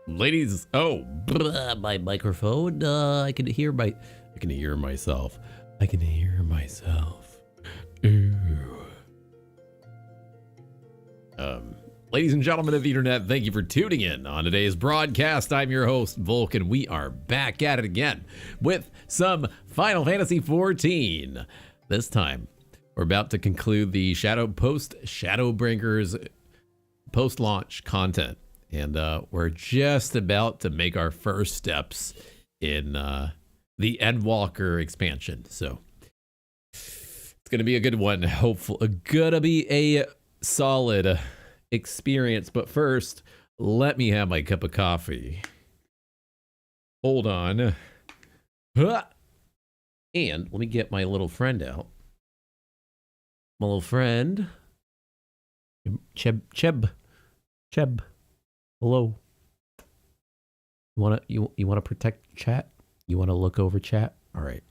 Ladies, my microphone. I can hear myself. I can hear myself. Ooh. Ladies and gentlemen of the internet, thank you for tuning in on today's broadcast. I'm your host, Vulcan. We are back at it again with some Final Fantasy XIV. This time, we're about to conclude the Shadowbringers post-launch content. And we're just about to make our first steps in the Endwalker expansion. So it's going to be a good one. Hopefully, gonna be a solid experience. But first, let me have my cup of coffee. Hold on. And let me get my little friend out. My little friend. Cheb. Hello. You wanna protect chat? You wanna look over chat? All right.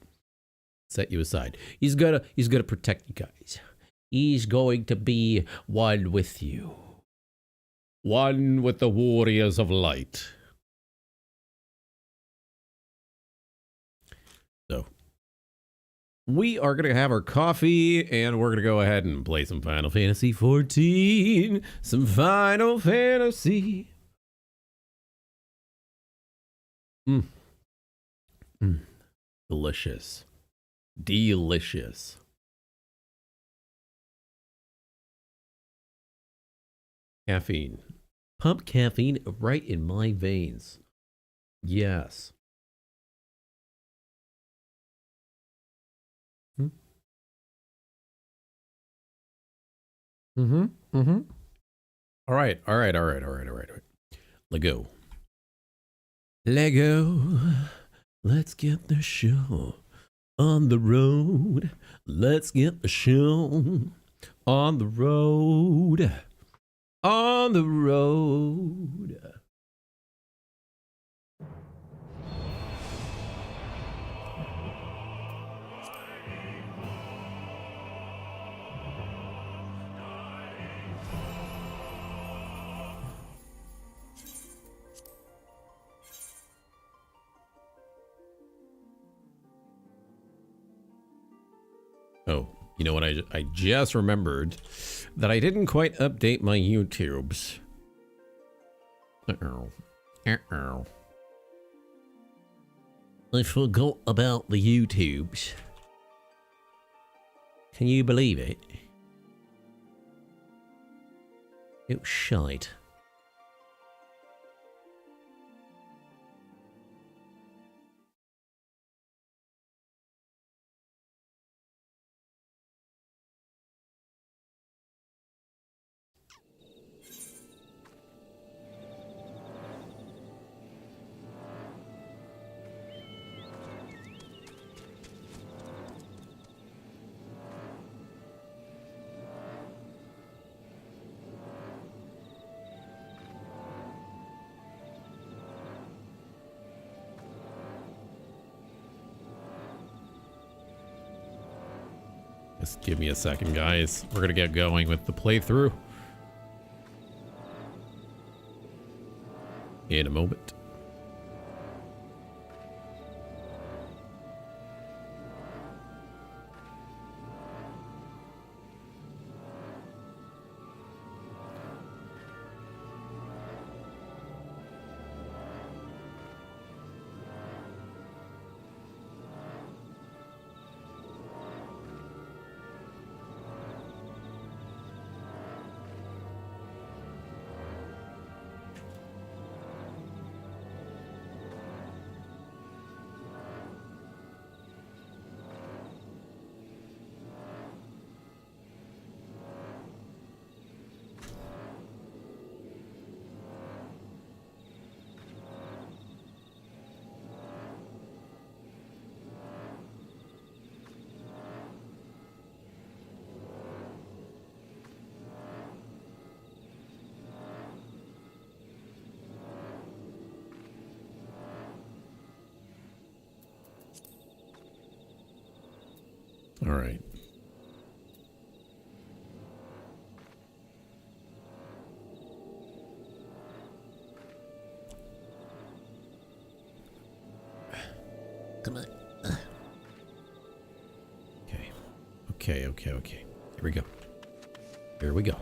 Set you aside. He's gonna protect you guys. He's going to be one with you. One with the warriors of light. So we are gonna have our coffee and we're gonna go ahead and play some Final Fantasy XIV. Some Final Fantasy. Delicious. Delicious. Caffeine. Pump caffeine right in my veins. Yes. All right. Lego. Let's get the show on the road. Let's get the show on the road. On the road. Oh, you know what? I just remembered that I didn't quite update my YouTubes. I forgot about the YouTubes. Can you believe it? It was shite. Just give me a second, guys. We're gonna get going with the playthrough in a moment. All right. come on. Okay. Here we go. Here we go.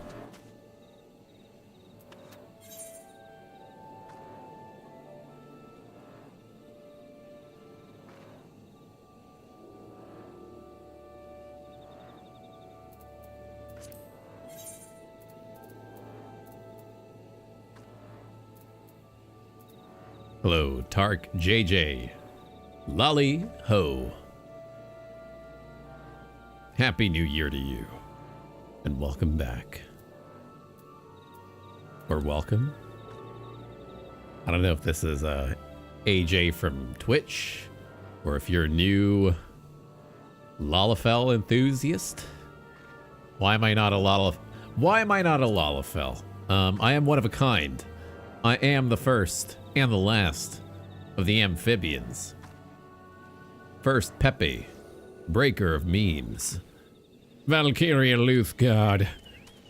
Hello, Tark JJ. Lolly Ho. Happy New Year to you. And welcome back. Or welcome. I don't know if this is AJ from Twitch or if you're a new Lalafell enthusiast. Why am I not a Lalafell? I am one of a kind. I am the first and the last of the amphibians. First Pepe, breaker of memes. Valkyria Luthgard.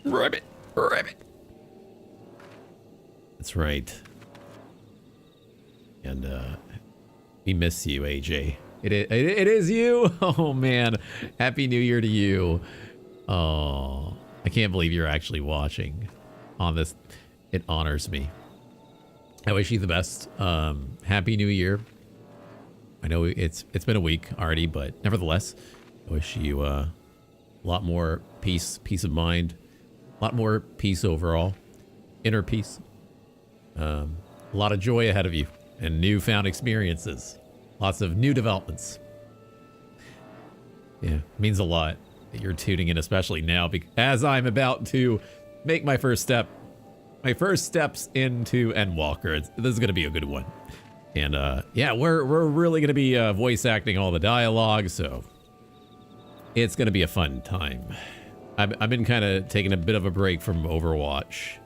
Ribbit. That's right. And we miss you, AJ. It is you. Oh man, Happy New Year to you. Oh, I can't believe you're actually watching on this. It honors me. I wish you the best. Happy New Year. I know it's been a week already, but nevertheless, I wish you a lot more peace of mind, a lot more peace overall, inner peace. A lot of joy ahead of you and newfound experiences, lots of new developments. Yeah, it means a lot that you're tuning in, especially now, as I'm about to make my first steps into Endwalker. This is going to be a good one. And yeah, we're really going to be voice acting all the dialogue, so it's going to be a fun time. I've been kind of taking a bit of a break from Overwatch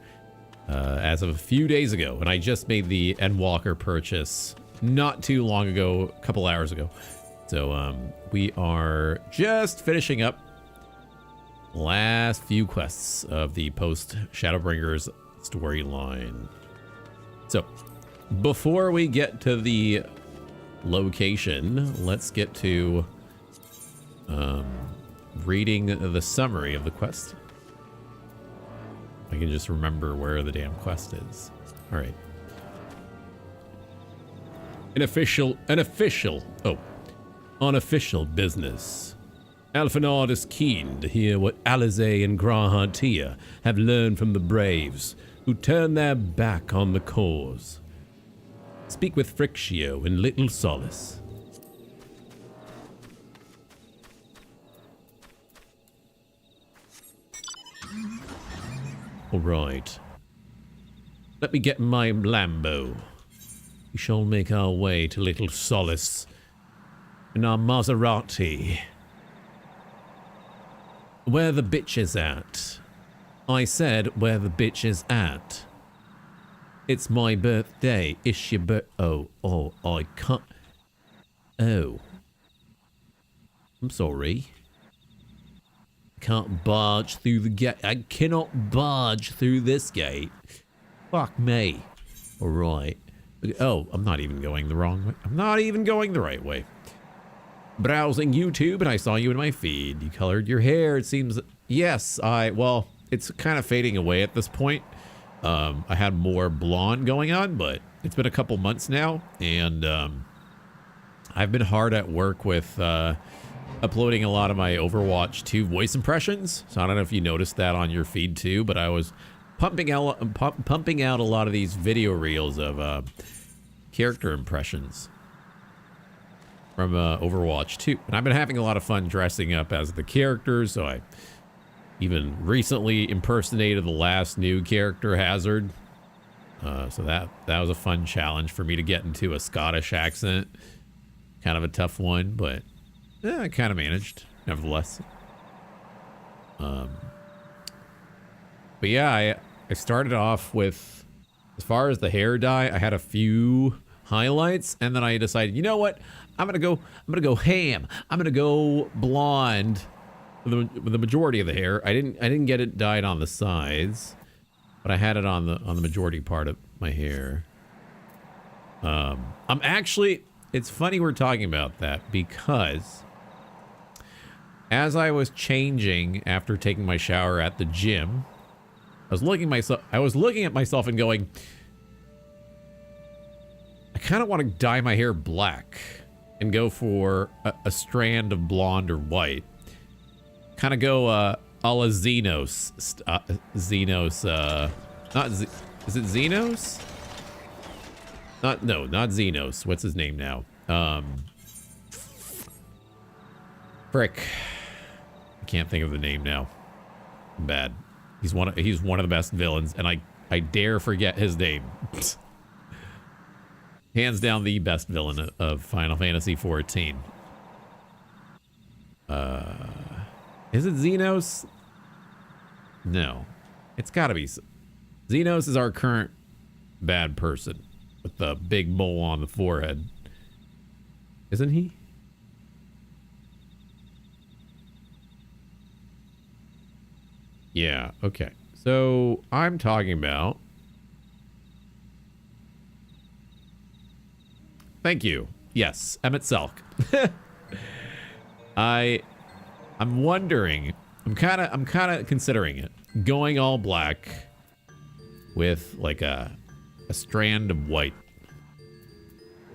as of a few days ago, and I just made the Endwalker purchase not too long ago, a couple hours ago. So we are just finishing up last few quests of the post Shadowbringers storyline. So before we get to the location, let's get to reading the summary of the quest. I can just remember where the damn quest is. All right. Unofficial business. Alphanard is keen to hear what Alizé and Grahantia have learned from the Braves, who turned their back on the cause. Speak with Frictio and Little Solace. All right. Let me get my Lambo. We shall make our way to Little Solace in our Maserati. Where the bitch is at. I said where the bitch is at. It's my birthday. It's your I can't. Oh. I'm sorry. Can't barge through the gate. I cannot barge through this gate. Fuck me. Alright. Oh, I'm not even going the wrong way. I'm not even going the right way. Browsing YouTube and I saw you in my feed. You colored your hair. It seems... Yes, well, it's kind of fading away at this point. I had more blonde going on, but it's been a couple months now. And I've been hard at work with uploading a lot of my Overwatch 2 voice impressions. So I don't know if you noticed that on your feed too, but I was pumping out a lot of these video reels of character impressions from Overwatch 2. And I've been having a lot of fun dressing up as the characters, so I even recently impersonated the last new character, Hazard. So that was a fun challenge for me to get into a Scottish accent. Kind of a tough one, but I kind of managed, nevertheless. But yeah, I started off with, as far as the hair dye, I had a few highlights, and then I decided, you know what? I'm gonna go ham. I'm gonna go blonde with the majority of the hair. I didn't get it dyed on the sides, but I had it on the majority part of my hair. I'm actually, it's funny we're talking about that because as I was changing after taking my shower at the gym, I was looking at myself and going, I kind of want to dye my hair black and go for a strand of blonde or white. Kind of go a la Xenos. Is it Xenos? Not Xenos. What's his name now? Frick. I can't think of the name now. Bad. He's one of the best villains, and I dare forget his name. Hands down the best villain of Final Fantasy XIV. Is it Xenos? No. It's gotta be. Xenos is our current bad person with the big mole on the forehead. Isn't he? Yeah, okay. So I'm talking about. Thank you. Yes, Emmett Selk. I'm wondering. I'm kind of considering it. Going all black with like a strand of white.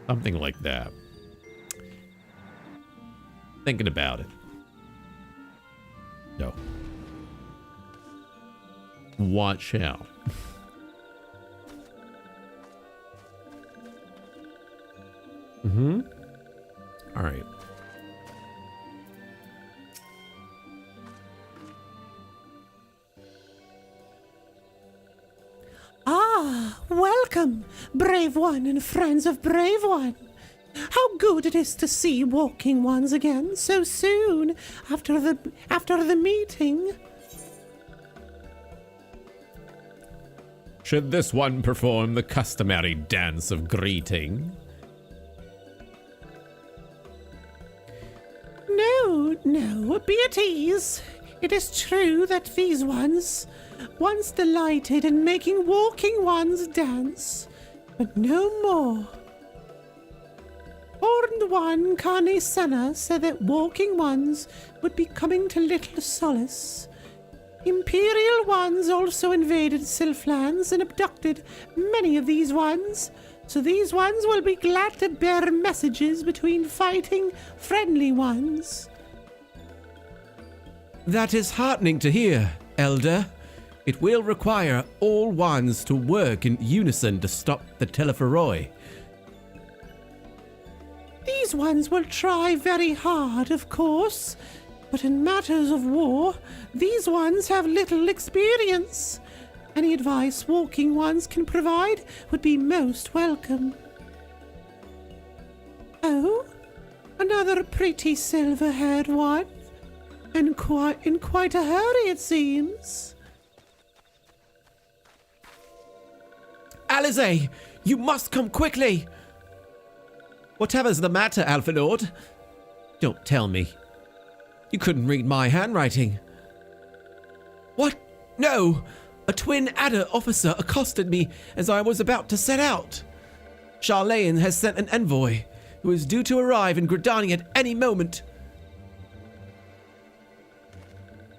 Something like that. Thinking about it. No. Watch out. All right. Ah, welcome, brave one and friends of brave one. How good it is to see walking ones again so soon after the meeting. Should this one perform the customary dance of greeting? No, be at ease. It is true that these ones once delighted in making walking ones dance, but no more. Horned one Carne Senna said that walking ones would be coming to little solace. Imperial ones also invaded Sylphlands and abducted many of these ones, so these ones will be glad to bear messages between fighting friendly ones. That is heartening to hear, Elder. It will require all ones to work in unison to stop the Telephoroi. These ones will try very hard, of course, but in matters of war, these ones have little experience. Any advice walking ones can provide would be most welcome. Oh, another pretty silver-haired one. In quite a hurry, it seems. Alize, you must come quickly! Whatever's the matter, Alpha Lord? Don't tell me. You couldn't read my handwriting. What? No! A twin adder officer accosted me as I was about to set out. Charlene has sent an envoy who is due to arrive in Gridani at any moment.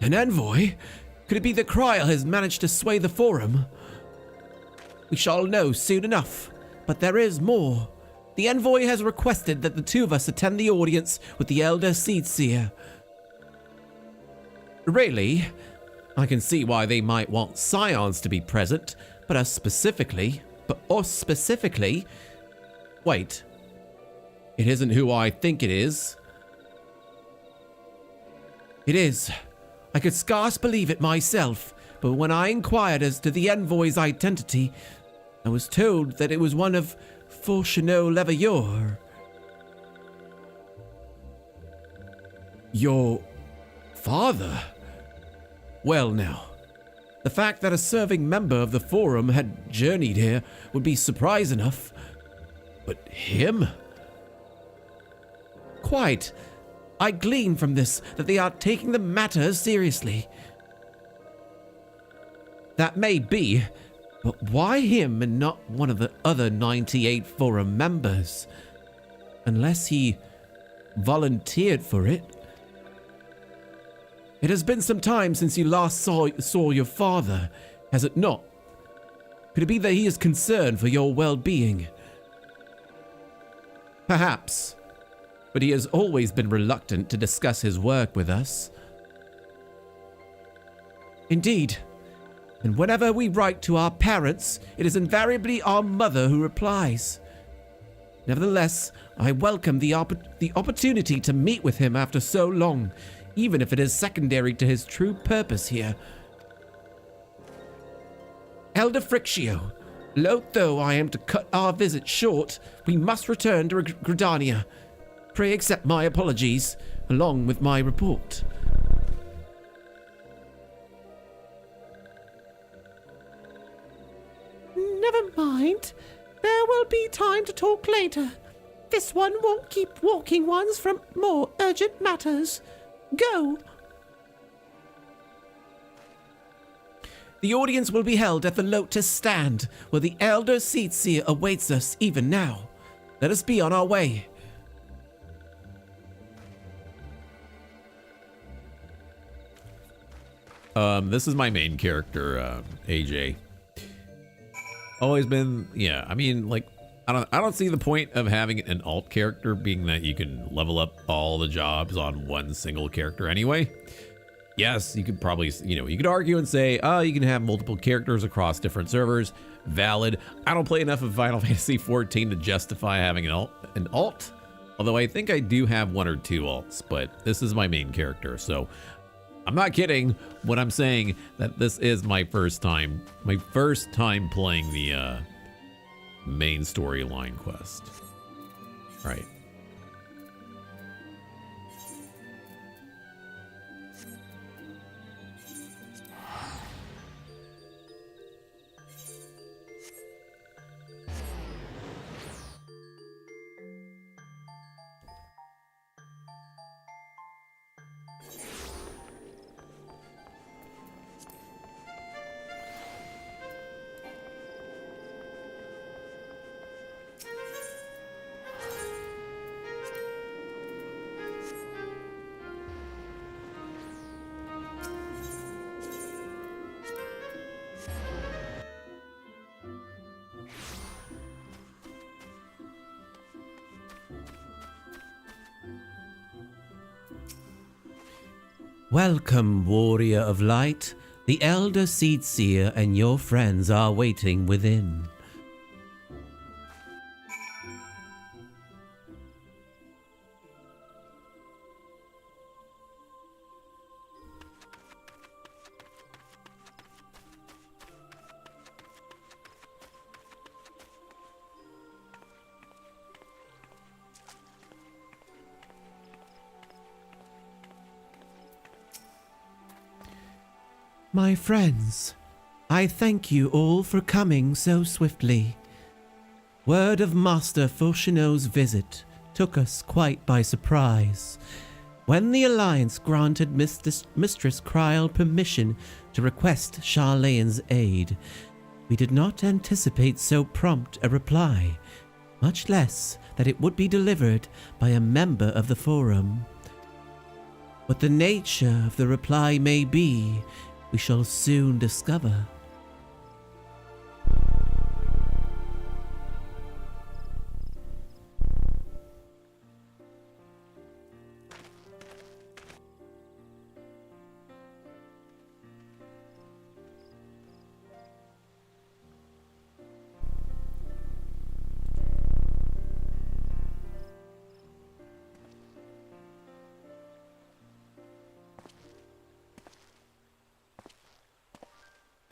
An envoy? Could it be that Cryle has managed to sway the Forum? We shall know soon enough, but there is more. The envoy has requested that the two of us attend the audience with the Elder Seedseer. Really? I can see why they might want Scions to be present, but us specifically... Wait. It isn't who I think it is. It is. I could scarce believe it myself, but when I inquired as to the envoy's identity, I was told that it was one of Fourcheneau Levailleur. Your father? Well now, the fact that a serving member of the Forum had journeyed here would be surprise enough, but him? Quite. I glean from this that they are taking the matter seriously. That may be, but why him and not one of the other 98 Forum members? unless he volunteered for it. It has been some time since you last saw your father, has it not? Could it be that he is concerned for your well-being? Perhaps, but he has always been reluctant to discuss his work with us. Indeed, and whenever we write to our parents, it is invariably our mother who replies. Nevertheless, I welcome the opportunity to meet with him after so long, even if it is secondary to his true purpose here. Elder Frixio, loath though I am to cut our visit short, we must return to Gridania. Pray accept my apologies, along with my report. Never mind. There will be time to talk later. This one won't keep walking ones from more urgent matters. Go. The audience will be held at the Lotus Stand, where the Elder Seatseer awaits us even now. Let us be on our way. This is my main character, AJ. Always been, yeah. I mean, like, I don't see the point of having an alt character, being that you can level up all the jobs on one single character anyway. Yes, you could probably, you could argue and say, oh, you can have multiple characters across different servers. Valid. I don't play enough of Final Fantasy XIV to justify having an alt. Although I think I do have one or two alts, but this is my main character, so I'm not kidding when I'm saying that this is my first time playing the main storyline quest. Right. Welcome, warrior of light. The Elder Seatseer and your friends are waiting within. My friends, I thank you all for coming so swiftly. Word of Master Fulchino's visit took us quite by surprise. When the Alliance granted Mistress Kryl permission to request Charlane's aid, we did not anticipate so prompt a reply, much less that it would be delivered by a member of the Forum. What the nature of the reply may be, we shall soon discover.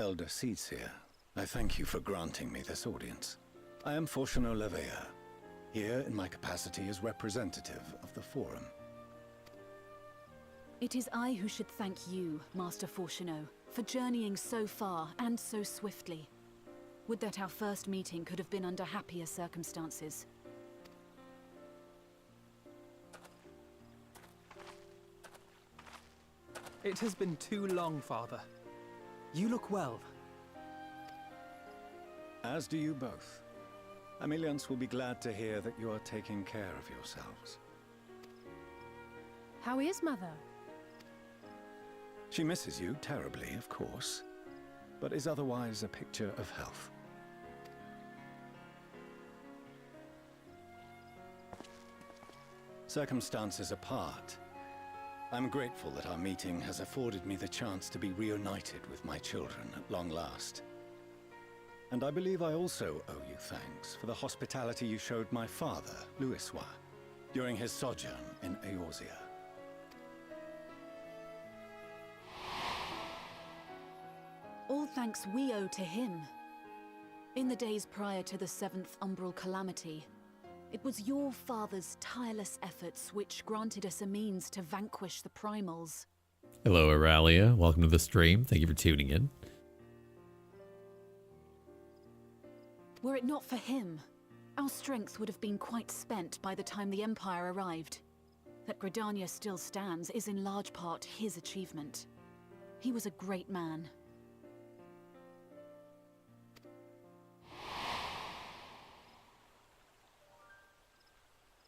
Elder Seatseer, I thank you for granting me this audience. I am Fulchino Leveilleur, here in my capacity as representative of the Forum. It is I who should thank you, Master Fulchino, for journeying so far and so swiftly. Would that our first meeting could have been under happier circumstances. It has been too long, Father. You look well. As do you both. Ameliance will be glad to hear that you are taking care of yourselves. How is Mother? She misses you terribly, of course, but is otherwise a picture of health. Circumstances apart, I'm grateful that our meeting has afforded me the chance to be reunited with my children at long last. And I believe I also owe you thanks for the hospitality you showed my father, Louisois, during his sojourn in Eorzea. All thanks we owe to him. In the days prior to the 7th Umbral Calamity, it was your father's tireless efforts which granted us a means to vanquish the primals. Hello, Aralia. Welcome to the stream. Thank you for tuning in. Were it not for him, our strength would have been quite spent by the time the Empire arrived. That Gridania still stands is in large part his achievement. He was a great man.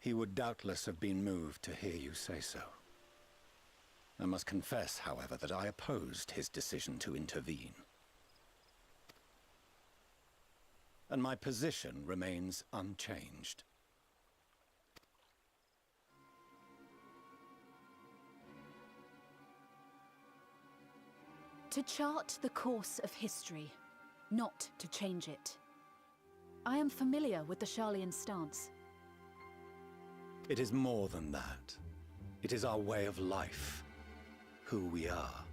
He would doubtless have been moved to hear you say so. I must confess, however, that I opposed his decision to intervene. And my position remains unchanged. To chart the course of history, not to change it. I am familiar with the Sharlayan stance. It is more than that. It is our way of life, who we are.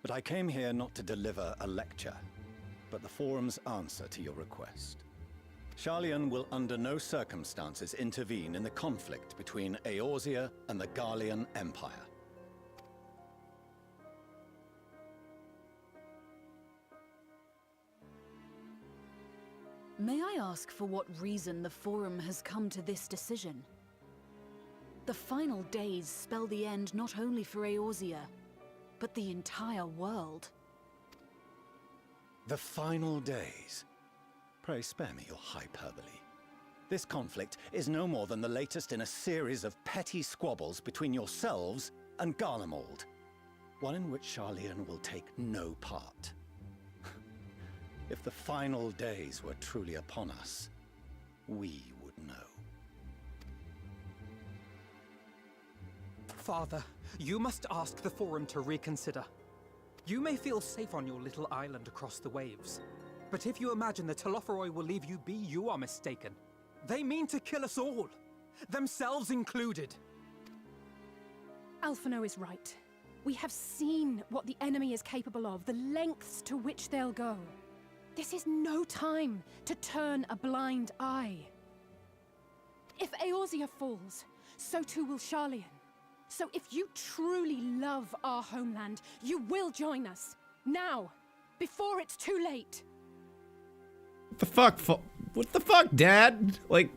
But I came here not to deliver a lecture, but the Forum's answer to your request. Sharlayan will under no circumstances intervene in the conflict between Eorzea and the Garlean Empire. May I ask for what reason the Forum has come to this decision? The final days spell the end not only for Eorzea, but the entire world. The final days? Pray spare me your hyperbole. This conflict is no more than the latest in a series of petty squabbles between yourselves and Garlemald, one in which Sharlayan will take no part. If the final days were truly upon us, we would know. Father, you must ask the Forum to reconsider. You may feel safe on your little island across the waves, but if you imagine the Telophoroi will leave you be, you are mistaken. They mean to kill us all, themselves included. Alphino is right. We have seen what the enemy is capable of, the lengths to which they'll go. This is no time to turn a blind eye. If Eorzea falls, so too will Sharlayan. So if you truly love our homeland, you will join us. Now, before it's too late. What the fuck? What the fuck, Dad? Like,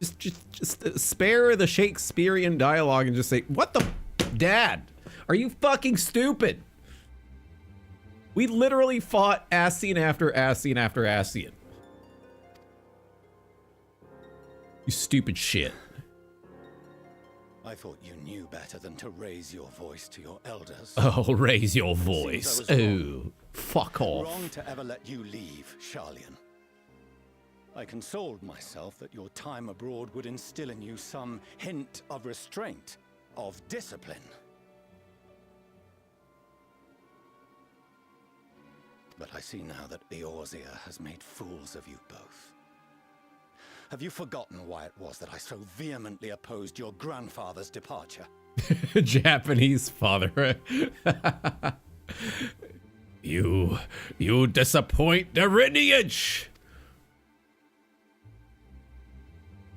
just spare the Shakespearean dialogue and just say, what the, Dad? Are you fucking stupid? We literally fought Ascian after Ascian after Ascian. You stupid shit. I thought you knew better than to raise your voice to your elders. Oh, raise your voice. Seems I was Oh, fuck off. wrong to ever let you leave, Sharlayan. I consoled myself that your time abroad would instill in you some hint of restraint, of discipline. But I see now that Eorzea has made fools of you both. Have you forgotten why it was that I so vehemently opposed your grandfather's departure? Japanese father. You disappoint the lineage.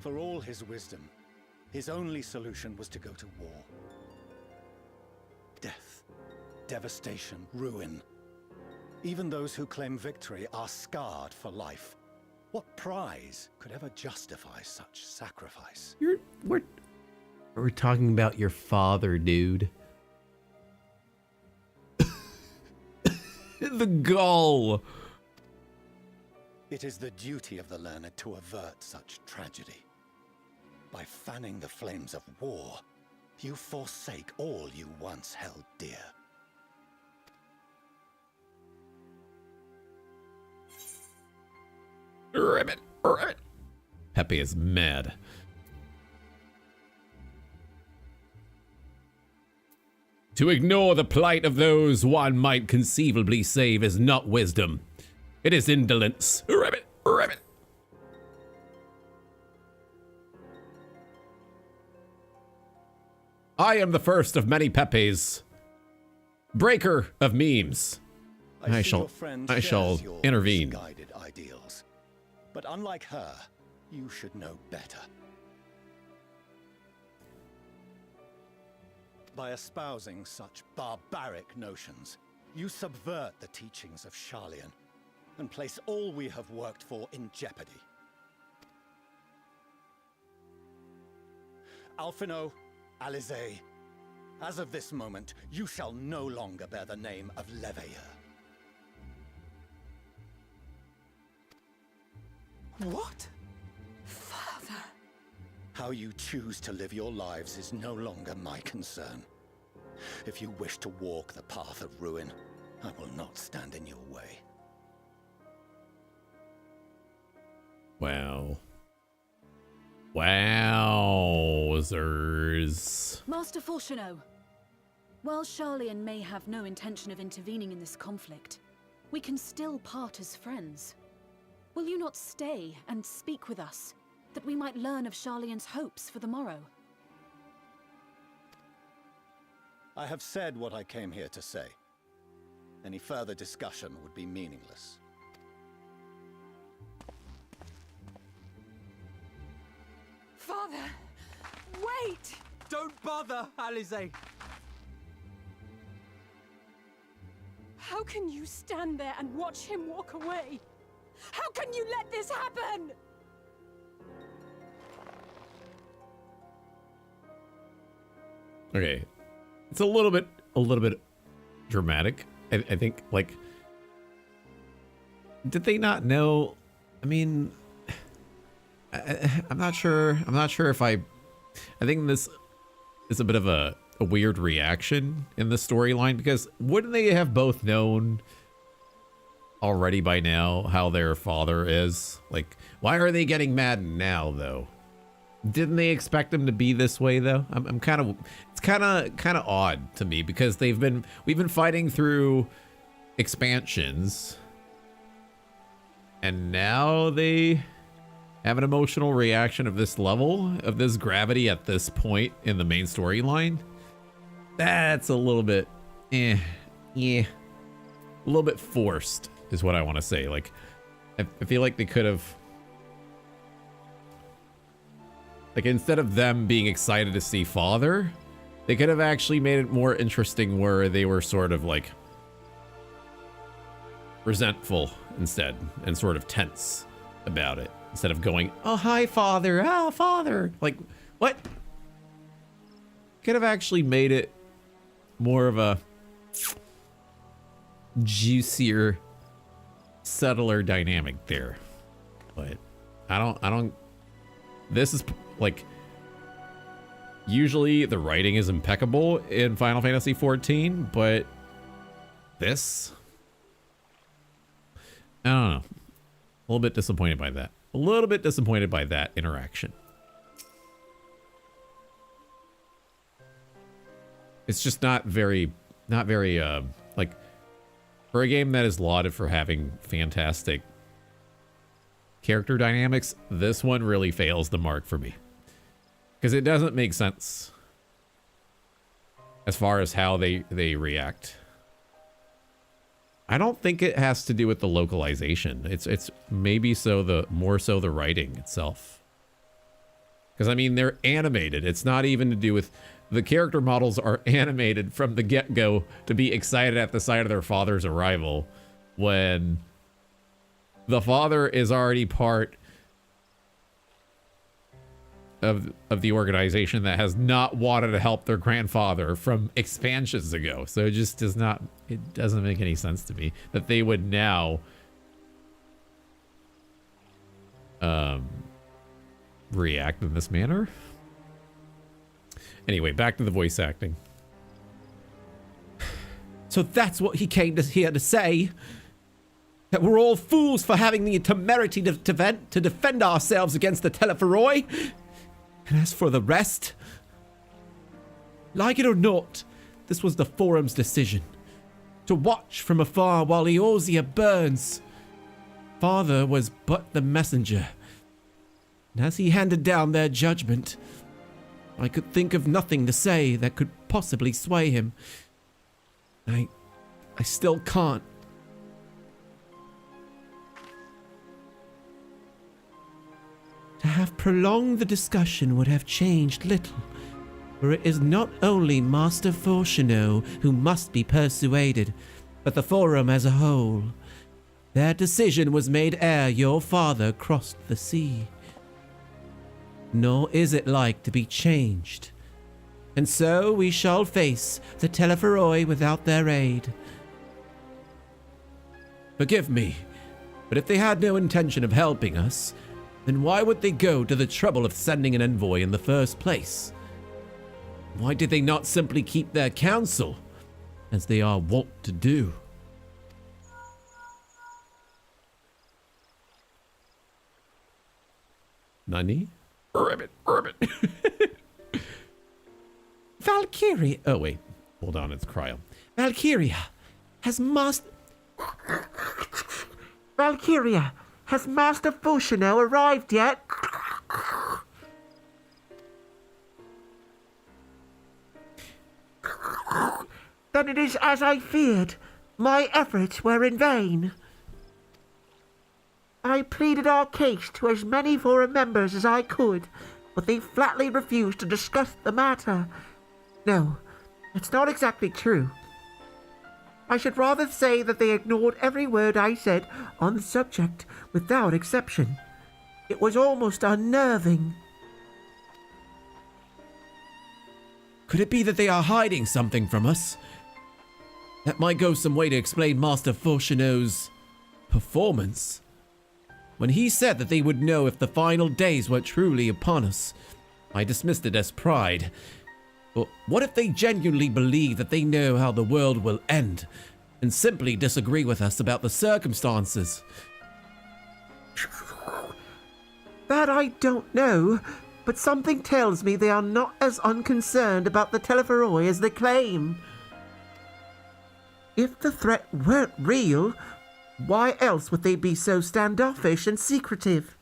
For all his wisdom, his only solution was to go to war. Death, devastation, ruin. Even those who claim victory are scarred for life. What prize could ever justify such sacrifice? We're talking about your father, dude. The gall. It is the duty of the learned to avert such tragedy. By fanning the flames of war, you forsake all you once held dear. Ribbit, ribbit. Pepe is mad. To ignore the plight of those one might conceivably save is not wisdom. It is indolence. Ribbit, ribbit. I am the first of many Pepes. Breaker of memes. I see shall- your friend I shares shall your intervene. misguided ideals. But unlike her, you should know better. By espousing such barbaric notions, you subvert the teachings of Sharlayan and place all we have worked for in jeopardy. Alphino, Alizé, as of this moment, you shall no longer bear the name of Leveilleur. What? Father. How you choose to live your lives is no longer my concern. If you wish to walk the path of ruin, I will not stand in your way. Wow. Wowzers. Master Fortuno, while Sharlayan may have no intention of intervening in this conflict, we can still part as friends. Will you not stay and speak with us, that we might learn of Sharlayan's hopes for the morrow? I have said what I came here to say. Any further discussion would be meaningless. Father! Wait! Don't bother, Alizé. How can you stand there and watch him walk away? How can you let this happen? Okay. It's a little bit dramatic. I think, like, did they not know? I mean, I'm not sure. I'm not sure if I think this is a bit of a weird reaction in the storyline, because wouldn't they have both known already by now how their father is? Like, why are they getting mad now, though? Didn't they expect him to be this way, though? I'm kind of, it's kind of odd to me, because we've been fighting through expansions, and now they have an emotional reaction of this level, of this gravity at this point in the main storyline. That's a little bit, yeah, a little bit forced, is what I want to say. Like, I feel like they could have, like, instead of them being excited to see father, they could have actually made it more interesting, where they were sort of like resentful instead, and sort of tense about it, instead of going, oh, hi, father, oh, father. Like, what? Could have actually made it more of a juicier, subtler dynamic there. But I don't, this is like, usually the writing is impeccable in Final Fantasy XIV, but this, I don't know. A little bit disappointed by that. A little bit disappointed by that interaction. It's just not very, like, for a game that is lauded for having fantastic character dynamics, this one really fails the mark for me. Because it doesn't make sense as far as how they react. I don't think it has to do with the localization. It's maybe more so the writing itself. Because I mean, they're animated. It's not even to do with, the character models are animated from the get-go to be excited at the sight of their father's arrival, when the father is already part of the organization that has not wanted to help their grandfather from expansions ago. So it just does not, it doesn't make any sense to me that they would now react in this manner. Anyway, back to the voice acting. So that's what he came here to say? That we're all fools for having the temerity to defend ourselves against the Telephoroi? And as for the rest, like it or not, this was the Forum's decision. To watch from afar while Eorzea burns. Father was but the messenger. And as he handed down their judgment, I could think of nothing to say that could possibly sway him. I still can't. To have prolonged the discussion would have changed little, for it is not only Master Fortuno who must be persuaded, but the Forum as a whole. Their decision was made ere your father crossed the sea. Nor is it like to be changed. And so we shall face the Telephoroi without their aid. Forgive me, but if they had no intention of helping us, then why would they go to the trouble of sending an envoy in the first place? Why did they not simply keep their counsel, as they are wont to do? Nani? Ribbit. Valkyria. Oh, wait. Hold on, it's Cryo. Valkyria has Master Fortuno arrived yet? Then it is as I feared. My efforts were in vain. I pleaded our case to as many Forum members as I could, but they flatly refused to discuss the matter. No, it's not exactly true. I should rather say that they ignored every word I said on the subject without exception. It was almost unnerving. Could it be that they are hiding something from us? That might go some way to explain Master Fortuno's performance. When he said that they would know if the final days were truly upon us, I dismissed it as pride. But what if they genuinely believe that they know how the world will end, and simply disagree with us about the circumstances? That I don't know, but something tells me they are not as unconcerned about the Telephoroi as they claim. If the threat weren't real, why else would they be so standoffish and secretive?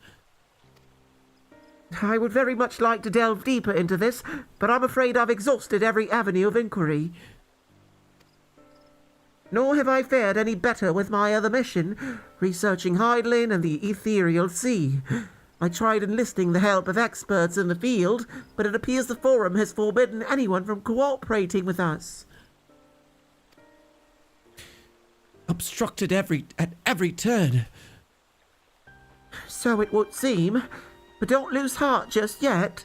I would very much like to delve deeper into this, but I'm afraid I've exhausted every avenue of inquiry. Nor have I fared any better with my other mission, researching Hydaelyn and the Ethereal Sea. I tried enlisting the help of experts in the field, but it appears the Forum has forbidden anyone from cooperating with us. Obstructed at every turn. So it would seem, but don't lose heart just yet.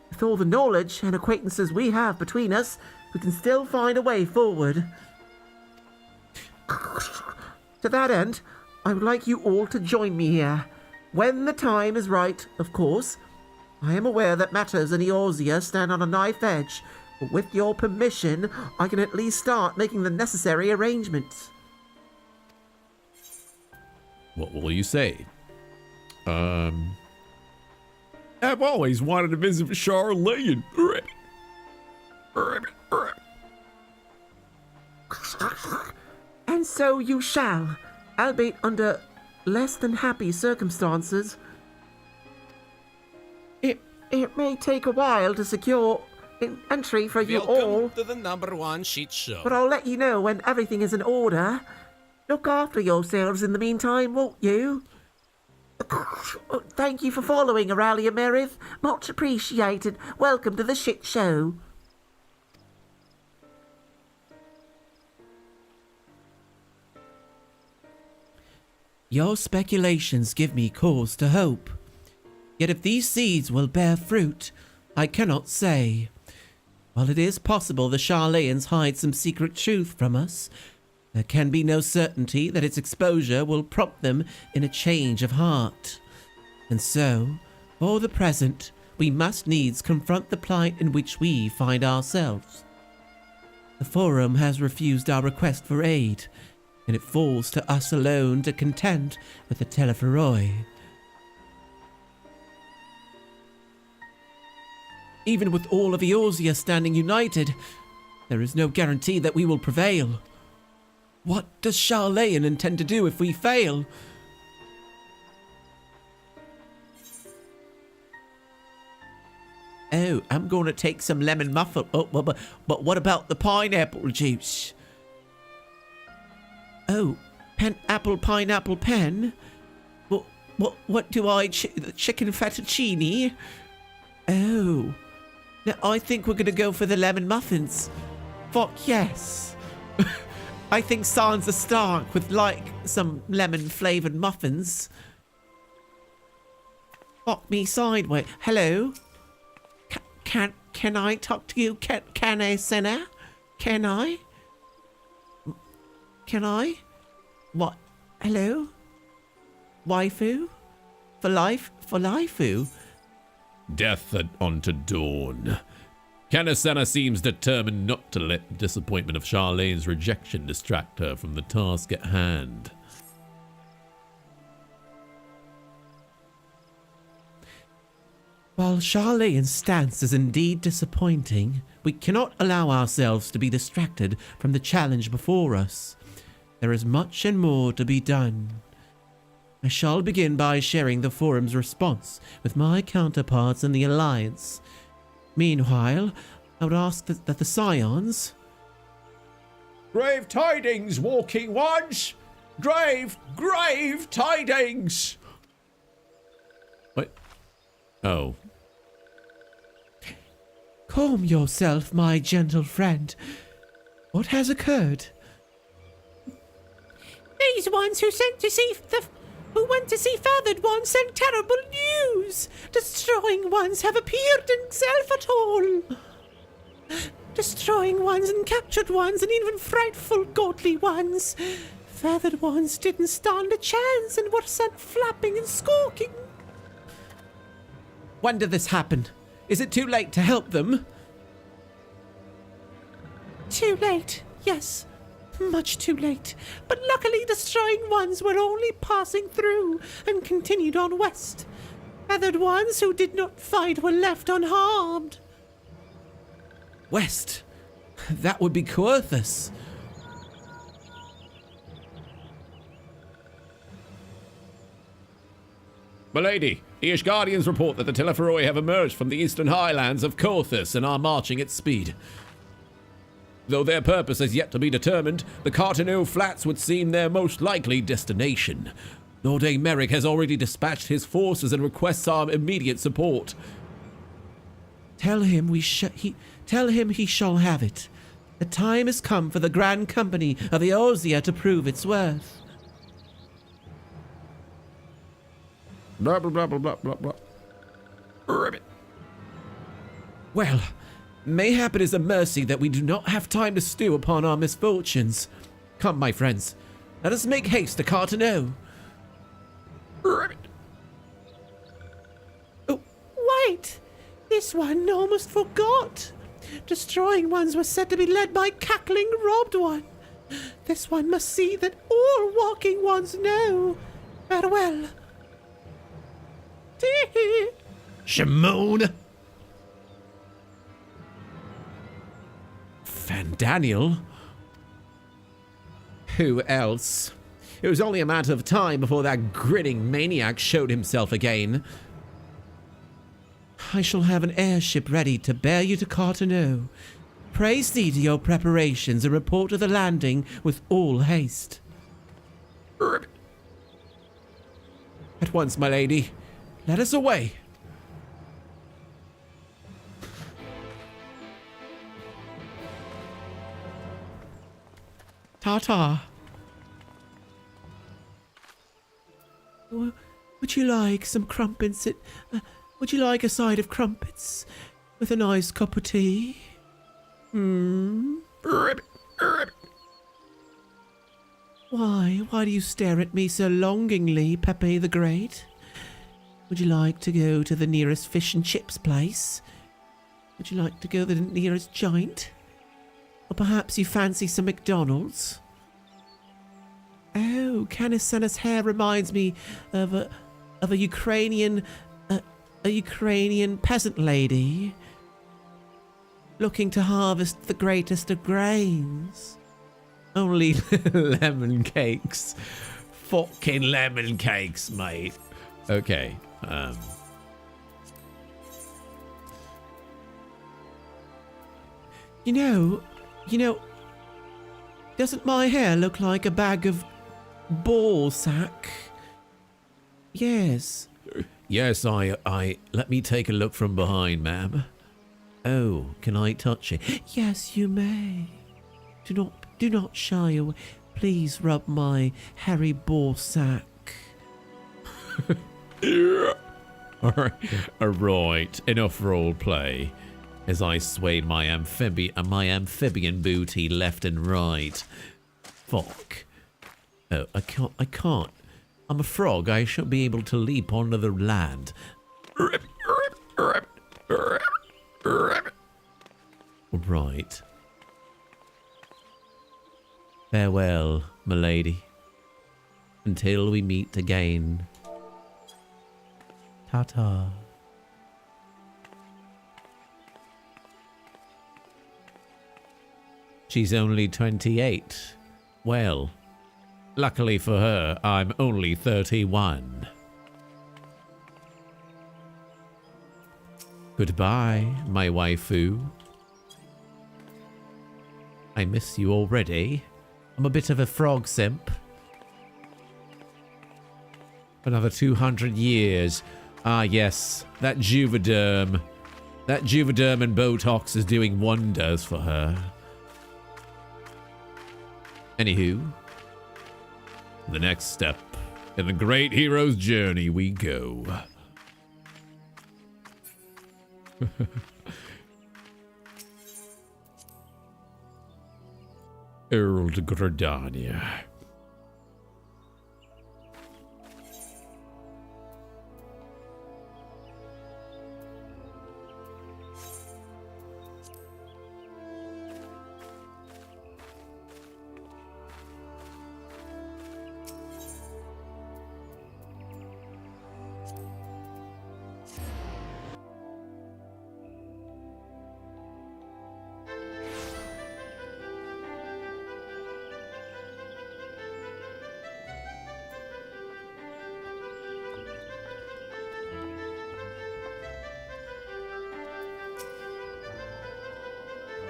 With all the knowledge and acquaintances we have between us, we can still find a way forward. To that end, I would like you all to join me here. When the time is right, of course. I am aware that matters in Eorzea stand on a knife edge, but with your permission, I can at least start making the necessary arrangements. What will you say? I've always wanted to visit Charlene. And so you shall, albeit under less than happy circumstances. It may take a while to secure entry for you all. Welcome to the #1 shit show. But I'll let you know when everything is in order. Look after yourselves in the meantime, won't you? Thank you for following, Aurelia Merith. Much appreciated. Welcome to the shit show. Your speculations give me cause to hope. Yet if these seeds will bear fruit, I cannot say. While it is possible the Charlayans hide some secret truth from us, there can be no certainty that its exposure will prompt them in a change of heart. And so, for the present, we must needs confront the plight in which we find ourselves. The Forum has refused our request for aid, and it falls to us alone to contend with the Telephoroi. Even with all of Eorzea standing united, there is no guarantee that we will prevail. What does Charlayan intend to do if we fail? Oh, I'm going to take some lemon muffin. Oh, but what about the pineapple juice? Oh, pineapple pen? What do I, chicken fettuccine? Oh, now I think we're going to go for the lemon muffins. Fuck yes. I think Sansa Stark would like some lemon-flavoured muffins. Fuck me sideways. Hello? Can I talk to you? Can I, Senna? Can I? Can I? What? Hello? Waifu? For lifeu? Death unto dawn. Canacena seems determined not to let the disappointment of Charlane's rejection distract her from the task at hand. While Charlane's stance is indeed disappointing, we cannot allow ourselves to be distracted from the challenge before us. There is much and more to be done. I shall begin by sharing the Forum's response with my counterparts in the Alliance. Meanwhile, I would ask that the Scions... Grave tidings, walking ones! Grave tidings! What? Oh. Calm yourself, my gentle friend. What has occurred? These ones who went to see Feathered Ones sent terrible news. Destroying Ones have appeared in Xelphatol. Destroying Ones and captured Ones and even frightful godly Ones. Feathered Ones didn't stand a chance and were sent flapping and squawking. When did this happen? Is it too late to help them? Too late, yes. Much too late. But luckily Destroying Ones were only passing through and continued on west. Feathered Ones who did not fight were left unharmed. West? That would be Coerthus. Milady, the Ishgardians report that the Telephoroi have emerged from the eastern highlands of Coerthus and are marching at speed. Though their purpose is yet to be determined, the Cartano Flats would seem their most likely destination. Lord Merrick has already dispatched his forces and requests our immediate support. Tell him he shall have it. The time has come for the Grand Company of Eorzea to prove its worth. Blah, blah, blah, blah, blah, blah. Ribbit. Well, mayhap it is a mercy that we do not have time to stew upon our misfortunes. Come, my friends, let us make haste to Cartano. Ribbit. Oh, wait! This one almost forgot. Destroying Ones were said to be led by Cackling Robbed One. This one must see that all Walking Ones know. Farewell. Shimon! Fandaniel? Who else? It was only a matter of time before that grinning maniac showed himself again. I shall have an airship ready to bear you to Cartano. Pray see to your preparations and report to the landing with all haste. At once, my lady. Let us away. Ta-ta. Would you like some crumpets? Would you like a side of crumpets with a nice cup of tea? Why do you stare at me so longingly, Pepe the Great? Would you like to go to the nearest fish and chips place? Would you like to go to the nearest joint? Or perhaps you fancy some McDonald's? Oh, Kanisena's hair reminds me of a Ukrainian peasant lady looking to harvest the greatest of grains. Only lemon cakes. Fucking lemon cakes, mate. Okay. You know, doesn't my hair look like a bag of ball sack? Yes. Yes, I let me take a look from behind, ma'am. Oh, can I touch it? Yes, you may. Do not shy away. Please rub my hairy ball sack. Alright, enough role play. As I swayed my amphibian booty left and right. Fuck. Oh, I can't. I'm a frog. I should be able to leap onto the land. Right. Farewell, milady. Until we meet again. Ta-ta. She's only 28. Well, luckily for her, I'm only 31. Goodbye, my waifu. I miss you already. I'm a bit of a frog simp. Another 200 years. Ah, yes, that Juvederm. That Juvederm and Botox is doing wonders for her. Anywho, the next step in the great hero's journey we go. Earl de Gradania.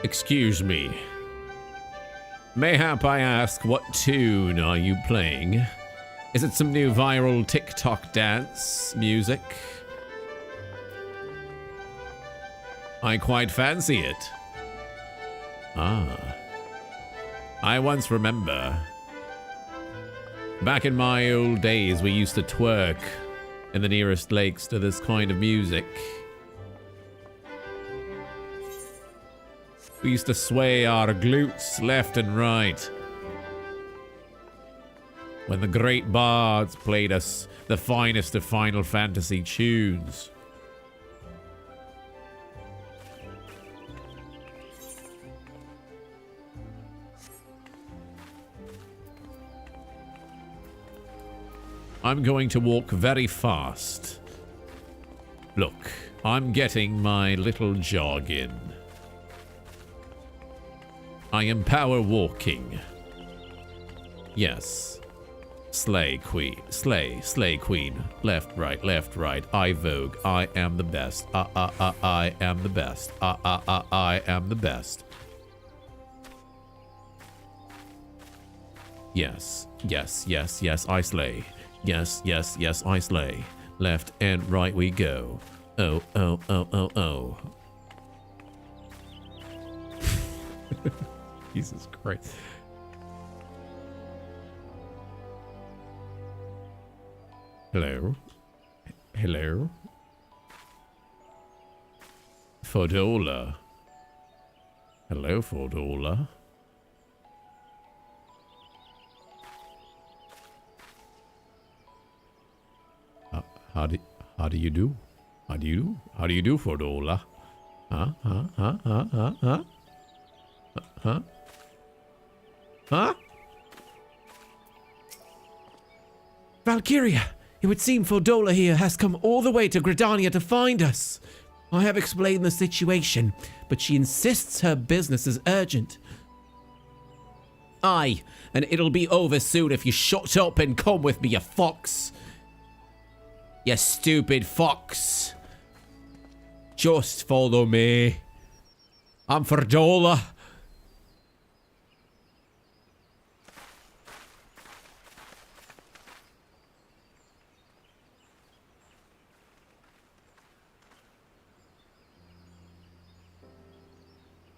Excuse me. Mayhap I ask, what tune are you playing? Is it some new viral TikTok dance music? I quite fancy it. Ah. I once remember. Back in my old days, we used to twerk in the nearest lakes to this kind of music. We used to sway our glutes left and right when the great bards played us the finest of Final Fantasy tunes. I'm going to walk very fast. Look, I'm getting my little jog in. I am power walking. Yes. Slay queen. Slay queen. Left, right. I vogue. I am the best. I am the best. I am the best. Yes. I slay. Yes, I slay. Left and right we go. Oh. Jesus Christ. Hello? Fodola. Hello, Fodola. How do you do? How do you do? How do you do, Fordola? Huh? Huh? Huh? Huh? Huh? Huh? Huh? Huh? Valkyria, it would seem Fordola here has come all the way to Gridania to find us. I have explained the situation, but she insists her business is urgent. Aye, and it'll be over soon if you shut up and come with me, you fox. You stupid fox. Just follow me. I'm Fordola.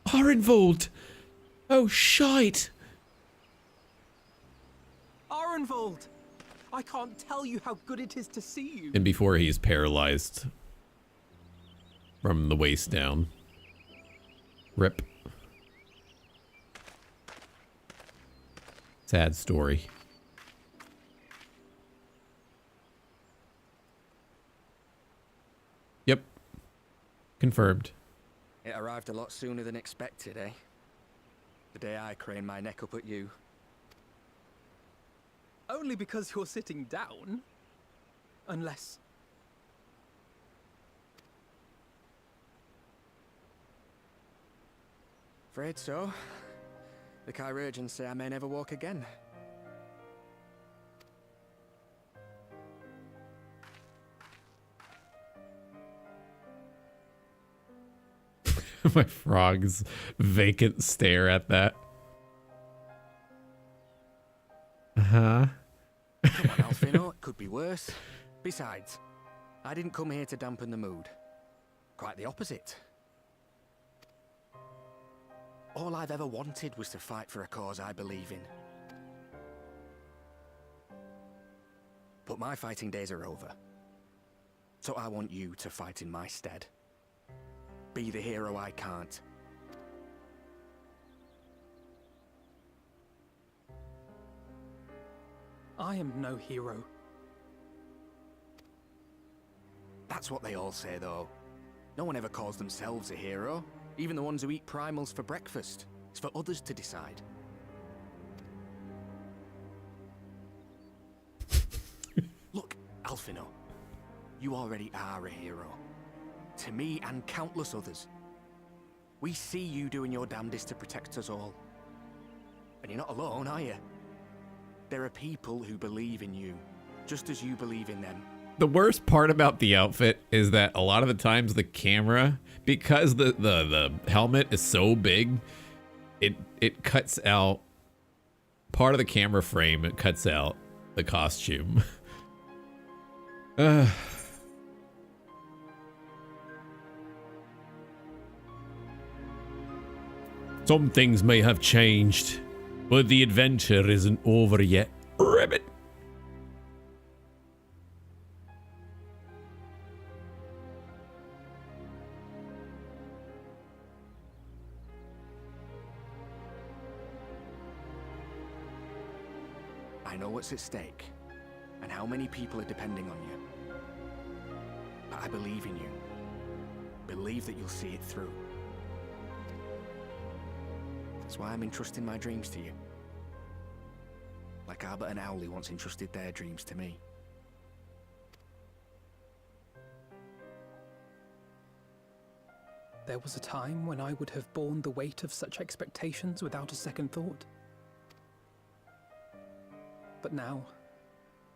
Arenvold! Oh, shite! Arenvold! I can't tell you how good it is to see you. And before he's paralyzed from the waist down. Rip. Sad story. Yep. Confirmed. It arrived a lot sooner than expected, eh? The day I craned my neck up at you. Only because you're sitting down. Unless... Afraid so. The Chirurgeons say I may never walk again. My frog's vacant stare at that. Uh-huh. Come on, Alfino, it could be worse. Besides, I didn't come here to dampen the mood. Quite the opposite. All I've ever wanted was to fight for a cause I believe in. But my fighting days are over. So I want you to fight in my stead. Be the hero I can't. I am no hero. That's what they all say, though. No one ever calls themselves a hero. Even the ones who eat primals for breakfast. It's for others to decide. Look, Alfino. You already are a hero. To me and countless others. We see you doing your damnedest to protect us all. And you're not alone, are you? There are people who believe in you, just as you believe in them. The worst part about the outfit is that a lot of the times the camera, because the helmet is so big, it cuts out part of the camera frame. It cuts out the costume. Some things may have changed, but the adventure isn't over yet. Ribbit. I know what's at stake, and how many people are depending on you. But I believe in you. Believe that you'll see it through. That's why I'm entrusting my dreams to you. Like Albert and Owley once entrusted their dreams to me. There was a time when I would have borne the weight of such expectations without a second thought. But now,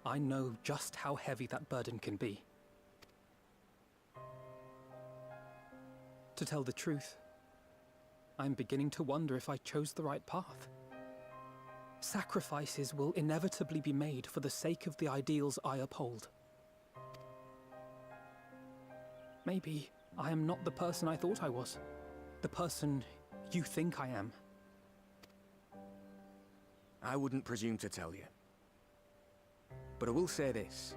I know just how heavy that burden can be. To tell the truth, I'm beginning to wonder if I chose the right path. Sacrifices will inevitably be made for the sake of the ideals I uphold. Maybe I am not the person I thought I was. The person you think I am. I wouldn't presume to tell you. But I will say this.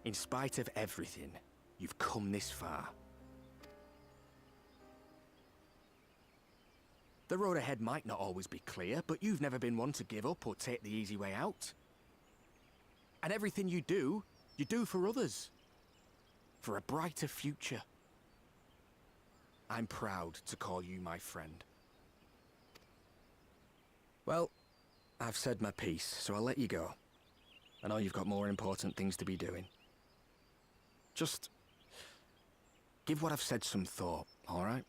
In spite of everything, you've come this far. The road ahead might not always be clear, but you've never been one to give up or take the easy way out. And everything you do You do for others. For a brighter future. I'm proud to call you my friend. Well, I've said my piece, so I'll let you go. I know you've got more important things to be doing. Just give what I've said some thought, all right?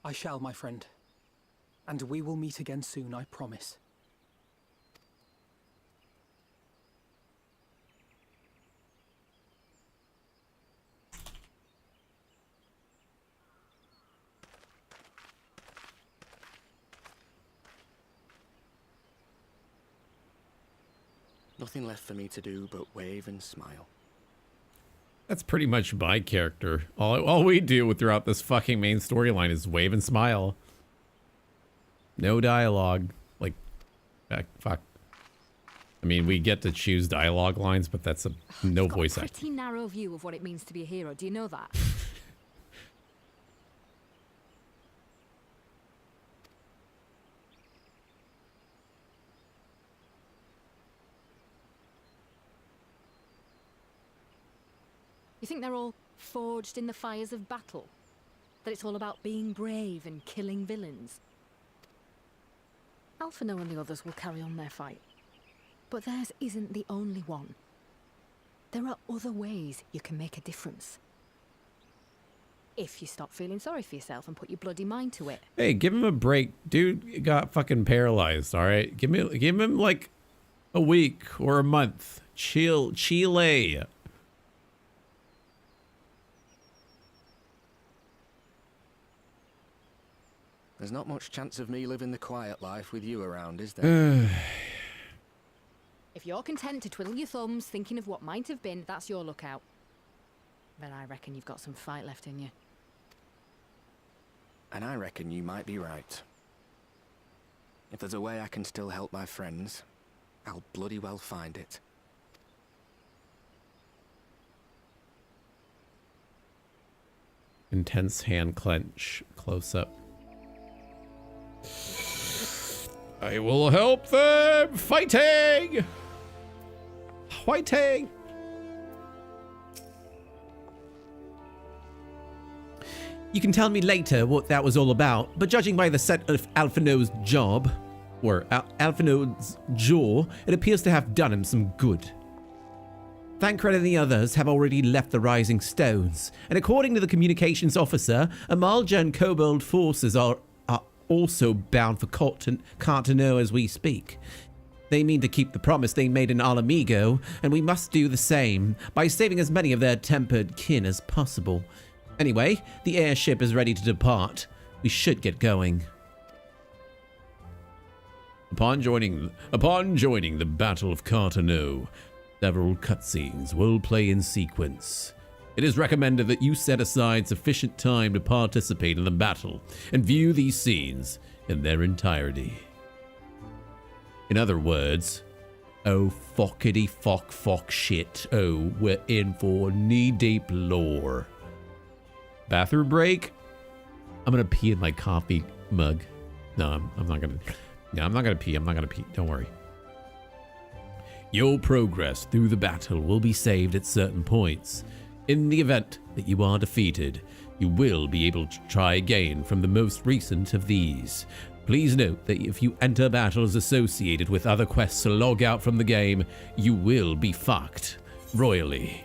I shall, my friend. And we will meet again soon, I promise. Nothing left for me to do but wave and smile. That's pretty much my character. All we do throughout this fucking main storyline is wave and smile. No dialogue. Like, fuck. I mean, we get to choose dialogue lines, but that's no voice acting. Pretty narrow view of what it means to be a hero. Do you know that? You think they're all forged in the fires of battle? That it's all about being brave and killing villains? Alphino and the others will carry on their fight. But theirs isn't the only one. There are other ways you can make a difference. If you stop feeling sorry for yourself and put your bloody mind to it. Hey, give him a break. Dude got fucking paralyzed, all right? Give him like a week or a month. Chile. There's not much chance of me living the quiet life with you around, is there? If you're content to twiddle your thumbs thinking of what might have been, that's your lookout. But I reckon you've got some fight left in you. And I reckon you might be right. If there's a way I can still help my friends, I'll bloody well find it. Intense hand clench. Close up. I will help them! Fighting! Fighting! You can tell me later what that was all about, but judging by the set of Alphino's job, or Alphino's jaw, it appears to have done him some good. Thancred and the others have already left the Rising Stones, and according to the communications officer, Amalja and Kobold forces are also bound for Cartano as we speak. They mean to keep the promise they made in Alamigo, and we must do the same by saving as many of their tempered kin as possible. Anyway, the airship is ready to depart. We should get going. Upon joining the Battle of Cartano, several cutscenes will play in sequence. It is recommended that you set aside sufficient time to participate in the battle and view these scenes in their entirety. In other words, oh fockity fock shit, oh, we're in for knee-deep lore. Bathroom break? I'm gonna pee in my coffee mug. No, I'm not gonna. Yeah, I'm not gonna pee. Don't worry. Your progress through the battle will be saved at certain points. In the event that you are defeated, you will be able to try again from the most recent of these. Please note that if you enter battles associated with other quests to log out from the game, you will be fucked royally.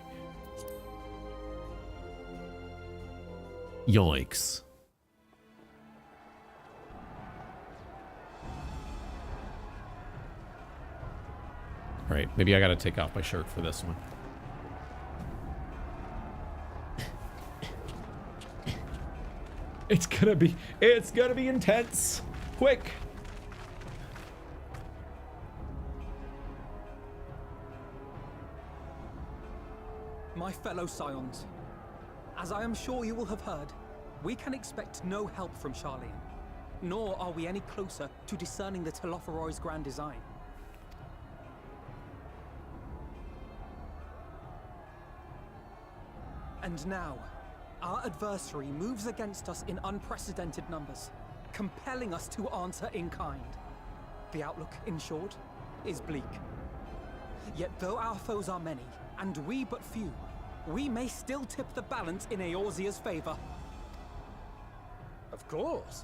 Yikes. All right, maybe I gotta take off my shirt for this one. It's gonna be intense. Quick. My fellow Scions, as I am sure you will have heard, we can expect no help from Charlene, nor are we any closer to discerning the Telophoroi's grand design. And now, our adversary moves against us in unprecedented numbers, compelling us to answer in kind. The outlook, in short, is bleak. Yet though our foes are many, and we but few, we may still tip the balance in Eorzea's favor. Of course.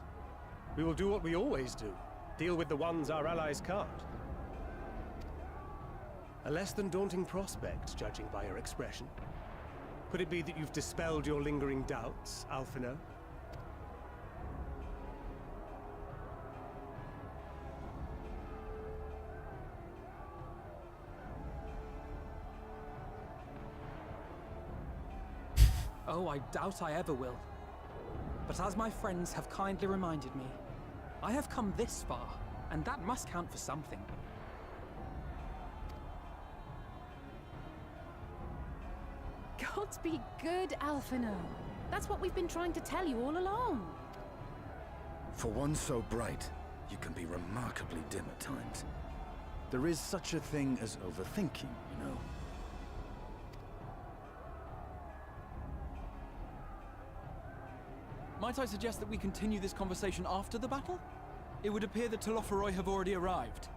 We will do what we always do. Deal with the ones our allies can't. A less than daunting prospect, judging by your expression. Could it be that you've dispelled your lingering doubts, Alphino? Oh, I doubt I ever will. But as my friends have kindly reminded me, I have come this far, and that must count for something. Gods be good, Alphino. That's what we've been trying to tell you all along. For one so bright, you can be remarkably dim at times. There is such a thing as overthinking, you know. Might I suggest that we continue this conversation after the battle? It would appear that Telophoroi have already arrived.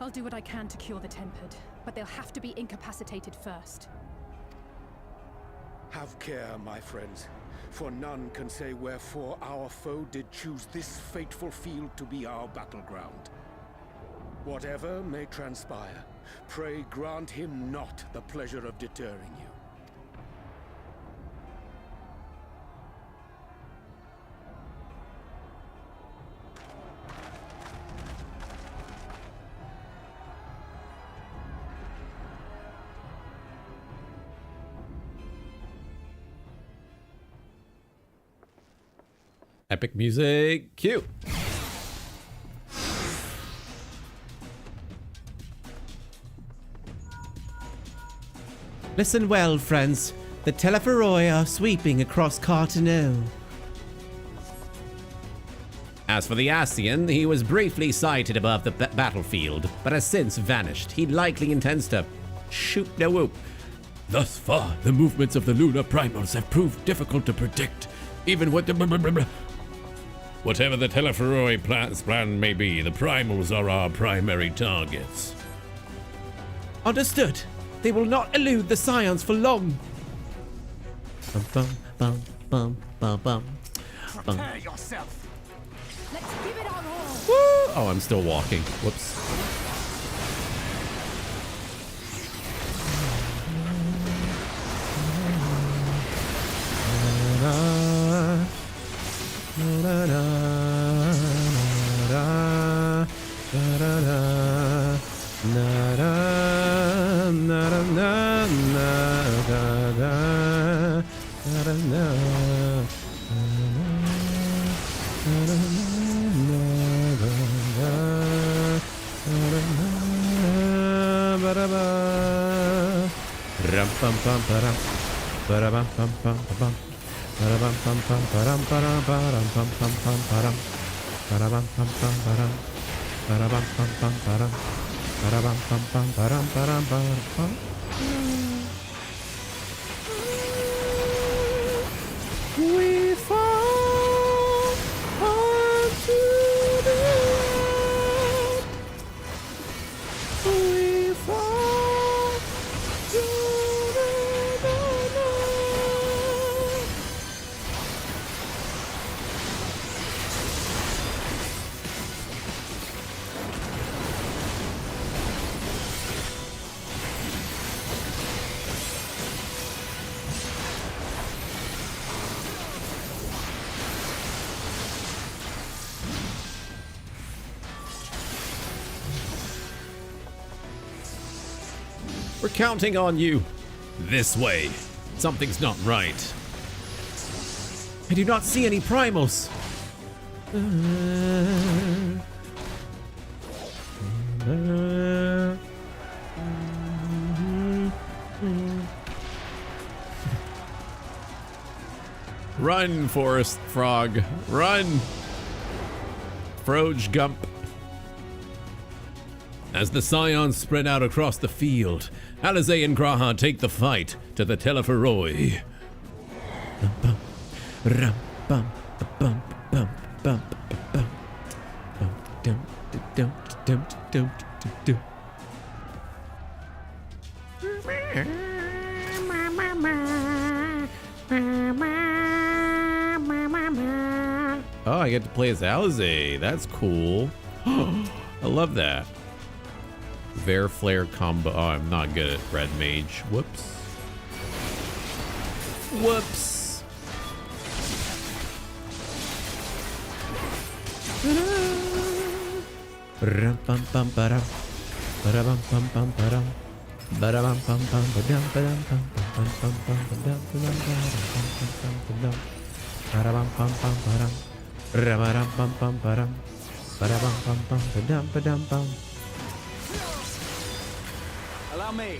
I'll do what I can to cure the Tempered, but they'll have to be incapacitated first. Have care, my friends, for none can say wherefore our foe did choose this fateful field to be our battleground. Whatever may transpire, pray grant him not the pleasure of deterring you. Epic music, cue. Listen well, friends. The Telophoroi are sweeping across Cartano. As for the Ascian, he was briefly sighted above the battlefield, but has since vanished. He likely intends to shoot no whoop. Thus far, the movements of the lunar primals have proved difficult to predict, even with the... Whatever the Telophoroi plan may be, the primals are our primary targets. Understood. They will not elude the Scions for long. Bum, bum, bum, bum, bum, bum. Prepare yourself. Let's give it our all. Woo! Oh, I'm still walking. Whoops. We fall onto the earth. We fall to the We're counting on you. This way. Something's not right. I do not see any primals. Run, Forest Frog. Run. Froge Gump. As the Scions spread out across the field, Alizé and Graha take the fight to the Telephoroi. Oh, I get to play as Alizé. That's cool. I love that. Vare Flare combo. Oh, I'm not good at Red Mage. Whoops. Whoops. Allow me.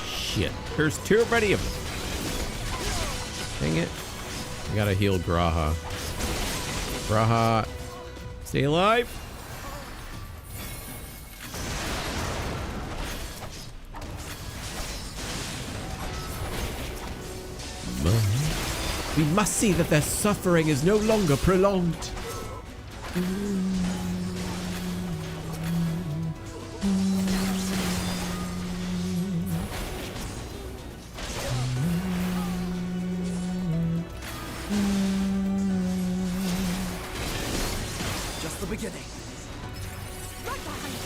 Shit. There's too many of them. Dang it. I gotta heal Graha. Graha, stay alive. We must see that their suffering is no longer prolonged. Just the beginning. Right behind you.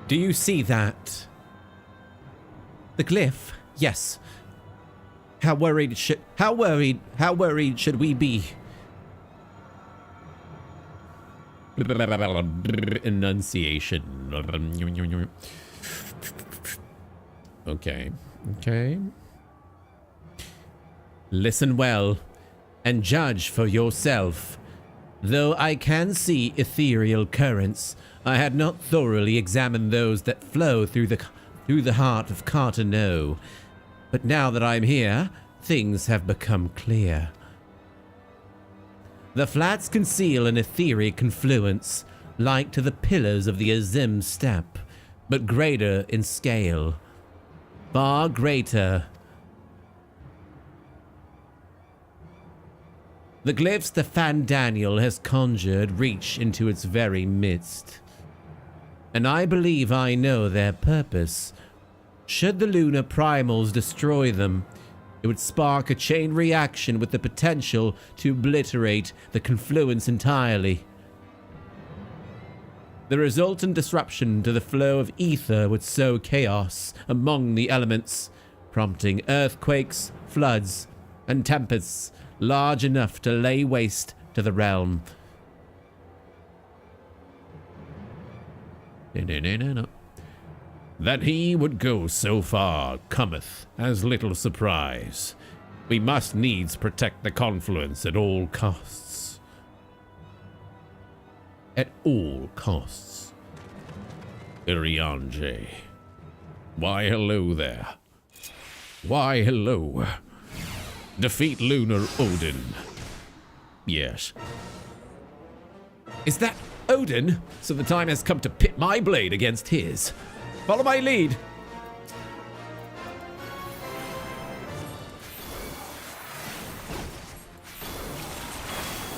Do you see that? The glyph? Yes. How worried should we be? Enunciation. Okay. Okay. Listen well and judge for yourself. Though I can see ethereal currents, I had not thoroughly examined those that flow through the heart of Cartano. But now that I'm here, things have become clear. The flats conceal an etheric confluence, like to the pillars of the Azim steppe, but greater in scale. Far greater. The glyphs the Fan Daniel has conjured reach into its very midst. And I believe I know their purpose. Should the lunar primals destroy them, it would spark a chain reaction with the potential to obliterate the confluence entirely. The resultant disruption to the flow of ether would sow chaos among the elements, prompting earthquakes, floods, and tempests large enough to lay waste to the realm. That he would go so far cometh as little surprise. We must needs protect the confluence at all costs. At all costs. Irianje. Why hello there. Why hello. Defeat Lunar Odin. Yes. Is that Odin? So the time has come to pit my blade against his. Follow my lead.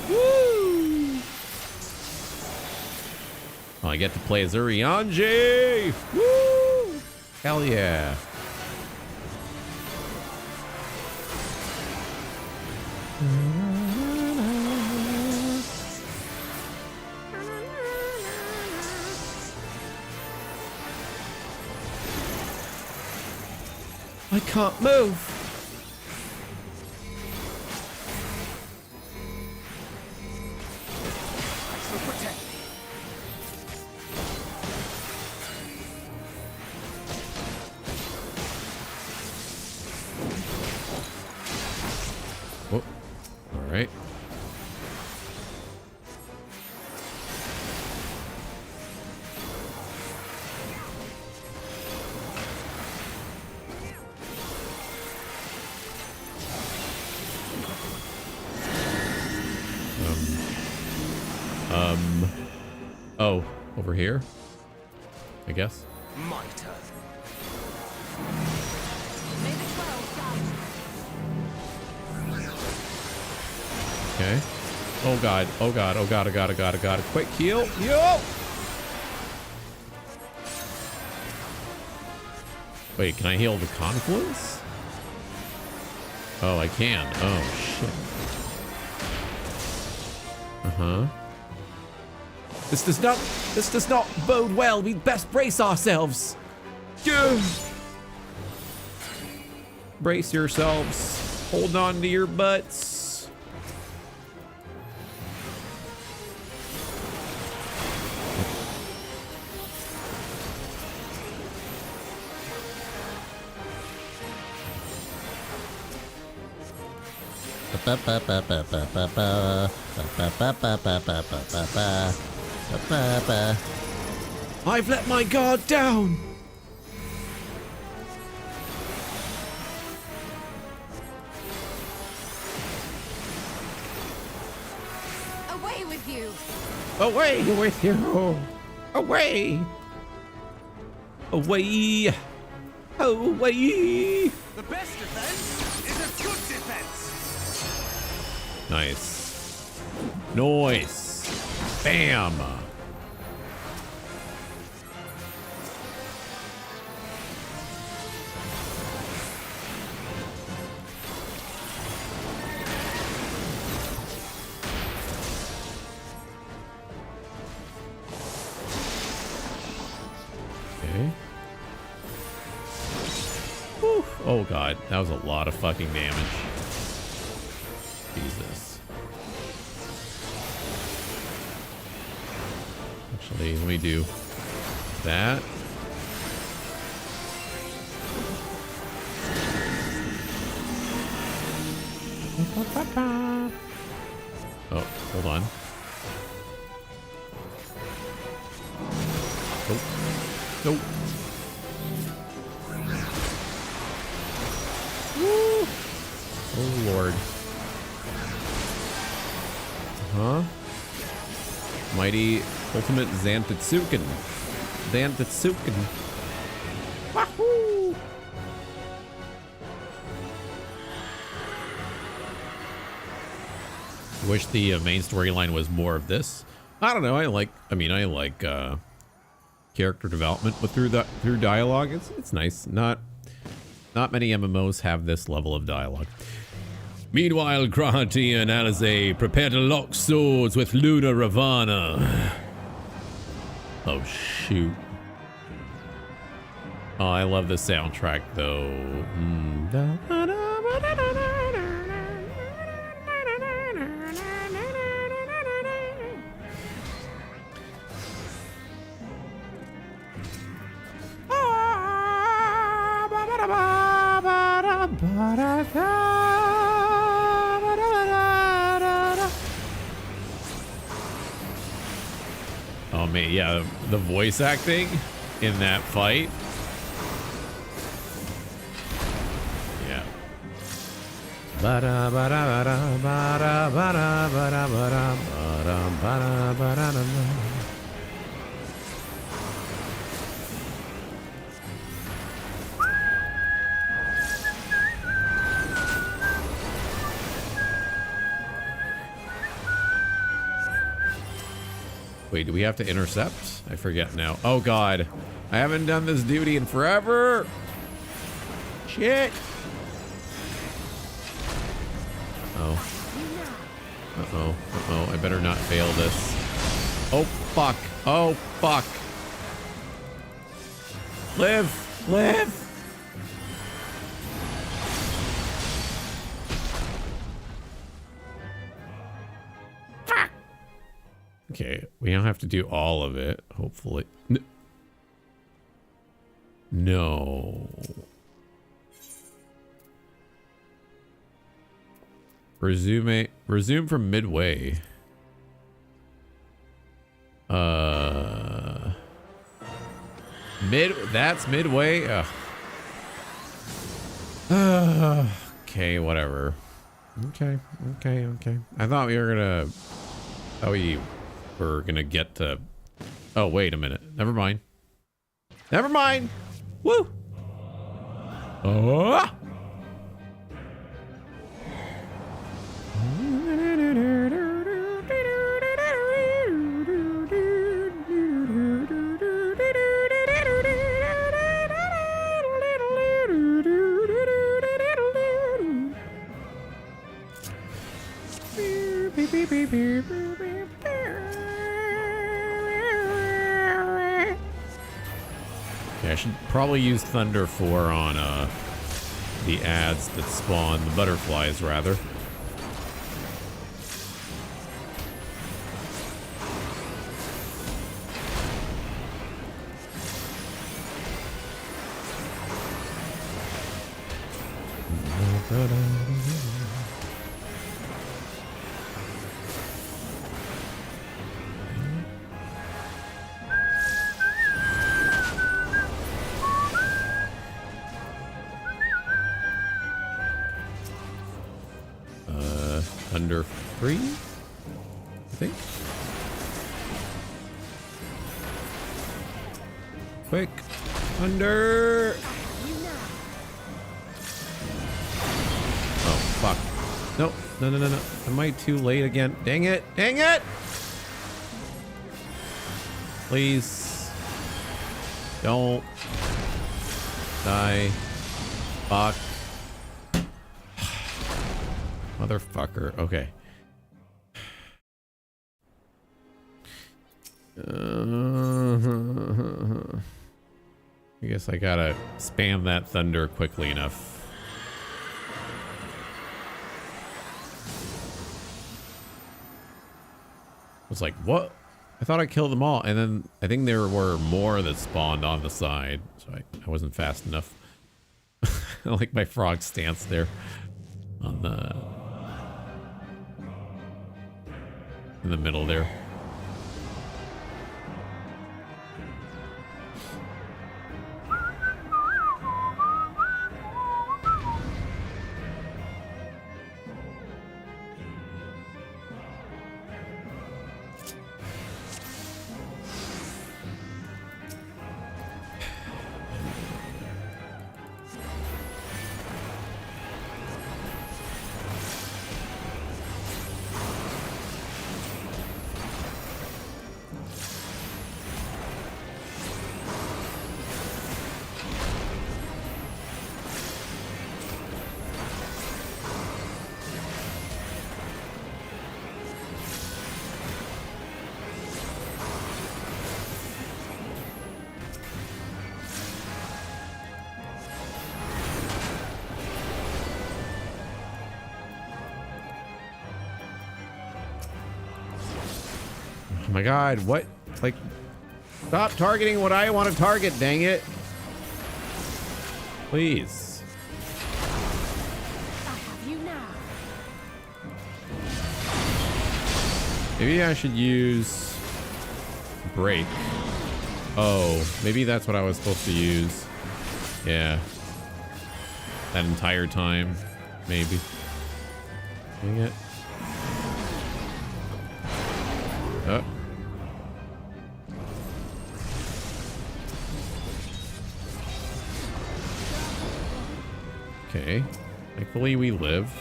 Woo! Oh, I get to play as Urianger! Woo! Hell yeah. I can't move. Oh, all right. Oh, over here, I guess. My turn. Okay. Oh god, oh god, oh god, oh god, oh god, oh god. Quick heal. Yo! Wait, can I heal the confluence? Oh, I can. Oh, shit. Uh-huh. This does not bode well. We'd best brace ourselves. Yeah. Brace yourselves. Hold on to your butts. I've let my guard down. Away with you! Away with you. Away. Away. Away. The best defense is a good defense. Nice. Nice. Bam. Okay. Whew. Oh god, that was a lot of fucking damage. Jesus. Actually, let me do that. Oh, hold on. Nope. Nope. Oh lord. Huh? Mighty ultimate Zantetsuken. Zantetsuken. Wahoo! Wish the main storyline was more of this. I don't know. I like character development, but through dialogue, it's nice. Not many MMOs have this level of dialogue. Meanwhile, Krahati and Alize prepare to lock swords with Luna Ravana. Oh shoot. Oh, I love the soundtrack though. Oh man, yeah, the voice acting in that fight. Yeah. Wait, do we have to intercept? I forget now. Oh god. I haven't done this duty in forever. Shit. Oh. Uh-oh. Uh-oh. I better not fail this. Oh, fuck. Oh, fuck. Live. Live. Okay, we don't have to do all of it, hopefully. No. Resume from midway. That's midway? Okay, whatever. Okay. I thought we were gonna get to... Oh, wait a minute. Never mind. Woo! Oh! Okay, I should probably use Thunder 4 on the ads that spawn, the butterflies rather. Thunder 3, I think. Quick, Thunder. Oh, fuck. No. Am I too late again? Dang it. Please. Don't. Die. Fuck. Motherfucker. Okay. I guess I gotta spam that thunder quickly enough. I was like, what? I thought I killed them all. And then I think there were more that spawned on the side. So I wasn't fast enough. I like my frog stance there on the... in the middle there. Oh my god, what? Like, stop targeting what I want to target, dang it. Please. I have you now. Maybe I should use break. Oh, maybe that's what I was supposed to use. Yeah. That entire time, maybe. Dang it. Oh. Okay. Thankfully we live.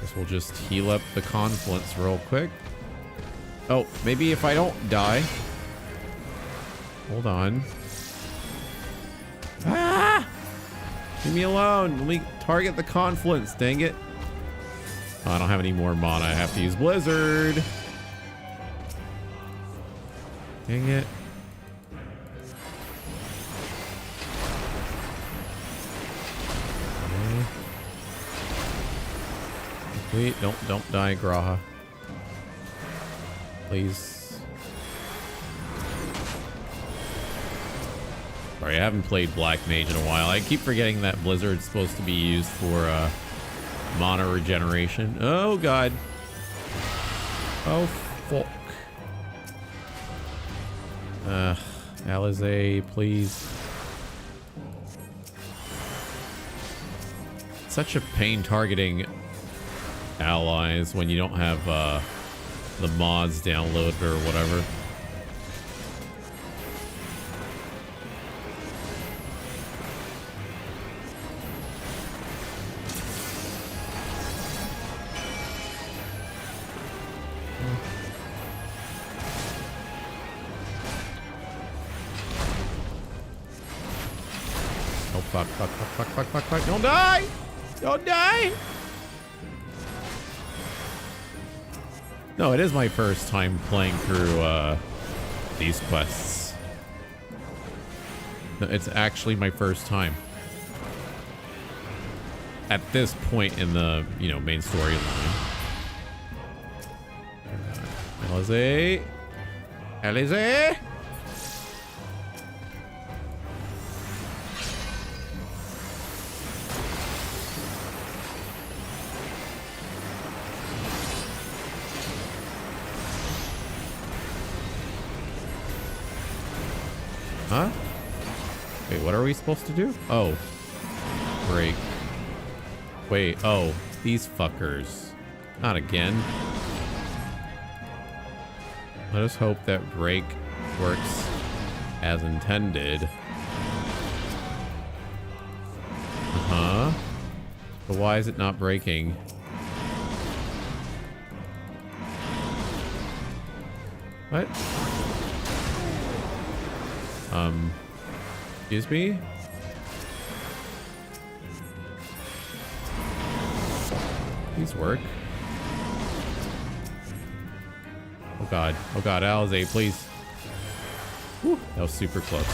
Guess we'll just heal up the confluence real quick. Oh, maybe if I don't die. Hold on. Ah! Leave me alone. Let me target the confluence, dang it. Oh, I don't have any more mana. I have to use Blizzard. Dang it. Okay. Wait, don't die, Graha. Please. Sorry, I haven't played Black Mage in a while. I keep forgetting that Blizzard's supposed to be used for mana regeneration. Oh god. Oh fuck. Alizé, please. Such a pain targeting allies when you don't have the mods downloaded or whatever. Oh fuck. Don't die! Don't die! No, it is my first time playing through these quests. No, it's actually my first time. At this point in the, main storyline. Alizé. Alizé! Huh? Wait, what are we supposed to do? Oh. Break. Wait, oh. These fuckers. Not again. Let us hope that break works as intended. Uh-huh. But why is it not breaking? What? Excuse me? Please work. Oh god, Alizé, please. Whew, that was super close.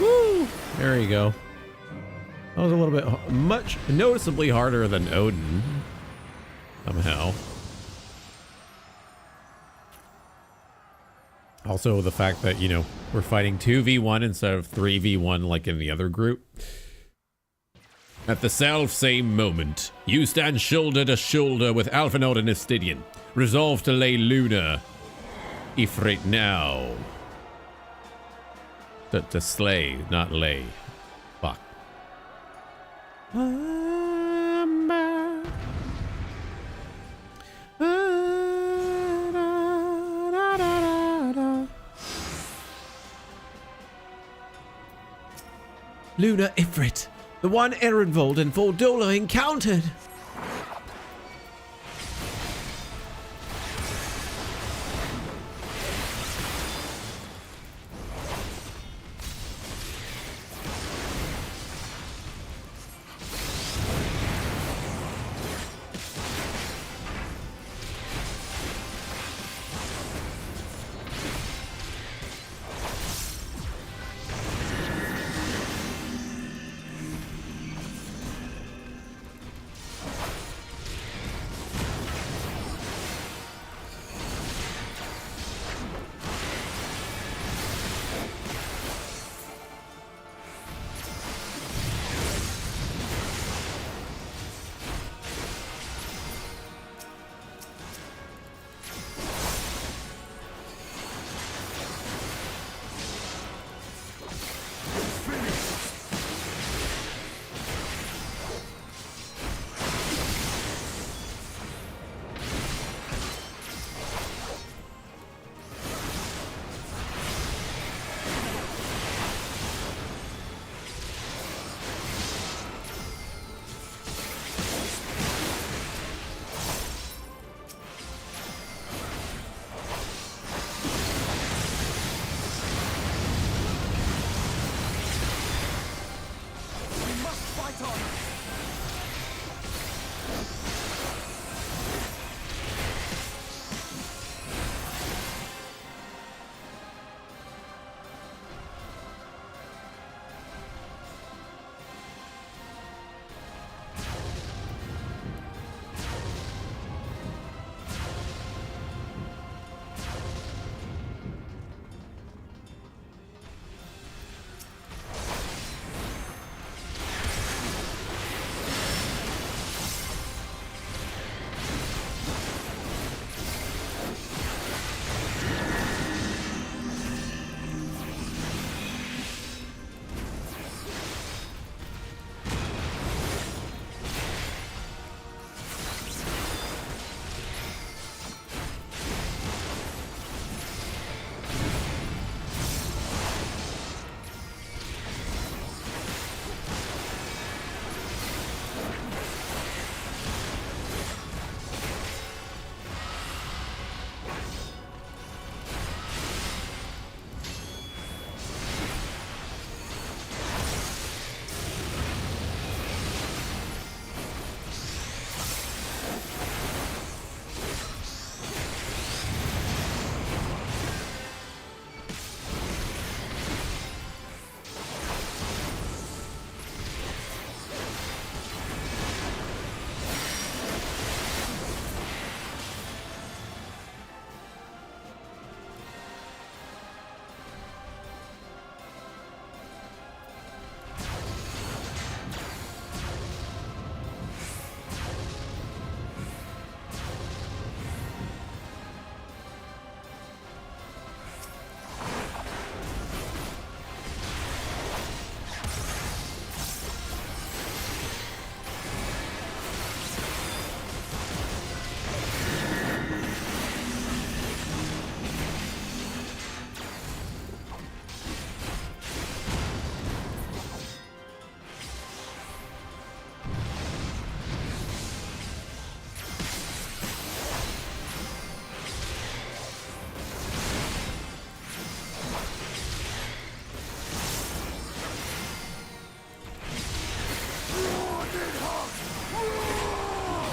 Woo! There you go. That was a little bit much noticeably harder than Odin. Somehow. Also the fact that, we're fighting 2v1 instead of 3v1 like in the other group. At the self-same moment, you stand shoulder to shoulder with Alphinaud and Estidian, resolved to lay Luna. Ifrit now. To slay, not lay. Fuck. Luna Ifrit, the one Erenvold and Voldola encountered.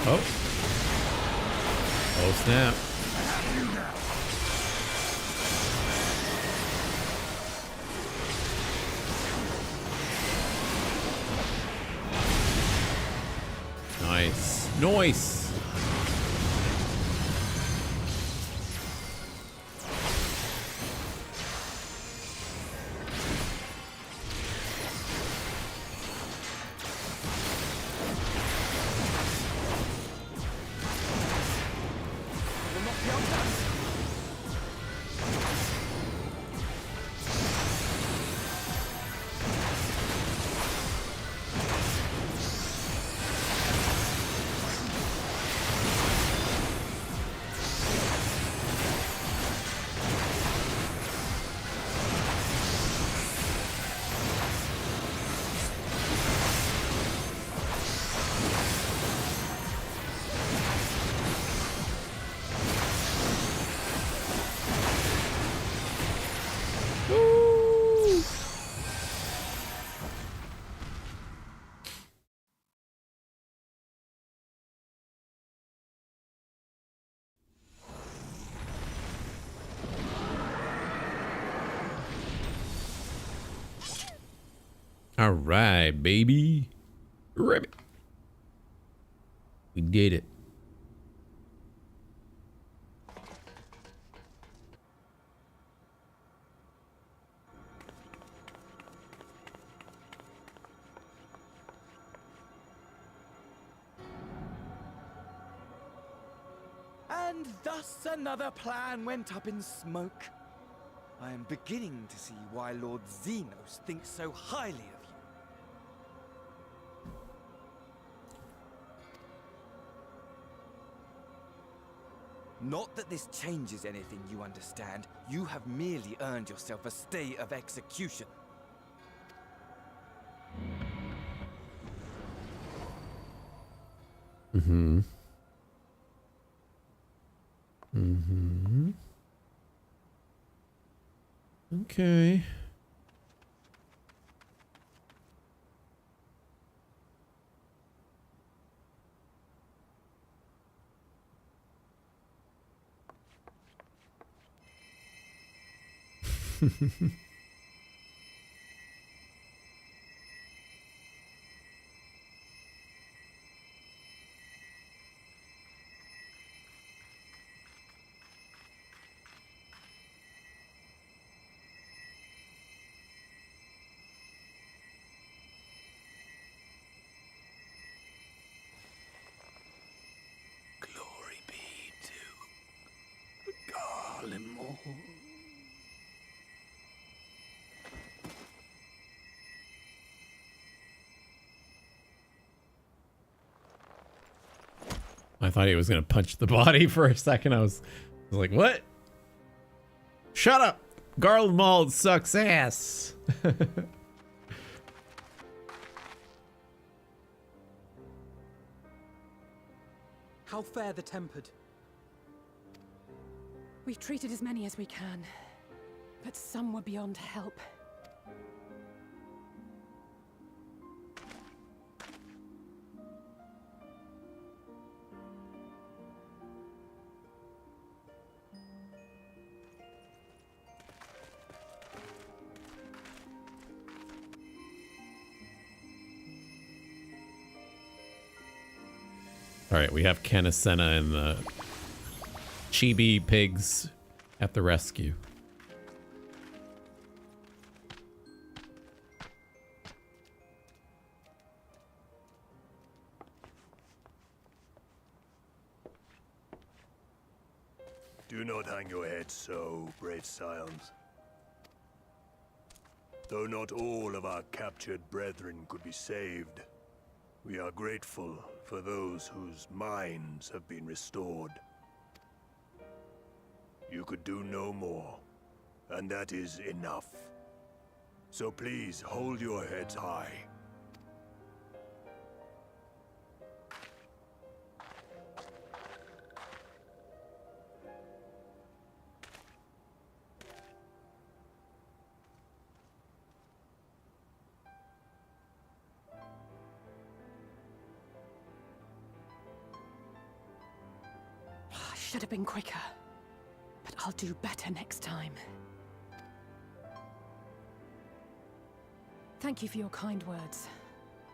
Oh. Oh, snap. Nice. Nice. All right, baby. Ribbit. We did it. And thus another plan went up in smoke. I am beginning to see why Lord Xenos thinks so highly of you. Not that this changes anything, you understand. You have merely earned yourself a stay of execution. Mm-hmm. Mm-hmm. Okay. Glory be to Garlemald. I thought he was gonna punch the body for a second. I was like, what? Shut up! Garlemald sucks ass. How fare the tempered? We've treated as many as we can, but some were beyond help. All right, we have Kenna and the chibi pigs at the rescue. Do not hang your head so, brave scions. Though not all of our captured brethren could be saved, we are grateful for those whose minds have been restored. You could do no more, and that is enough. So please hold your heads high. should have been quicker. But I'll do better next time. Thank you for your kind words.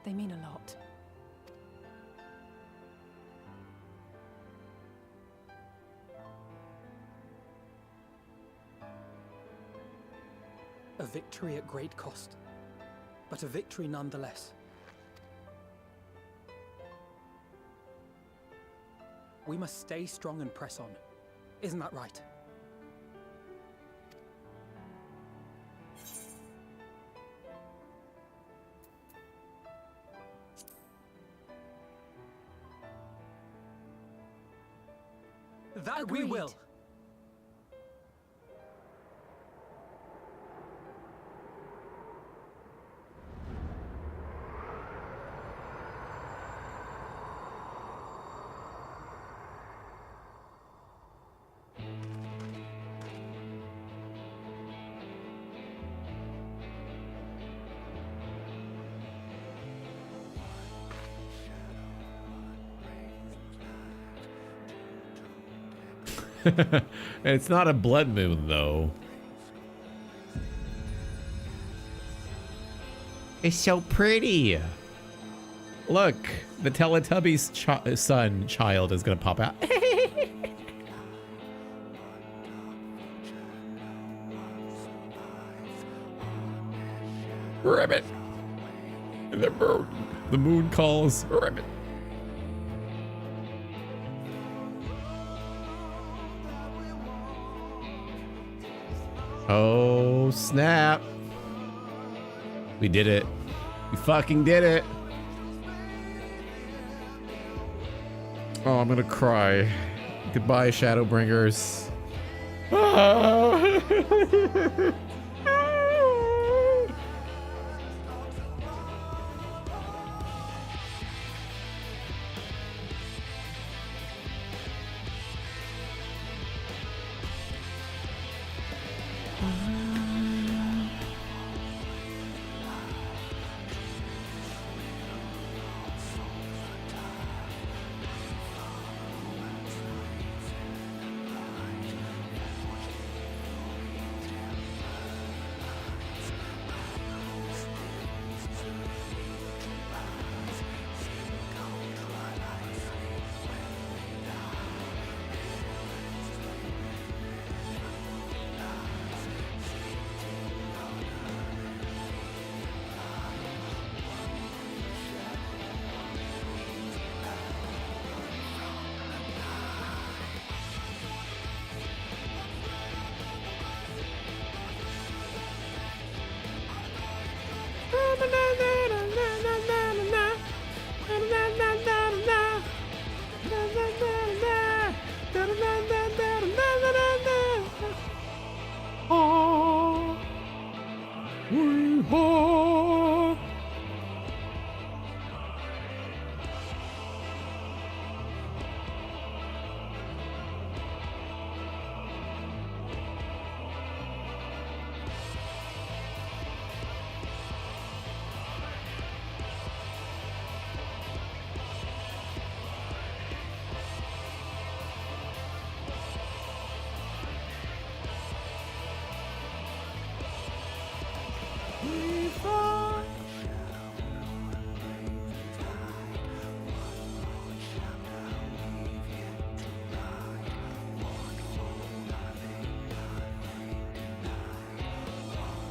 They mean a lot. A victory at great cost, but a victory nonetheless. We must stay strong and press on. Isn't that right? That Agreed. we will. It's not a blood moon, though. It's so pretty. Look, the Teletubbies child is gonna pop out. Ribbit. And the moon calls Ribbit. Oh, snap. We did it. We fucking did it. Oh, I'm gonna cry. Goodbye, Shadowbringers. Ah.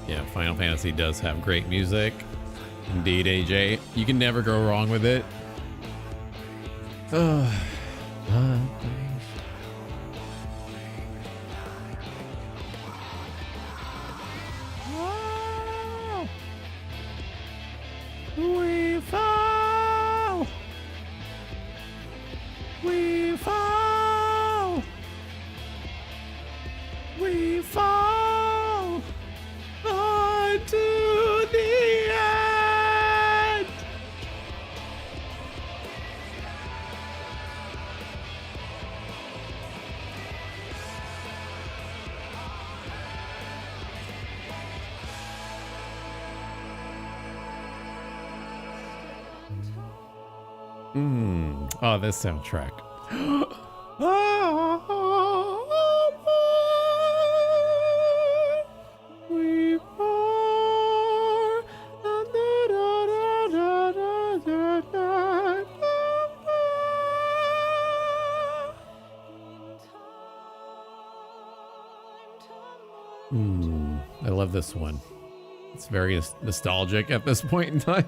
Yeah, Final Fantasy does have great music. Indeed, AJ. You can never go wrong with it. We fall. We fall. We fall onto the end. Oh, this soundtrack. Oh. I love this one. It's very nostalgic at this point in time.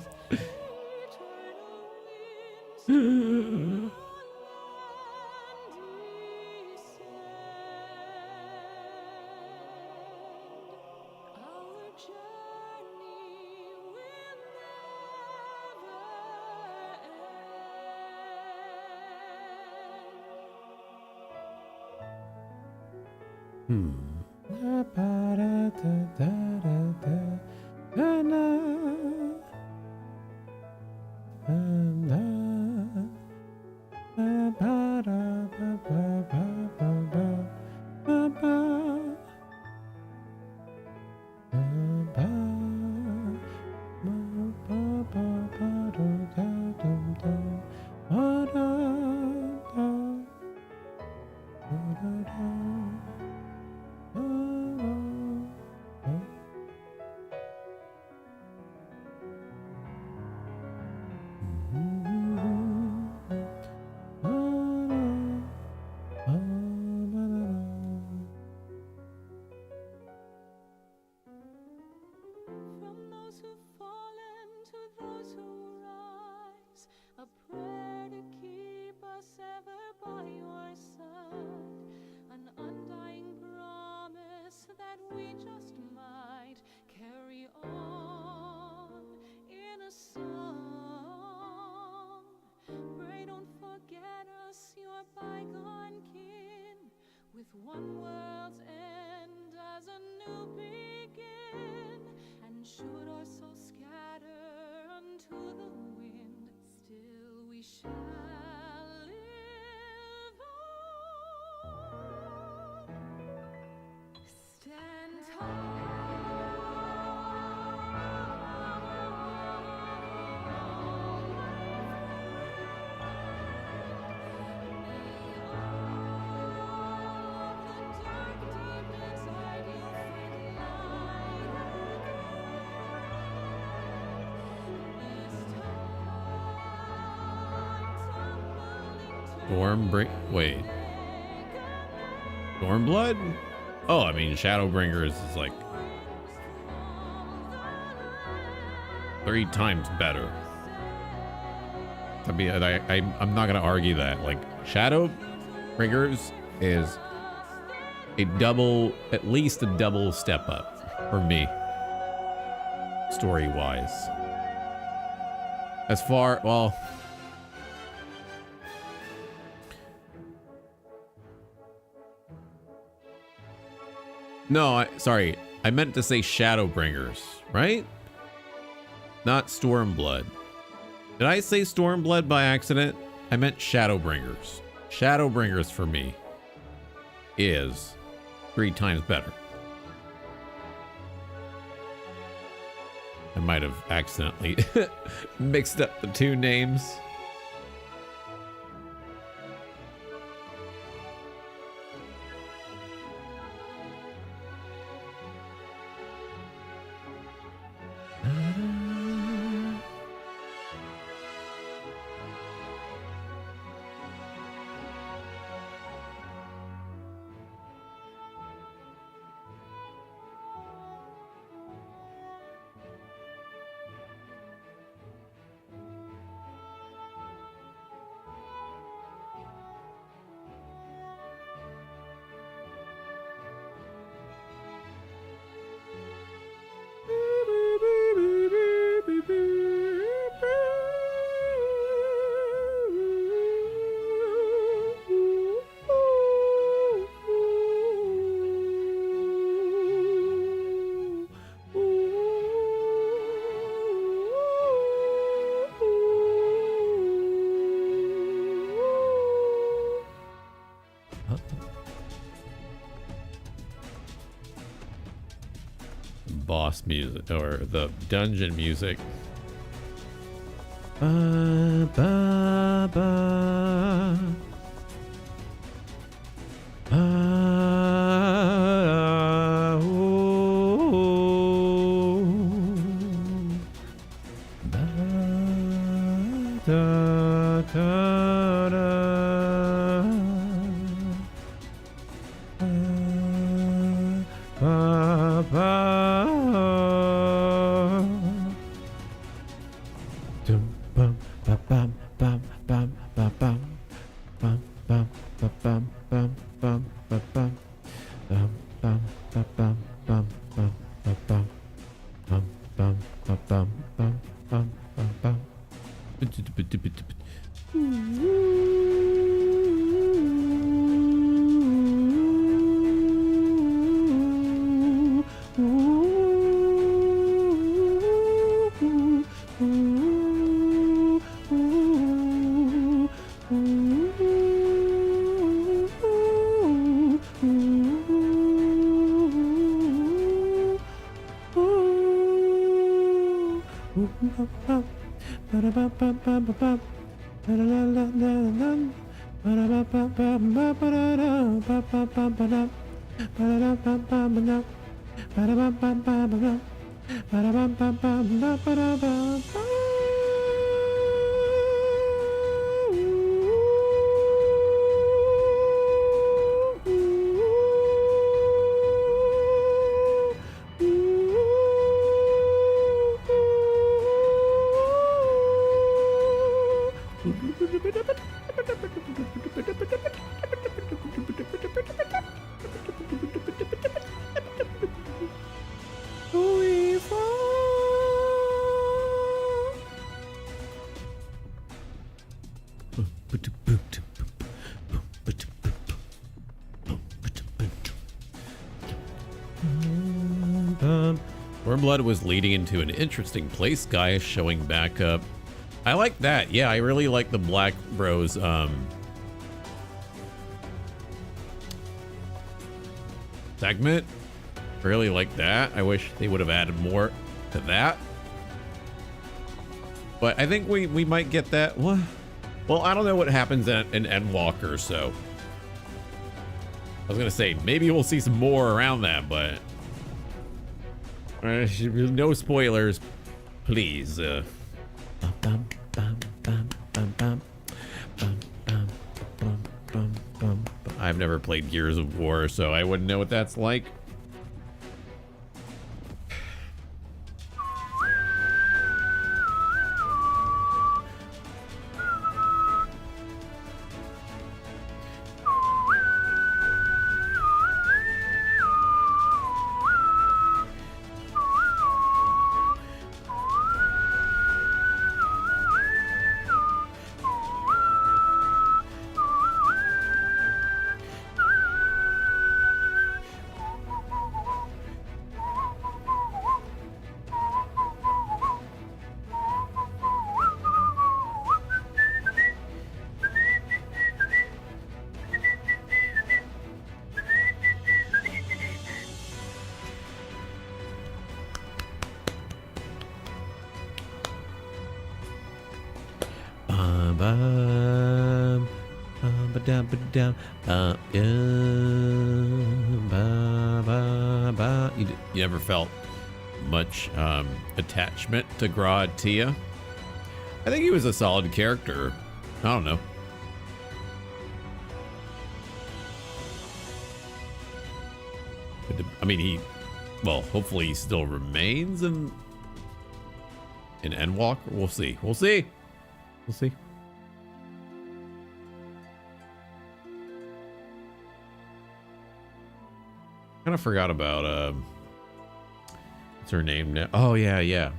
Wait. Stormblood? Oh, I mean, Shadowbringers is like 3 times better. I mean, I'm not gonna argue that. Like, Shadowbringers is at least a double step up for me, story-wise. As far, well, no, sorry. I meant to say Shadowbringers, right? Not Stormblood. Did I say Stormblood by accident? I meant Shadowbringers. Shadowbringers for me is 3 times better. I might have accidentally mixed up the 2 names. Boss music or the dungeon music. Ba, ba, ba. Wormblood was leading into an interesting place, guys, showing back up. I like that. Yeah, I really like the Black Bros segment. Really like that. I wish they would have added more to that. But I think we might get that. What? Well, I don't know what happens in Endwalker, so I was gonna say maybe we'll see some more around that, but no spoilers, please. I've never played Gears of War, so I wouldn't know what that's like. You never felt much attachment to Grodd Tia? I think he was a solid character. I don't know. I mean, well, hopefully he still remains in Endwalker. We'll see. We'll see. We'll see. Kind of forgot about what's her name now? Oh yeah.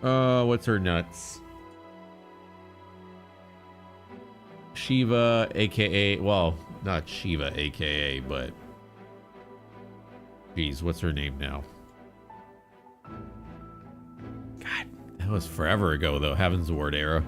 What's her nuts? Shiva, aka, well, not Shiva, aka, but geez, what's her name now? God, that was forever ago though. Heaven's Ward era.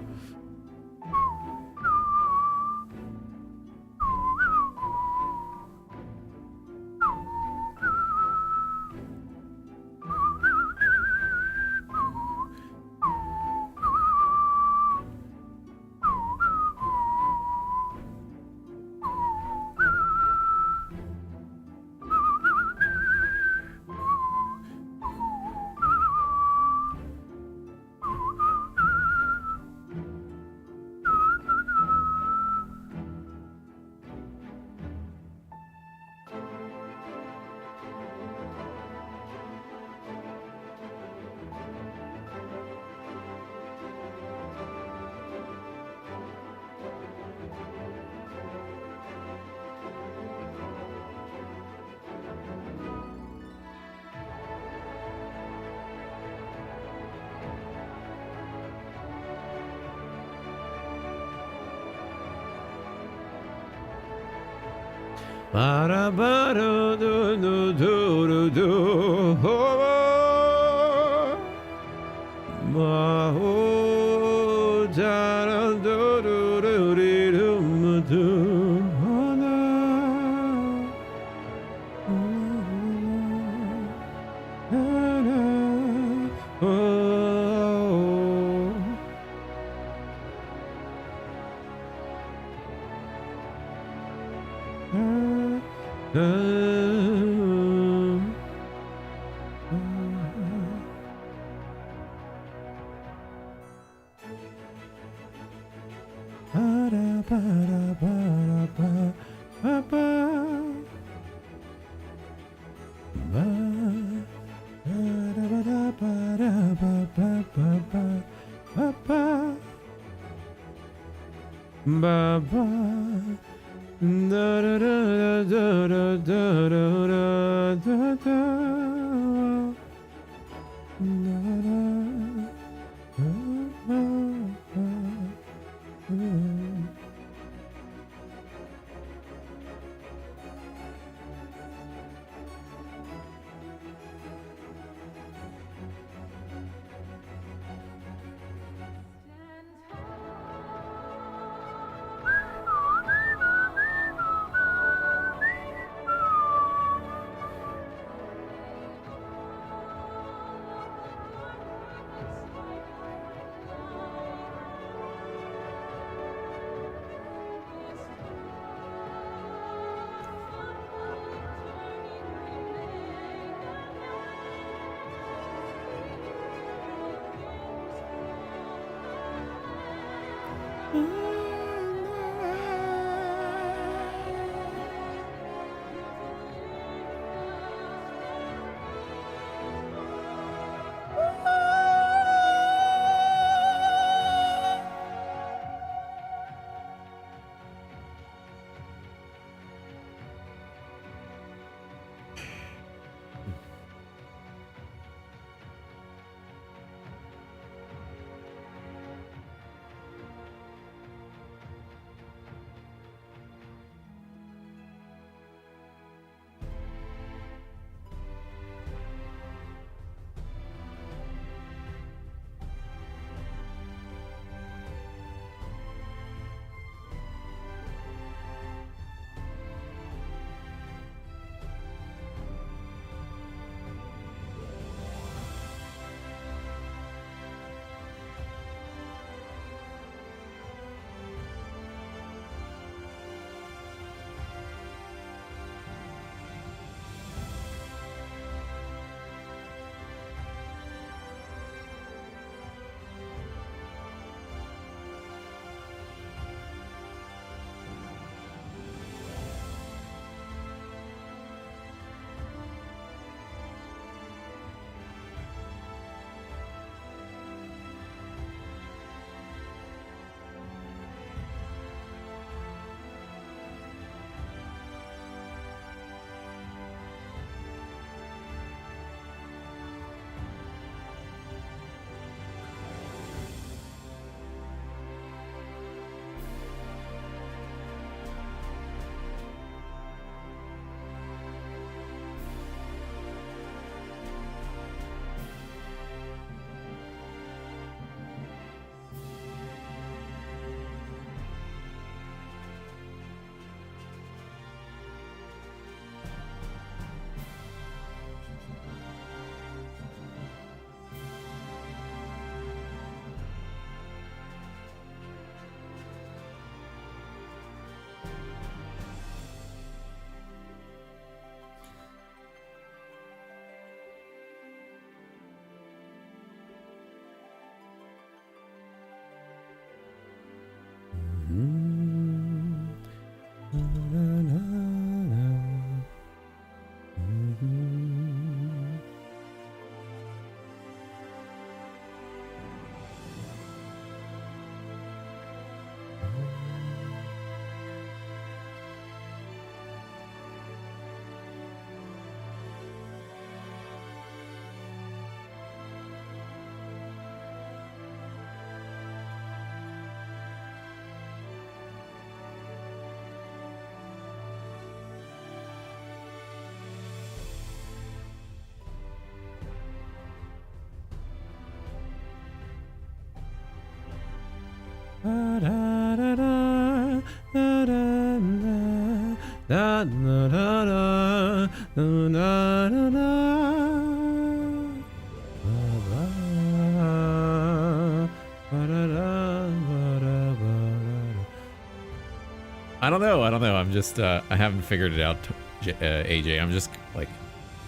I don't know. I'm just, I haven't figured it out, AJ. I'm just like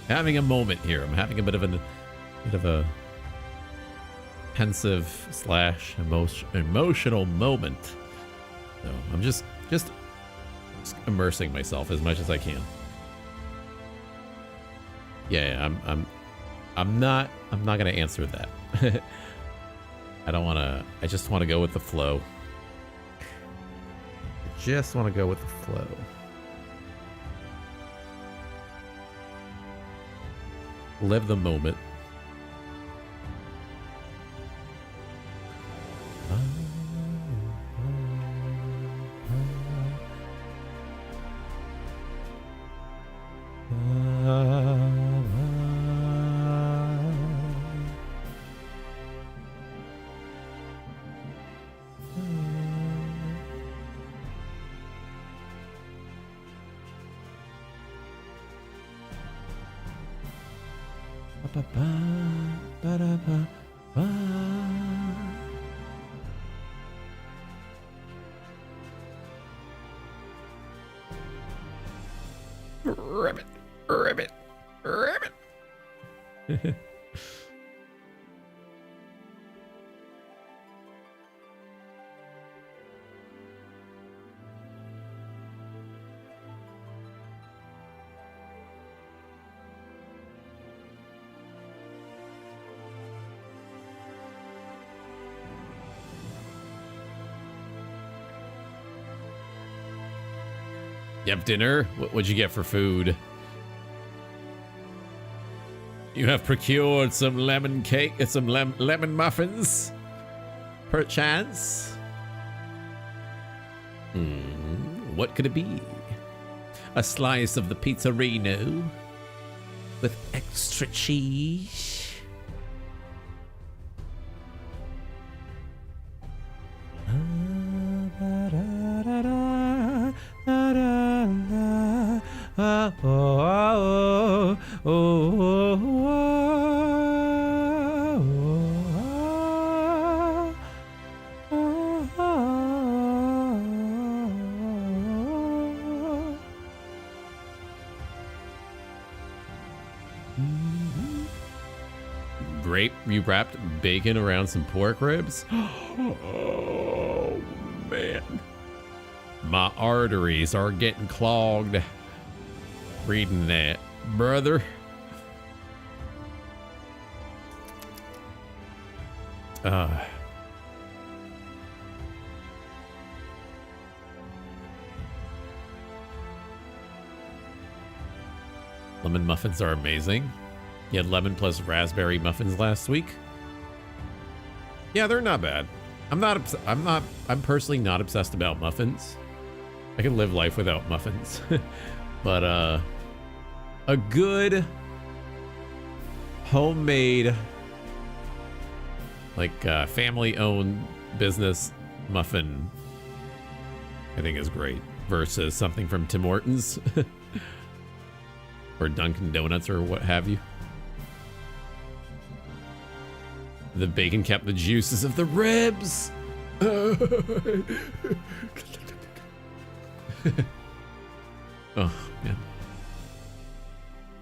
having a moment here. I'm having a bit of a pensive / emotional moment. So I'm just immersing myself as much as I can. Yeah, I'm not gonna answer that. I don't wanna. I just want to go with the flow. Just want to go with the flow. Live the moment. Ribbit. You have dinner? What'd you get for food? You have procured some lemon cake and some lemon muffins? Perchance? What could it be? A slice of the pizzerino with extra cheese? You wrapped bacon around some pork ribs? Oh, man. My arteries are getting clogged reading that, brother. Lemon muffins are amazing. You had lemon plus raspberry muffins last week. Yeah, they're not bad. I'm personally not obsessed about muffins. I can live life without muffins. But a good homemade, like family-owned business muffin, I think is great versus something from Tim Hortons or Dunkin' Donuts or what have you. The bacon kept the juices of the ribs. Oh, man.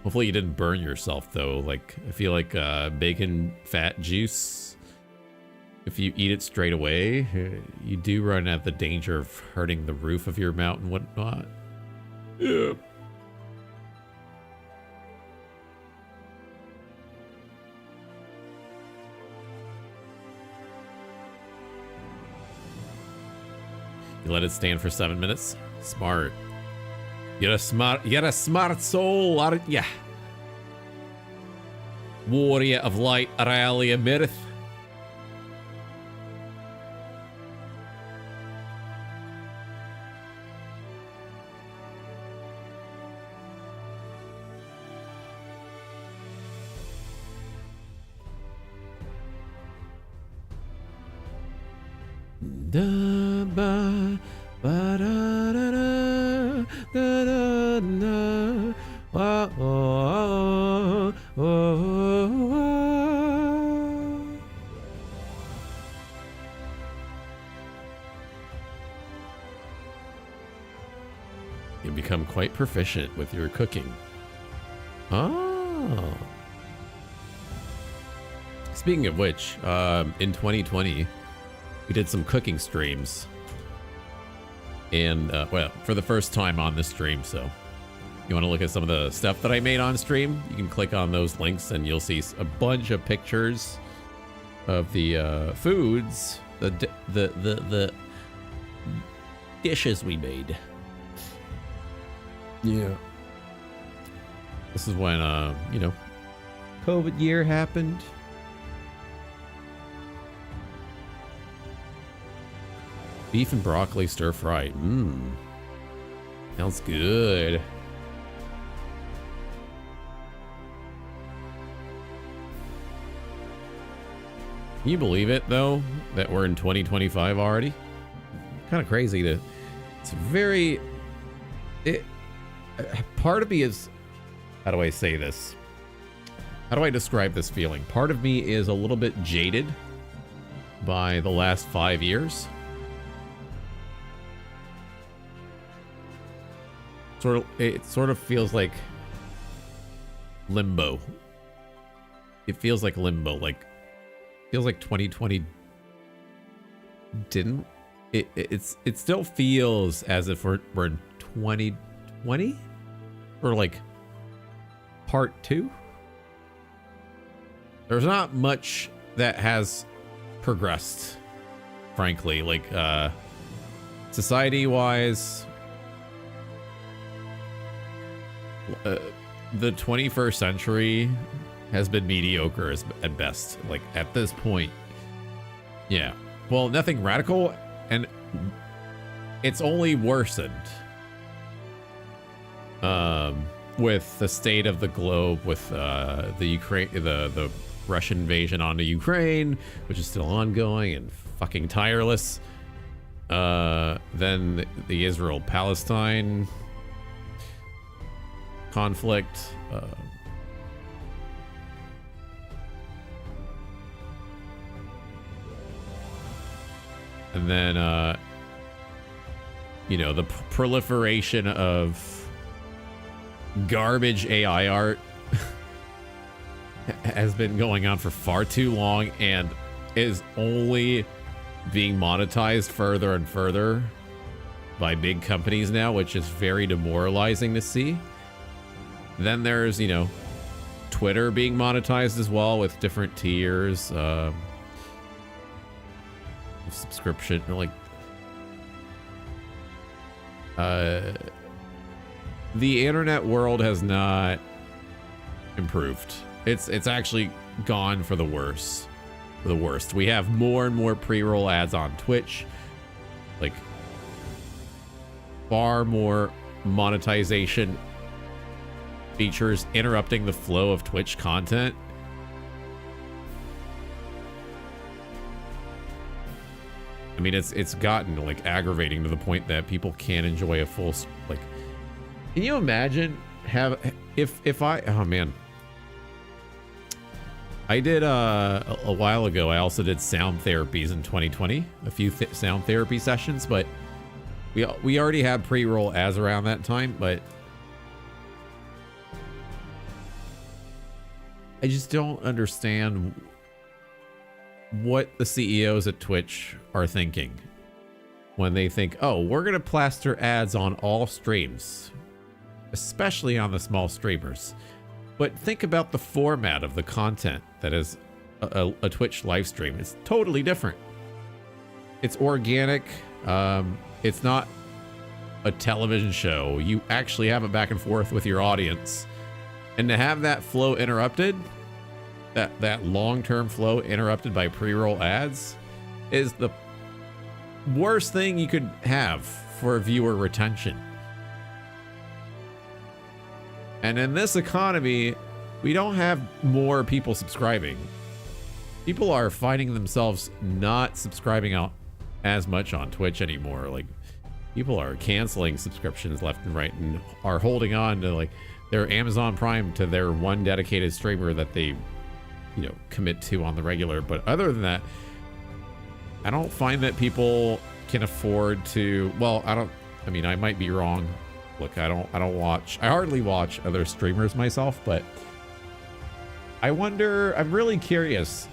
Hopefully you didn't burn yourself, though. Like, I feel like bacon fat juice, if you eat it straight away, you do run at the danger of hurting the roof of your mouth and whatnot. Yeah. You let it stand for 7 minutes? Smart. You're a smart soul, aren't ya? Warrior of light, Aurelia Mirth. Da ba ba da da da da da da. Oh, oh, oh, oh, oh. You become quite proficient with your cooking. Oh. Speaking of which, in 2020, we did some cooking streams. And, well, for the first time on this stream, so you want to look at some of the stuff that I made on stream, you can click on those links and you'll see a bunch of pictures of the foods, the dishes we made. Yeah. This is when, you know, COVID year happened. Beef and broccoli stir fry. Mmm. Sounds good. Can you believe it, though, that we're in 2025 already? Kind of crazy to... It's very... part of me is... How do I say this? How do I describe this feeling? Part of me is a little bit jaded by the last 5 years. It sort of feels like limbo. It feels like limbo. Like, feels like 2020 didn't. It still feels as if we're in 2020 or like part 2. There's not much that has progressed, frankly. Like society-wise. The 21st century has been mediocre at best. Like at this point, yeah. Well, nothing radical, and it's only worsened with the state of the globe, with the Russian invasion onto Ukraine, which is still ongoing and fucking tireless. Then the Israel-Palestine conflict, and then you know, the proliferation of garbage AI art has been going on for far too long and is only being monetized further and further by big companies now, which is very demoralizing to see. Then there's, you know, Twitter being monetized as well with different tiers, subscription, like, the internet world has not improved. It's actually gone for the worse. For the worst. We have more and more pre-roll ads on Twitch, like far more monetization features interrupting the flow of Twitch content. I mean, it's gotten like aggravating to the point that people can't enjoy a full, like, can you imagine if I, oh man, I did a while ago, I also did sound therapies in 2020, a few sound therapy sessions, but we already had pre-roll ads around that time, but I just don't understand what the CEOs at Twitch are thinking when they think, oh, we're going to plaster ads on all streams, especially on the small streamers. But think about the format of the content that is a Twitch live stream. It's totally different. It's organic. It's not a television show. You actually have it back and forth with your audience. And to have that flow interrupted, that long-term flow interrupted by pre-roll ads, is the worst thing you could have for viewer retention. And in this economy, we don't have more people subscribing. People are finding themselves not subscribing out as much on Twitch anymore. Like, people are canceling subscriptions left and right and are holding on to like their Amazon Prime to their one dedicated streamer that they, you know, commit to on the regular. But other than that, I don't find that people can afford to, well, I mean, I might be wrong. look, I hardly watch other streamers myself, but I'm really curious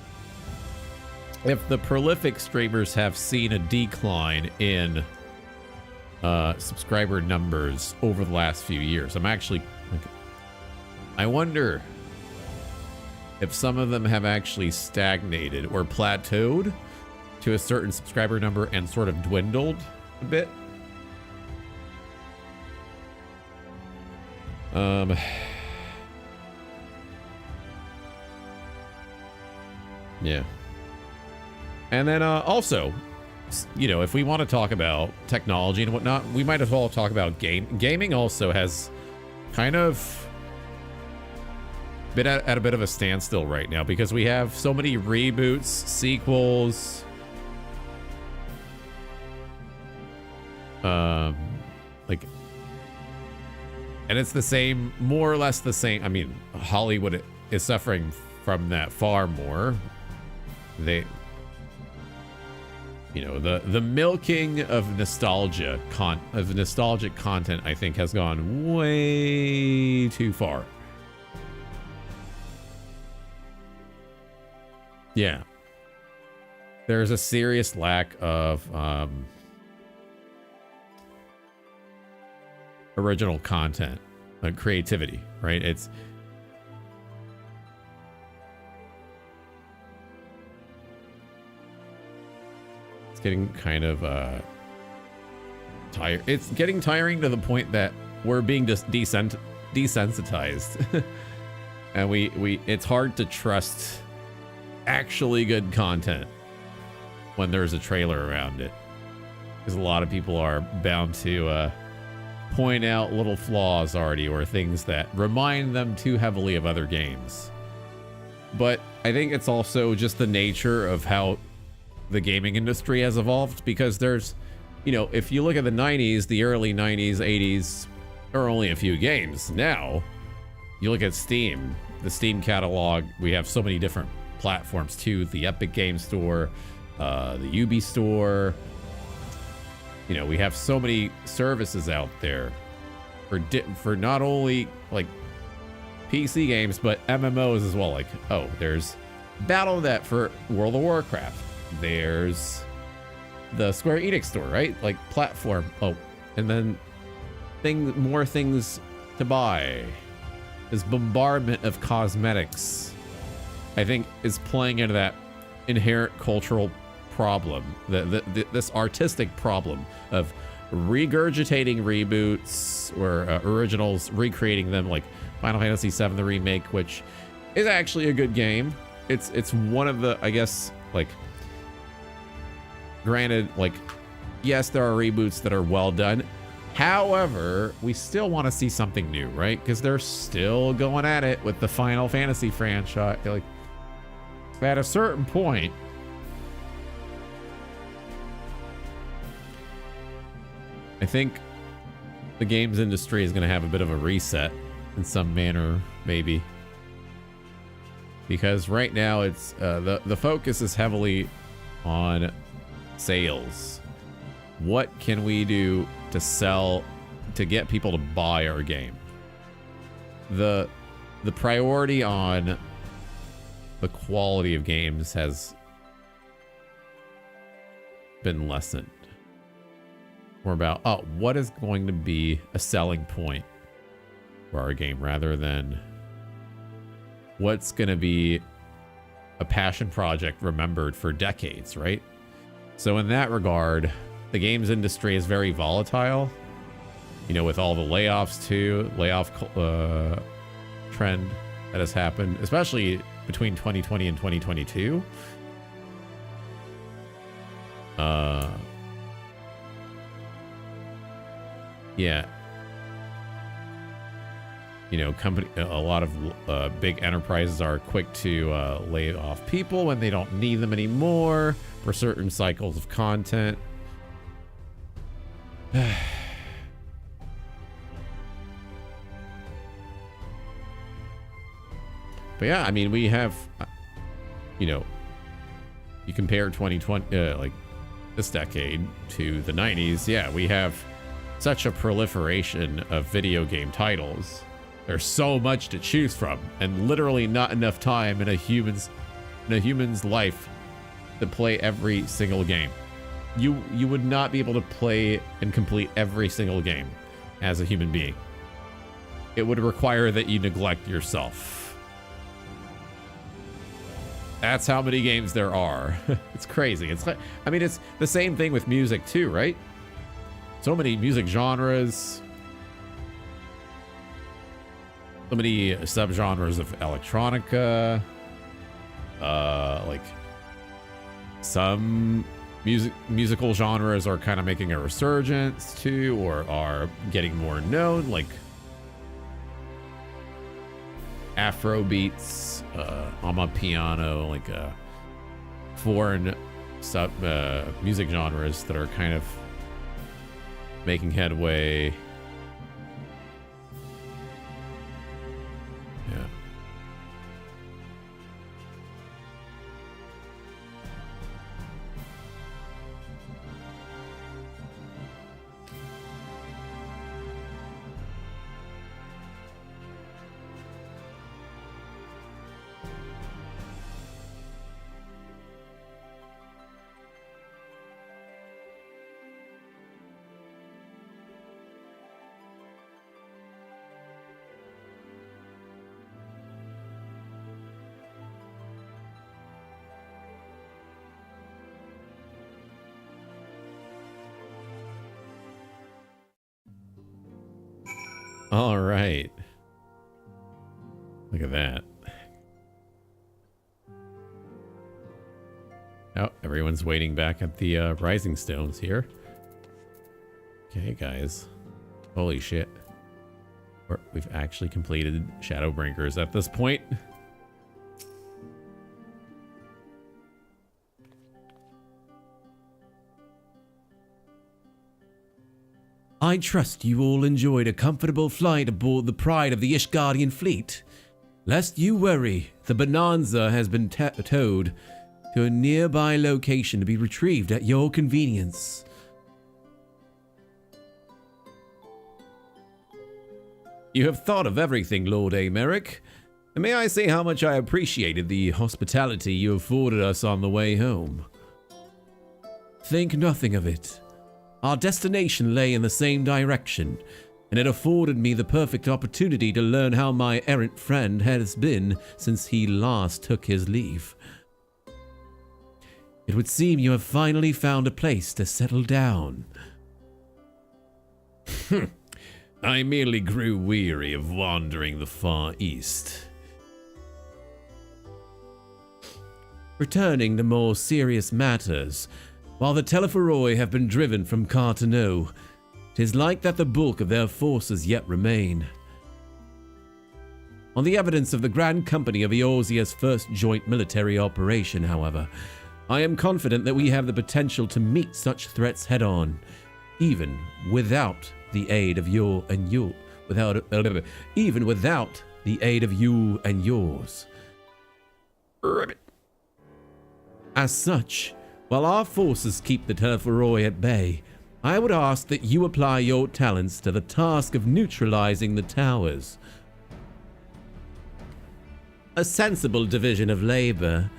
if the prolific streamers have seen a decline in subscriber numbers over the last few years. I wonder if some of them have actually stagnated or plateaued to a certain subscriber number and sort of dwindled a bit. Yeah. And then also, you know, if we want to talk about technology and whatnot, we might as well talk about gaming also has kind of been at a bit of a standstill right now because we have so many reboots, sequels, like, and it's the same, more or less the same. I mean, Hollywood is suffering from that far more. You know, the milking of nostalgic content, I think, has gone way too far. Yeah. There's a serious lack of original content, creativity, right? It's getting kind of tired. It's getting tiring to the point that we're being just desensitized. And it's hard to trust actually good content when there's a trailer around it, because a lot of people are bound to point out little flaws already, or things that remind them too heavily of other games. But I think it's also just the nature of how the gaming industry has evolved, because there's, you know, if you look at the 90s, the early 90s, 80s, there were only a few games. Now, you look at Steam, the Steam catalog, we have so many different platforms too, the Epic Game Store, the Ubi Store. You know, we have so many services out there for not only like PC games, but MMOs as well. Like, oh, there's Battle.net for World of Warcraft. There's the Square Enix store, right? Like platform. Oh, and then more things to buy. This bombardment of cosmetics, I think, is playing into that inherent cultural problem, this artistic problem of regurgitating reboots or originals, recreating them, like Final Fantasy VII the remake, which is actually a good game. It's one of the, I guess, like, granted, like, yes, there are reboots that are well done. However, we still want to see something new, right? Because they're still going at it with the Final Fantasy franchise. Like, at a certain point, I think the games industry is going to have a bit of a reset in some manner, maybe. Because right now it's the focus is heavily on sales. What can we do to sell, to get people to buy our game? The priority on the quality of games has been lessened. More about, oh, what is going to be a selling point for our game, rather than what's going to be a passion project remembered for decades, right? So in that regard, the games industry is very volatile, you know, with all the layoffs too, trend that has happened, especially between 2020 and 2022. Yeah. You know, a lot of big enterprises are quick to lay off people when they don't need them anymore for certain cycles of content. But yeah, I mean, we have, you know, you compare 2020, like this decade to the 90s. Yeah, we have such a proliferation of video game titles. There's so much to choose from, and literally not enough time in a human's life to play every single game. You would not be able to play and complete every single game as a human being. It would require that you neglect yourself. That's how many games there are. It's crazy. It's like, I mean, it's the same thing with music too, right? So many music genres, so many subgenres of electronica, like some musical genres are kind of making a resurgence too, or are getting more known, like Afro beats, Amapiano, like foreign music genres that are kind of making headway. Yeah. All right. Look at that. Oh, everyone's waiting back at the Rising Stones here. Okay, guys. Holy shit. We've actually completed Shadowbringers at this point. I trust you all enjoyed a comfortable flight aboard the Pride of the Ishgardian fleet. Lest you worry, the Bonanza has been towed to a nearby location to be retrieved at your convenience. You have thought of everything, Lord Americ. And may I say how much I appreciated the hospitality you afforded us on the way home. Think nothing of it. Our destination lay in the same direction, and it afforded me the perfect opportunity to learn how my errant friend has been since he last took his leave. It would seem you have finally found a place to settle down. I merely grew weary of wandering the far east. Returning to more serious matters, while the Telephoroi have been driven from Carteneau, 'tis like that the bulk of their forces yet remain. On the evidence of the Grand Company of Eorzea's first joint military operation, however, I am confident that we have the potential to meet such threats head-on, even without the aid of you and yours. As such, while our forces keep the Telephoroi at bay, I would ask that you apply your talents to the task of neutralizing the towers. A sensible division of labor.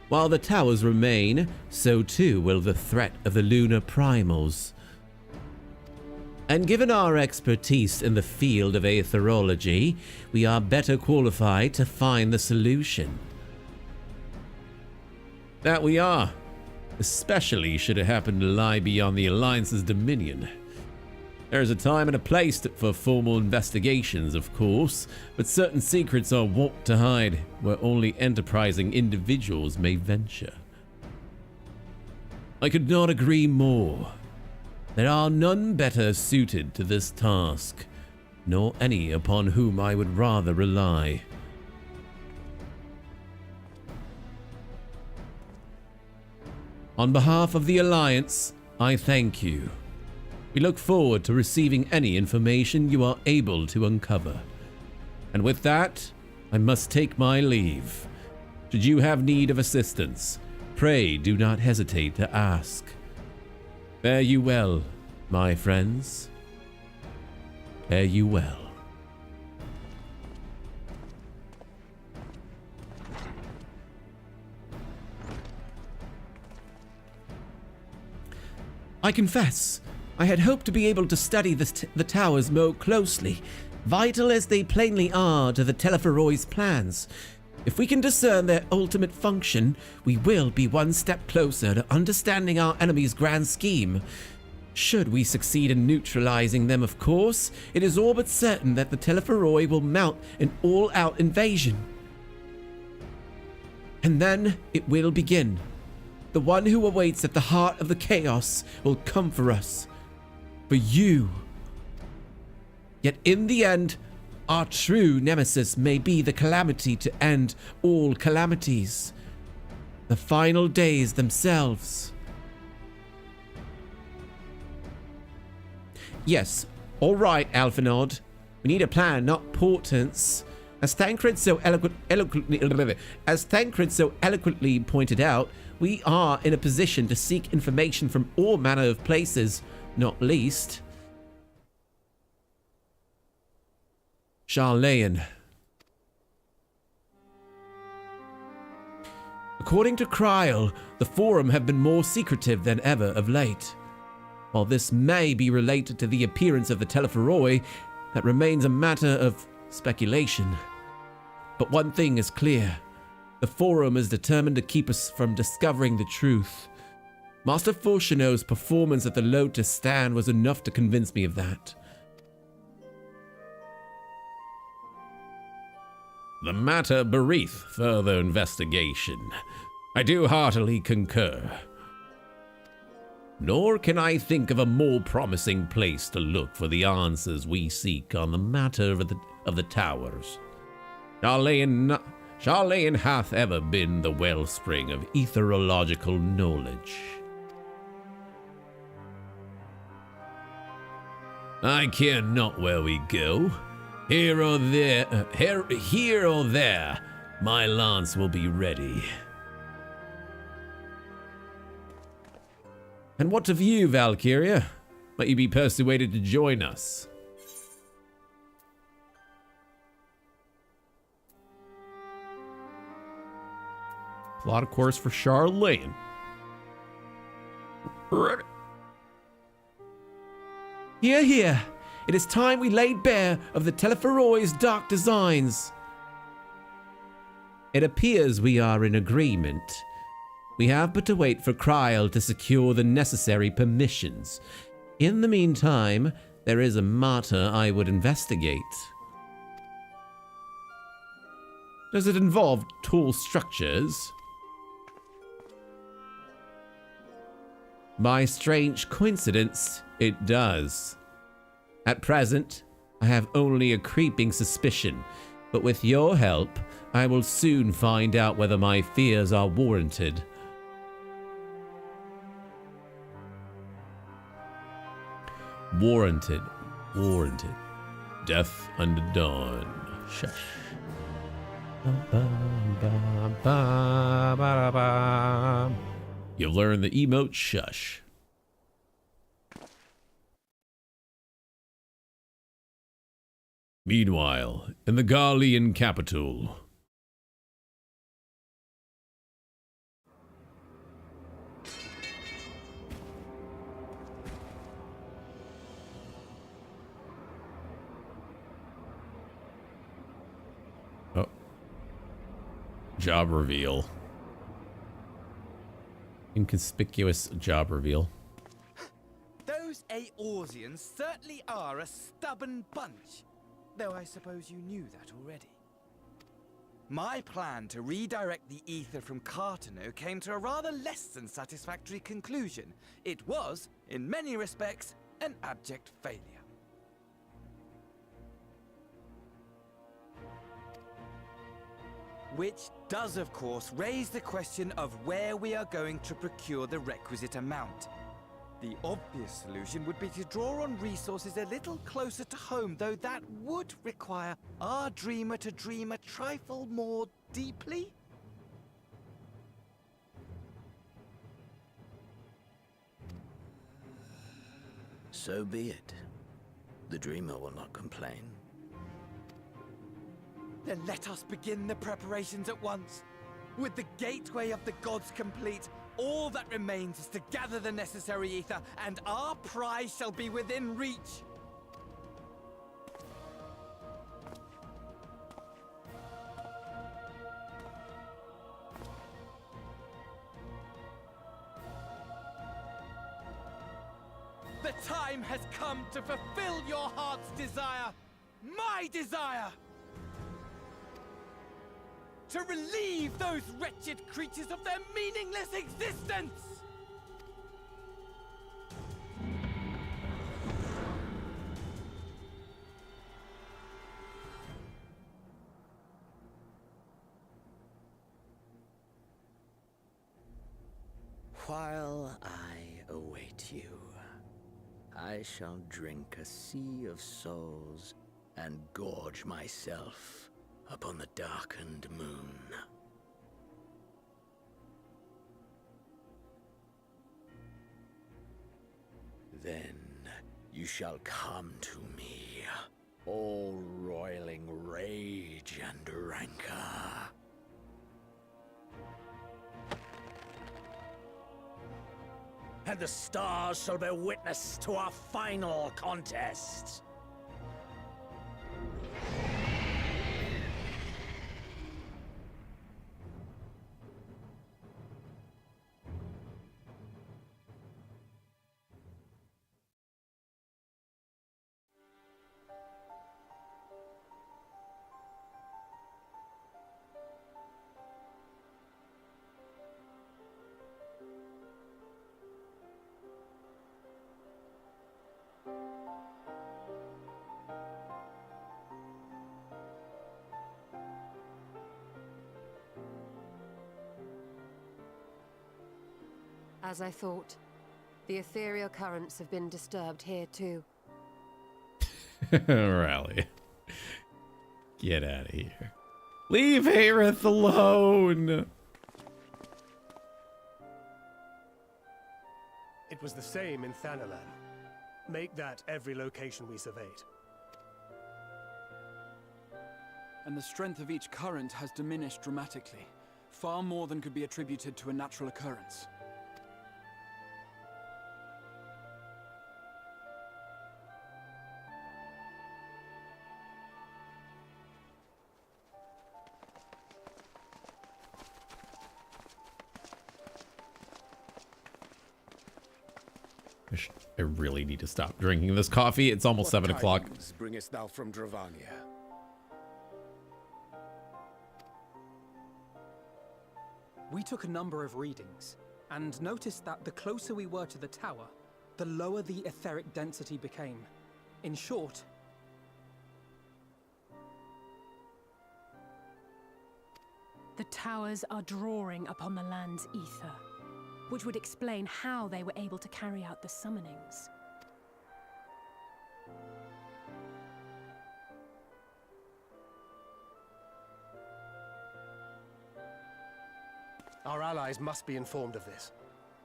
While the towers remain, so too will the threat of the lunar primals. And given our expertise in the field of aetherology, we are better qualified to find the solution. That we are. Especially should it happen to lie beyond the Alliance's dominion. There's a time and a place for formal investigations, of course, but certain secrets are wont to hide where only enterprising individuals may venture. I could not agree more. There are none better suited to this task, nor any upon whom I would rather rely. On behalf of the Alliance, I thank you. We look forward to receiving any information you are able to uncover. And with that, I must take my leave. Should you have need of assistance, pray do not hesitate to ask. Fare you well, my friends. Fare you well. I confess, I had hoped to be able to study the towers more closely, vital as they plainly are to the Telephoroi's plans. If we can discern their ultimate function, we will be one step closer to understanding our enemy's grand scheme. Should we succeed in neutralizing them, of course, it is all but certain that the Telephoroi will mount an all-out invasion. And then it will begin. The one who awaits at the heart of the chaos will come for us. For you. Yet in the end, our true nemesis may be the calamity to end all calamities. The final days themselves. Yes, all right, Alphanod. We need a plan, not portents. As Thancred so eloquently pointed out, we are in a position to seek information from all manner of places, not least Charlayan. According to Kryl, the Forum have been more secretive than ever of late. While this may be related to the appearance of the Telephoroi, that remains a matter of speculation. But one thing is clear. The Forum is determined to keep us from discovering the truth. Master Fortuno's performance at the Lotus stand was enough to convince me of that. The matter bereath further investigation. I do heartily concur. Nor can I think of a more promising place to look for the answers we seek on the matter of the towers. Charlayan hath ever been the wellspring of etherological knowledge. I care not where we go. Here or there, my lance will be ready. And what of you, Valkyria? Might you be persuaded to join us? Plot a course for Charlayan. Hear, hear. It is time we laid bare of the Telephoroi's dark designs. It appears we are in agreement. We have but to wait for Kryl to secure the necessary permissions. In the meantime, there is a matter I would investigate. Does it involve tall structures? By strange coincidence, it does. At present, I have only a creeping suspicion, but with your help, I will soon find out whether my fears are warranted. Warranted. Death unto dawn. Shush. You've learned the emote shush. Meanwhile, in the Garlean capital. Oh. Job reveal. Inconspicuous job reveal. Those Eorzeans certainly are a stubborn bunch. Though I suppose you knew that already. My plan to redirect the ether from Cartano came to a rather less than satisfactory conclusion. It was, in many respects, an abject failure. Which does, of course, raise the question of where we are going to procure the requisite amount. The obvious solution would be to draw on resources a little closer to home, though that would require our dreamer to dream a trifle more deeply. So be it. The dreamer will not complain. Then let us begin the preparations at once. With the gateway of the gods complete, all that remains is to gather the necessary ether, and our prize shall be within reach. The time has come to fulfill your heart's desire, my desire! To relieve those wretched creatures of their meaningless existence! While I await you, I shall drink a sea of souls and gorge myself upon the darkened moon. Then you shall come to me, all roiling rage and rancor. And the stars shall bear witness to our final contest. As I thought, the ethereal currents have been disturbed here too. Rally. Get out of here. Leave Harith alone! It was the same in Thanalan. Make that every location we surveyed. And the strength of each current has diminished dramatically. Far more than could be attributed to a natural occurrence. I really need to stop drinking this coffee. It's almost 7 o'clock. Bringest thou from Dravania? We took a number of readings, and noticed that the closer we were to the tower, the lower the etheric density became. In short, the towers are drawing upon the land's ether, which would explain how they were able to carry out the summonings. Our allies must be informed of this.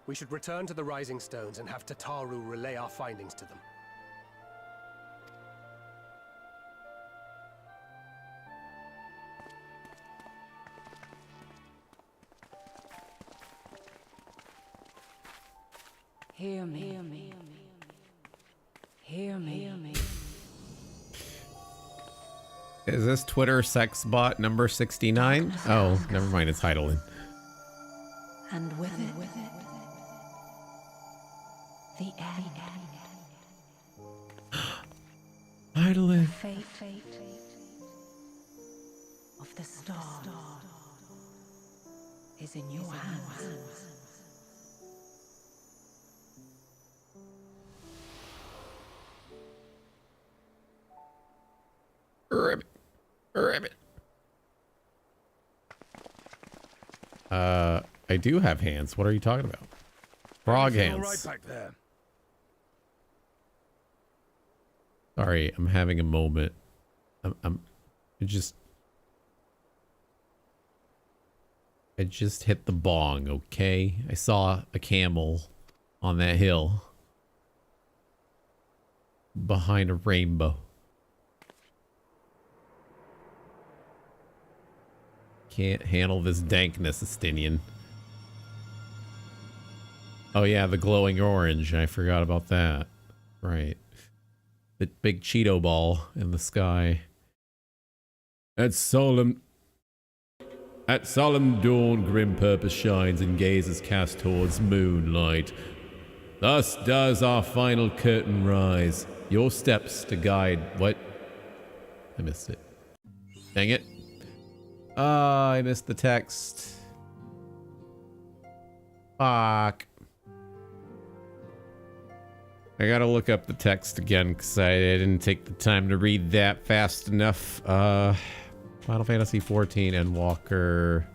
We should return to the Rising Stones and have Tataru relay our findings to them. Hear me. Hear me. Hear me. Hear me. Is this Twitter sex bot number 69? Oh, never mind. It's Heidelin. And with it, the end. Heidelin. Fate of the stars is in your hands. Ribbit. Ribbit. I do have hands. What are you talking about? Frog hands. All right back there. Sorry, I'm having a moment. I just hit the bong, okay? I saw a camel on that hill. behind a rainbow. Can't handle this dankness, Estinian. Oh yeah, the glowing orange. I forgot about that. Right. The big Cheeto ball in the sky. At solemn dawn, grim purpose shines and gazes cast towards moonlight. Thus does our final curtain rise. Your steps to guide... What? I missed it. Dang it. Ah, I missed the text. Fuck. I gotta look up the text again because I didn't take the time to read that fast enough. Final Fantasy XIV Endwalker.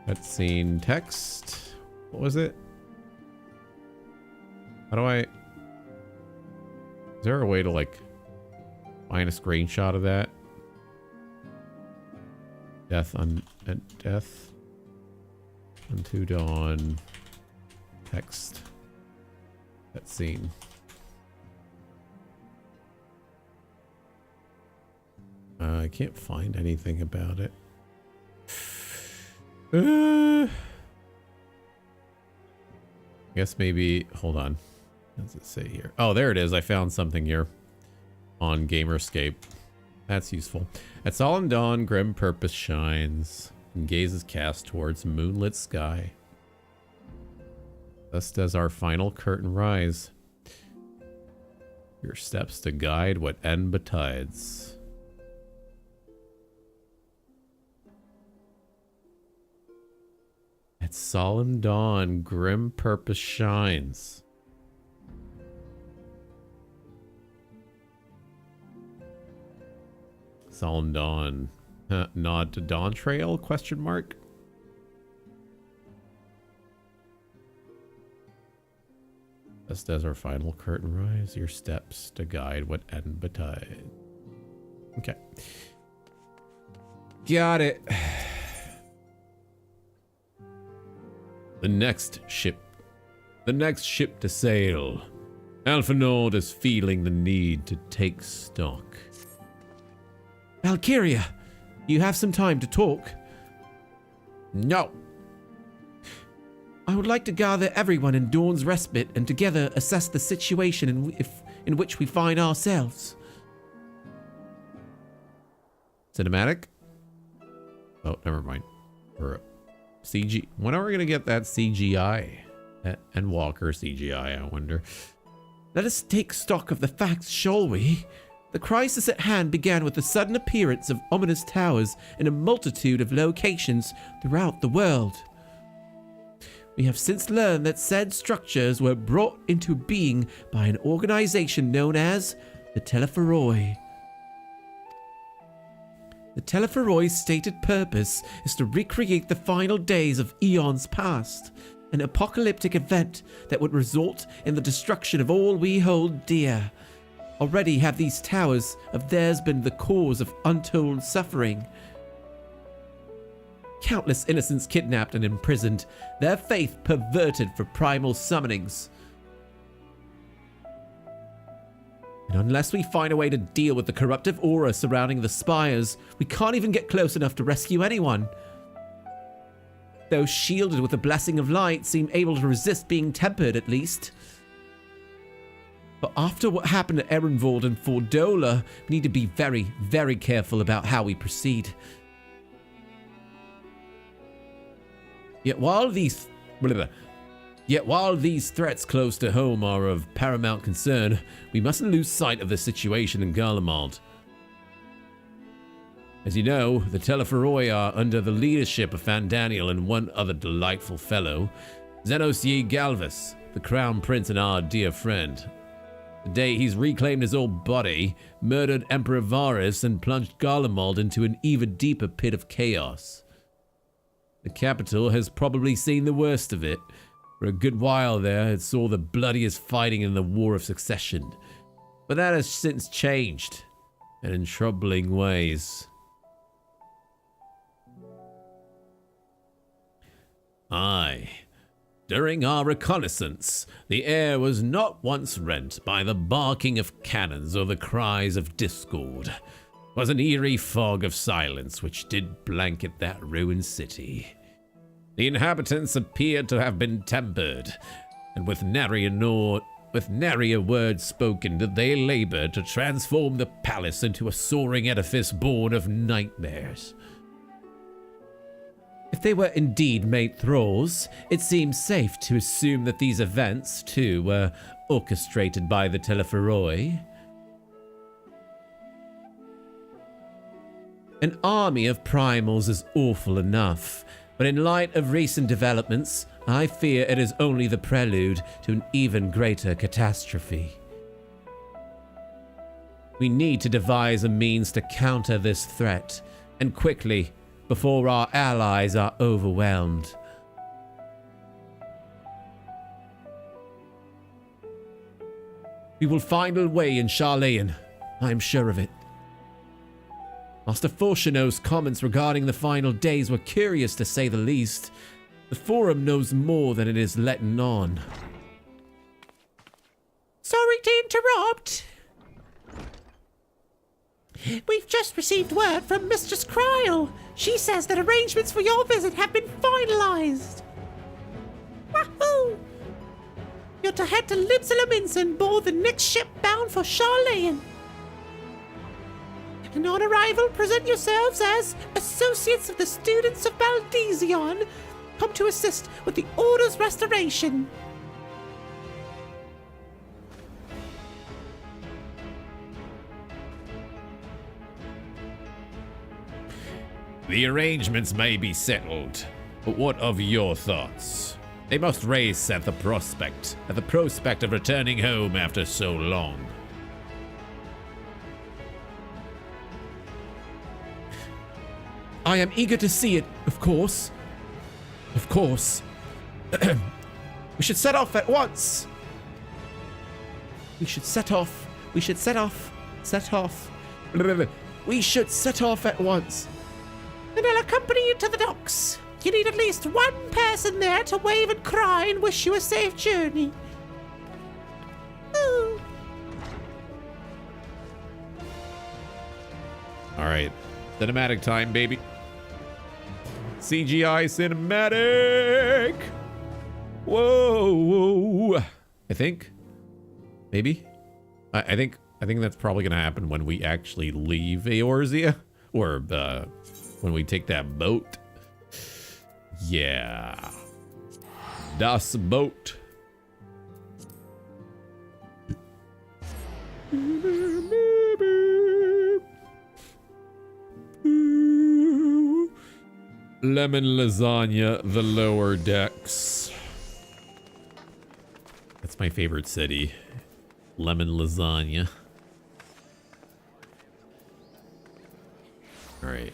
Cutscene text. What was it? How do I... Is there a way to, like, find a screenshot of that? Death unto dawn. Text. That scene. I can't find anything about it. I guess maybe... Hold on. What does it say here? Oh, there it is. I found something here on Gamerscape. That's useful. At solemn dawn, grim purpose shines and gazes cast towards moonlit sky. Thus does our final curtain rise. Your steps to guide what end betides. At solemn dawn, grim purpose shines. Solemn dawn. Nod to dawn trail? Question mark. Thus does our final curtain rise. Your steps to guide what end betide. Okay. Got it. The next ship to sail. Alpha is feeling the need to take stock. Valkyria, you have some time to talk. No. I would like to gather everyone in Dawn's Respite and together assess the situation in which we find ourselves. Cinematic? Oh, never mind. Or CG. When are we going to get that CGI? That Endwalker CGI, I wonder. Let us take stock of the facts, shall we? The crisis at hand began with the sudden appearance of ominous towers in a multitude of locations throughout the world. We have since learned that said structures were brought into being by an organization known as the Telephoroi. The Telephoroi's stated purpose is to recreate the final days of eons past, an apocalyptic event that would result in the destruction of all we hold dear. Already have these towers of theirs been the cause of untold suffering. Countless innocents kidnapped and imprisoned, their faith perverted for primal summonings. And unless we find a way to deal with the corruptive aura surrounding the spires, we can't even get close enough to rescue anyone. Those shielded with the blessing of light seem able to resist being tempered at least. But after what happened at Erenvold and Fordola, we need to be very, very careful about how we proceed. Yet while these threats close to home are of paramount concern, we mustn't lose sight of the situation in Garlemald. As you know, the Telephoroi are under the leadership of Fandaniel and one other delightful fellow, Xenos Ye Galvus, the Crown Prince and our dear friend. Today he's reclaimed his old body, murdered Emperor Varus, and plunged Garlemald into an even deeper pit of chaos. The capital has probably seen the worst of it. For a good while there, it saw the bloodiest fighting in the War of Succession. But that has since changed, and in troubling ways. I, During our reconnaissance, the air was not once rent by the barking of cannons or the cries of discord. It was an eerie fog of silence which did blanket that ruined city. The inhabitants appeared to have been tempered, and with nary a word spoken did they labor to transform the palace into a soaring edifice born of nightmares. If they were indeed made thralls, it seems safe to assume that these events, too, were orchestrated by the Telephoroi. An army of primals is awful enough, but in light of recent developments, I fear it is only the prelude to an even greater catastrophe. We need to devise a means to counter this threat, and quickly, before our allies are overwhelmed. We will find a way in Charlayan, I am sure of it. Master Fortuno's comments regarding the final days were curious to say the least. The Forum knows more than it is letting on. Sorry to interrupt. We've just received word from Mistress Kryl. She says that arrangements for your visit have been finalized. Wahoo! You're to head to Libsalaminsa and board the next ship bound for Charlayan. And on arrival, present yourselves as associates of the students of Baldesion, come to assist with the Order's restoration. The arrangements may be settled, but what of your thoughts? They must race at the prospect of returning home after so long. I am eager to see it, of course. Of course. We should set off at once. We should set off at once. And I'll accompany you to the docks. You need at least one person there to wave and cry and wish you a safe journey. Ooh. All right, cinematic time, baby. CGI cinematic. Whoa. I think. Maybe. I think that's probably gonna happen when we actually leave Eorzea, or when we take that boat. Yeah. Das Boot. Lemon lasagna, the lower decks. That's my favorite city. Lemon lasagna. All right.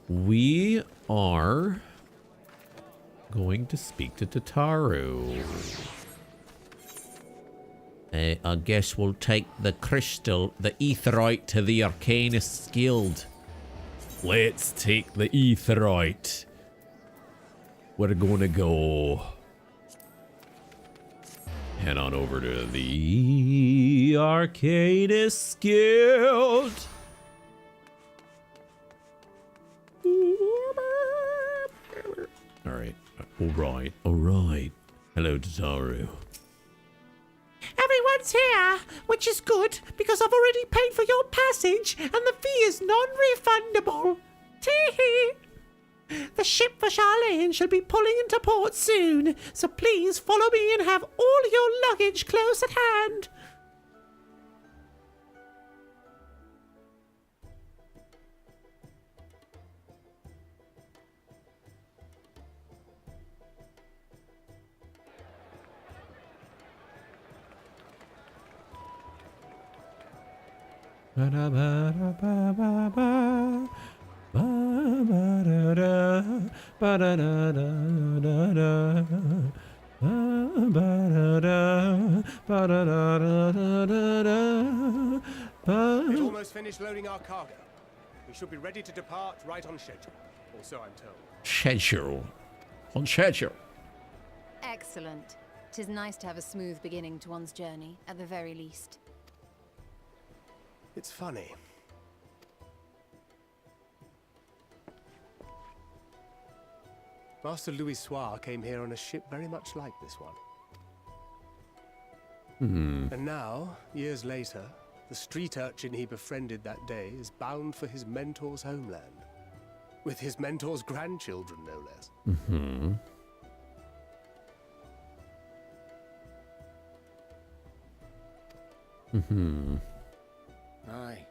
We are going to speak to Tataru. I guess we'll take the crystal, the aetherite, to the Arcanist Guild. Let's take the aetherite. We're gonna go head on over to the Arcanist Guild. All right. Hello, Tataru. Everyone's here, which is good because I've already paid for your passage and the fee is non-refundable. Tee-hee. The ship for Charlayan shall be pulling into port soon, so please follow me and have all your luggage close at hand. We've almost finished loading our cargo. We should be ready to depart right on schedule, or so I'm told. Schedule. On schedule. Excellent. 'Tis nice to have a smooth beginning to one's journey, at the very least. It's funny. Master Louis Soir came here on a ship very much like this one. And now, years later, the street urchin he befriended that day is bound for his mentor's homeland. With his mentor's grandchildren, no less. Aye.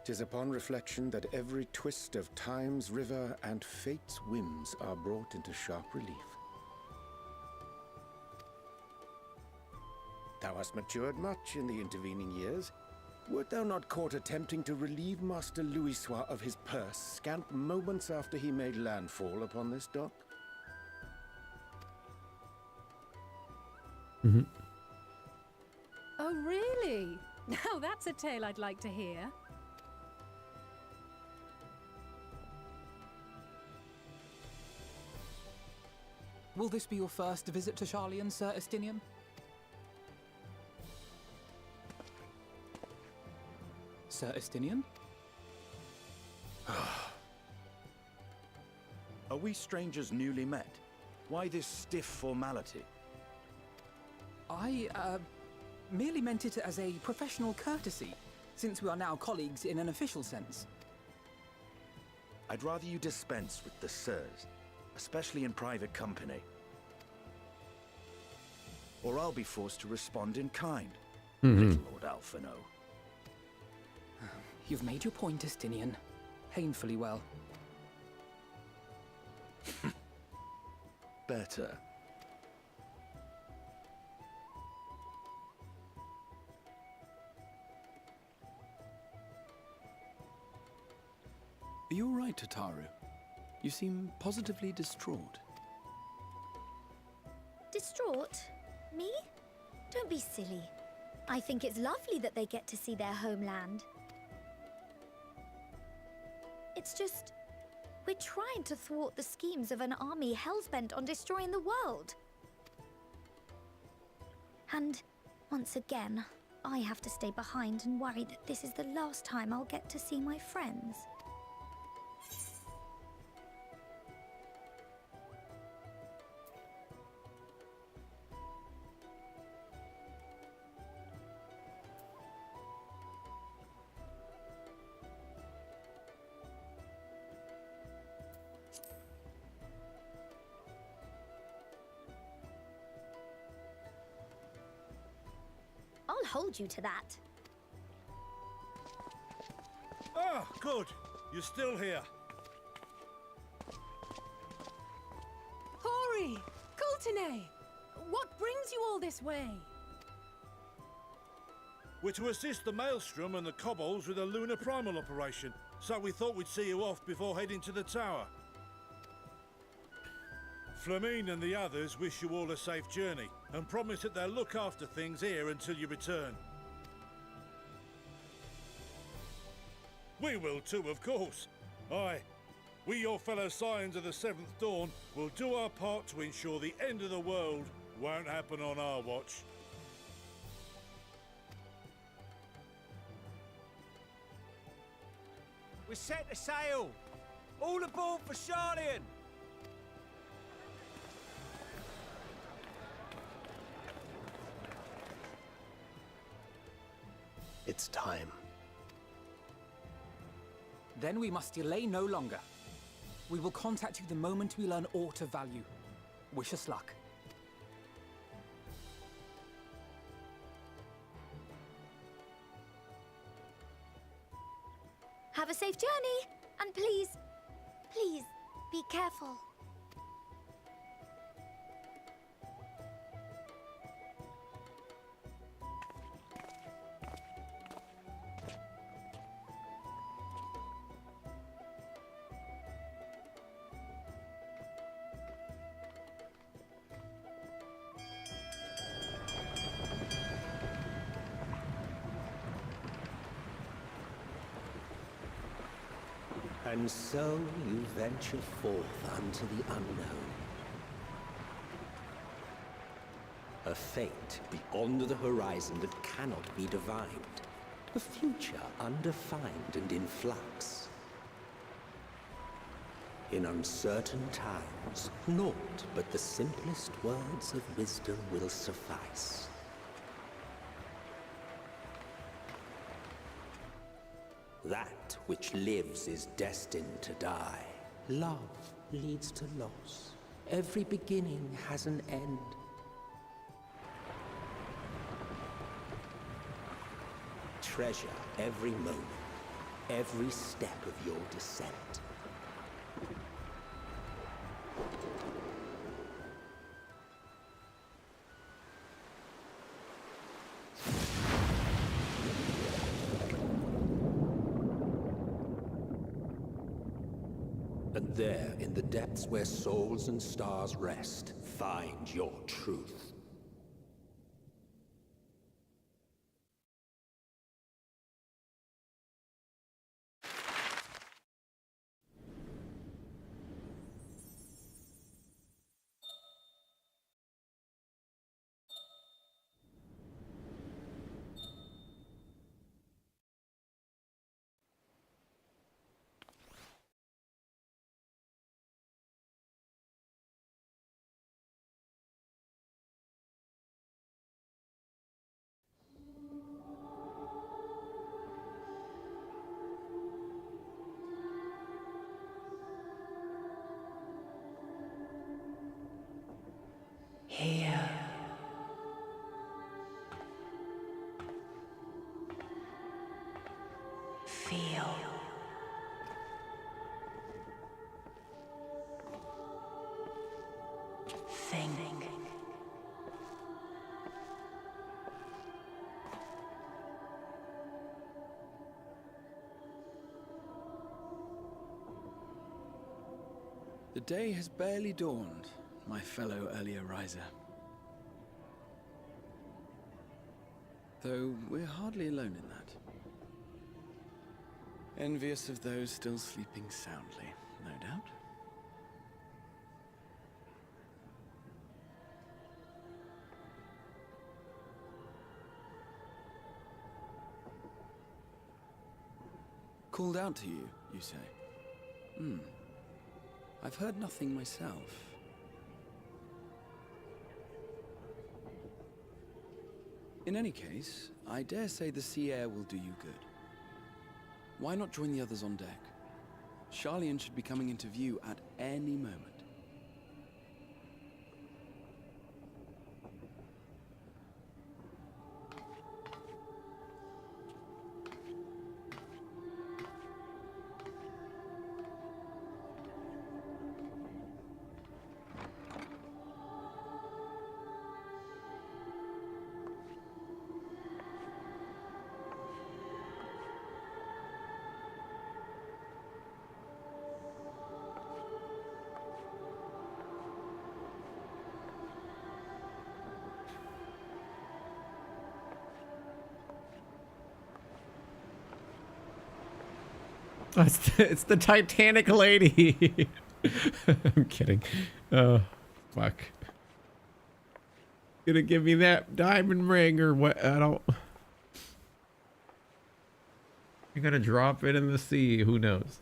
'Tis upon reflection that every twist of time's river and fate's whims are brought into sharp relief. Thou hast matured much in the intervening years. Wert thou not caught attempting to relieve Master Louis Soir of his purse scant moments after he made landfall upon this dock? Oh, really? Now that's a tale I'd like to hear. Will this be your first visit to Charlian, Sir Estinian? Sir Estinian? Are we strangers newly met? Why this stiff formality? I, merely meant it as a professional courtesy, since we are now colleagues in an official sense. I'd rather you dispense with the sirs, especially in private company. Or I'll be forced to respond in kind. Little Lord Alphino. You've made your point, Estinian. Painfully well. Better. Are you all right, Tataru? You seem positively distraught. Distraught? Me? Don't be silly. I think it's lovely that they get to see their homeland. It's just, we're trying to thwart the schemes of an army hell-bent on destroying the world. And, once again, I have to stay behind and worry that this is the last time I'll get to see my friends. I'll hold you to that. Ah, good. You're still here. Hori! Kultine! What brings you all this way? We're to assist the Maelstrom and the Kobolds with a lunar primal operation, so we thought we'd see you off before heading to the tower. Flamine and the others wish you all a safe journey, and promise that they'll look after things here until you return. We will too, of course. Aye, we your fellow Scions of the Seventh Dawn will do our part to ensure the end of the world won't happen on our watch. We're set to sail! All aboard for Charlian! It's time. Then we must delay no longer. We will contact you the moment we learn aught of value. Wish us luck. Have a safe journey, and please, please, be careful. And so you venture forth unto the unknown. A fate beyond the horizon that cannot be divined. A future undefined and in flux. In uncertain times, naught but the simplest words of wisdom will suffice. That which lives is destined to die. Love leads to loss. Every beginning has an end. Treasure every moment, every step of your descent. And there, in the depths where souls and stars rest, find your truth. Here. Feel. Think. The day has barely dawned, my fellow earlier riser. Though we're hardly alone in that. Envious of those still sleeping soundly, no doubt. Called out to you, you say? I've heard nothing myself. In any case, I dare say the sea air will do you good. Why not join the others on deck? Charlian should be coming into view at any moment. It's the Titanic lady. I'm kidding. Oh, fuck. Gonna give me that diamond ring or what? I don't. You're gonna drop it in the sea. Who knows?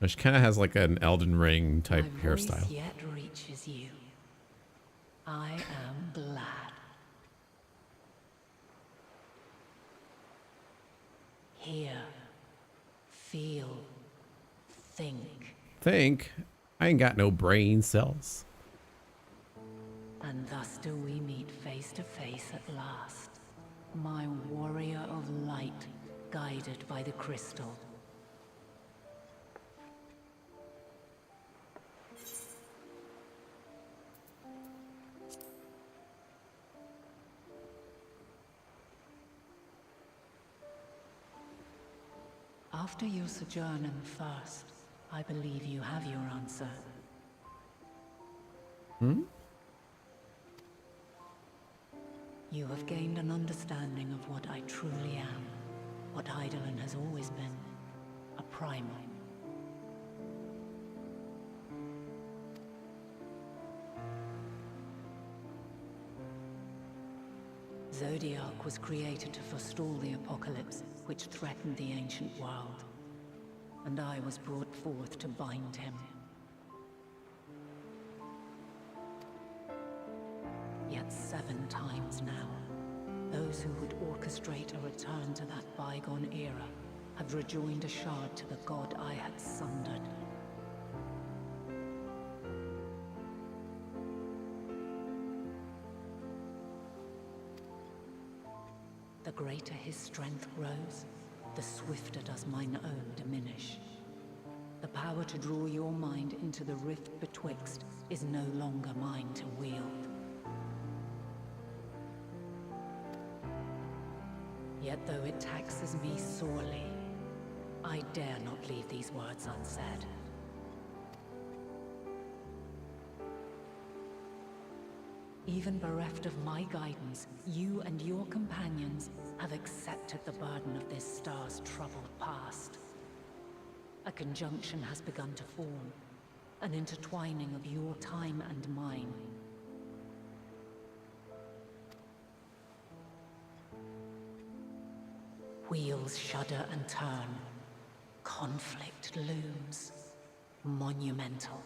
She kind of has like an Elden Ring type My voice hairstyle. yet reaches you. I am glad. Hear, feel, think. Think? I ain't got no brain cells. And thus do we meet face to face at last. My warrior of light, guided by the crystal. After your sojourn in the First, I believe you have your answer. You have gained an understanding of what I truly am, what Hydaelyn has always been, a primal. Zodiac was created to forestall the apocalypse which threatened the ancient world, and I was brought forth to bind him. Yet 7 times now, those who would orchestrate a return to that bygone era have rejoined a shard to the god I had sundered. The greater his strength grows, the swifter does mine own diminish. The power to draw your mind into the rift betwixt is no longer mine to wield. Yet though it taxes me sorely, I dare not leave these words unsaid. Even bereft of my guidance, you and your companions have accepted the burden of this star's troubled past. A conjunction has begun to form, an intertwining of your time and mine. Wheels shudder and turn. Conflict looms. Monumental.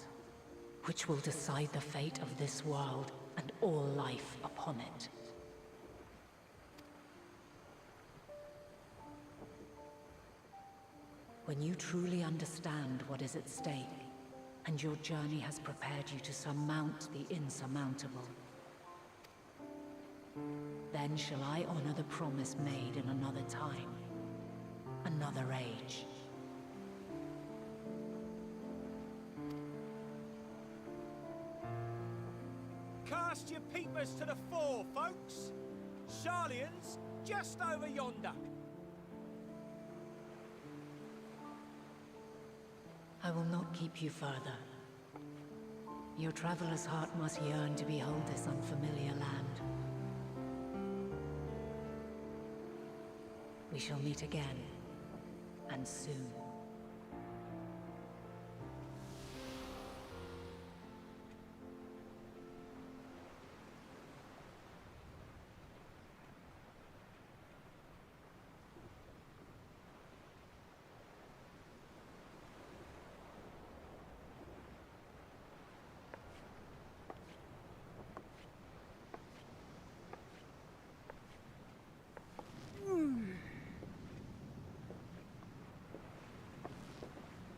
Which will decide the fate of this world and all life upon it. When you truly understand what is at stake, and your journey has prepared you to surmount the insurmountable, then shall I honor the promise made in another time, another age. Cast your peepers to the fore, folks. Sharlayan's just over yonder. I will not keep you further. Your traveler's heart must yearn to behold this unfamiliar land. We shall meet again, and soon.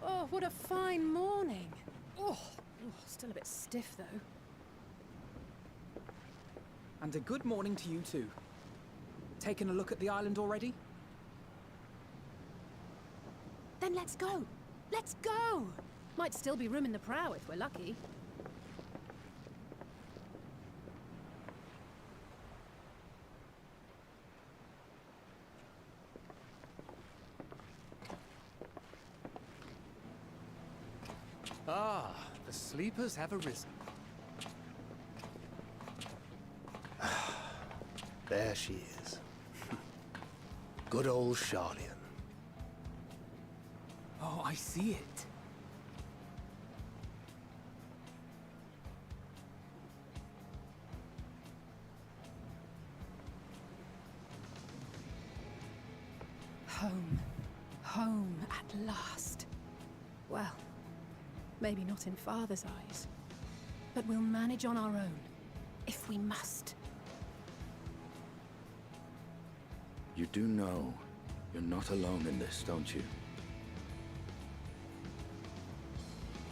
Oh, what a fine morning. Oh, still a bit stiff though. And a good morning to you too. Taken a look at the island already? Then let's go. Let's go. Might still be room in the prow if we're lucky. Ah, the sleepers have arisen. There she is. Good old Sharlayan. Oh, I see it. Home. Home at last. Well, maybe not in Father's eyes, but we'll manage on our own, if we must. You do know you're not alone in this, don't you?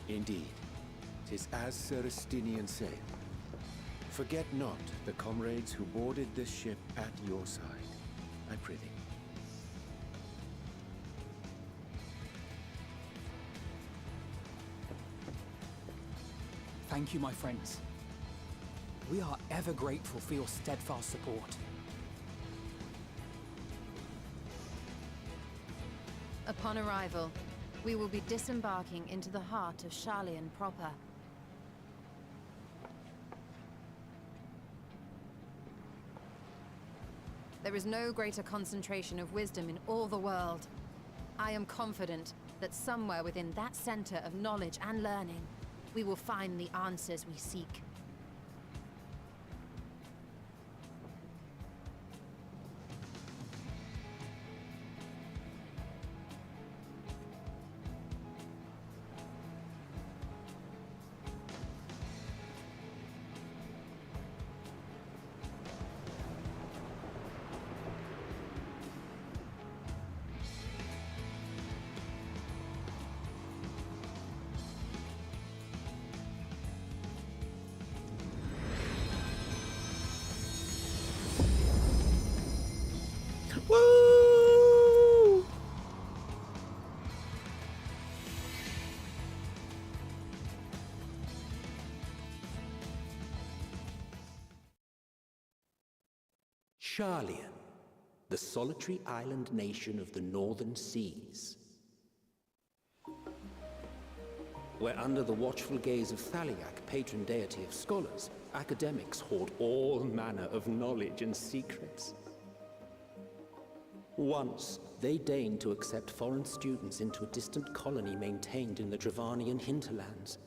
Indeed. 'Tis as Sir Estinian said. Forget not the comrades who boarded this ship at your side, I prithee. Thank you, my friends. We are ever grateful for your steadfast support. Upon arrival, we will be disembarking into the heart of Sharlayan proper. There is no greater concentration of wisdom in all the world. I am confident that somewhere within that center of knowledge and learning, we will find the answers we seek. Sharlian, the solitary island nation of the northern seas. Where under the watchful gaze of Thaliak, patron deity of scholars, academics hoard all manner of knowledge and secrets. Once, they deigned to accept foreign students into a distant colony maintained in the Dravanian hinterlands.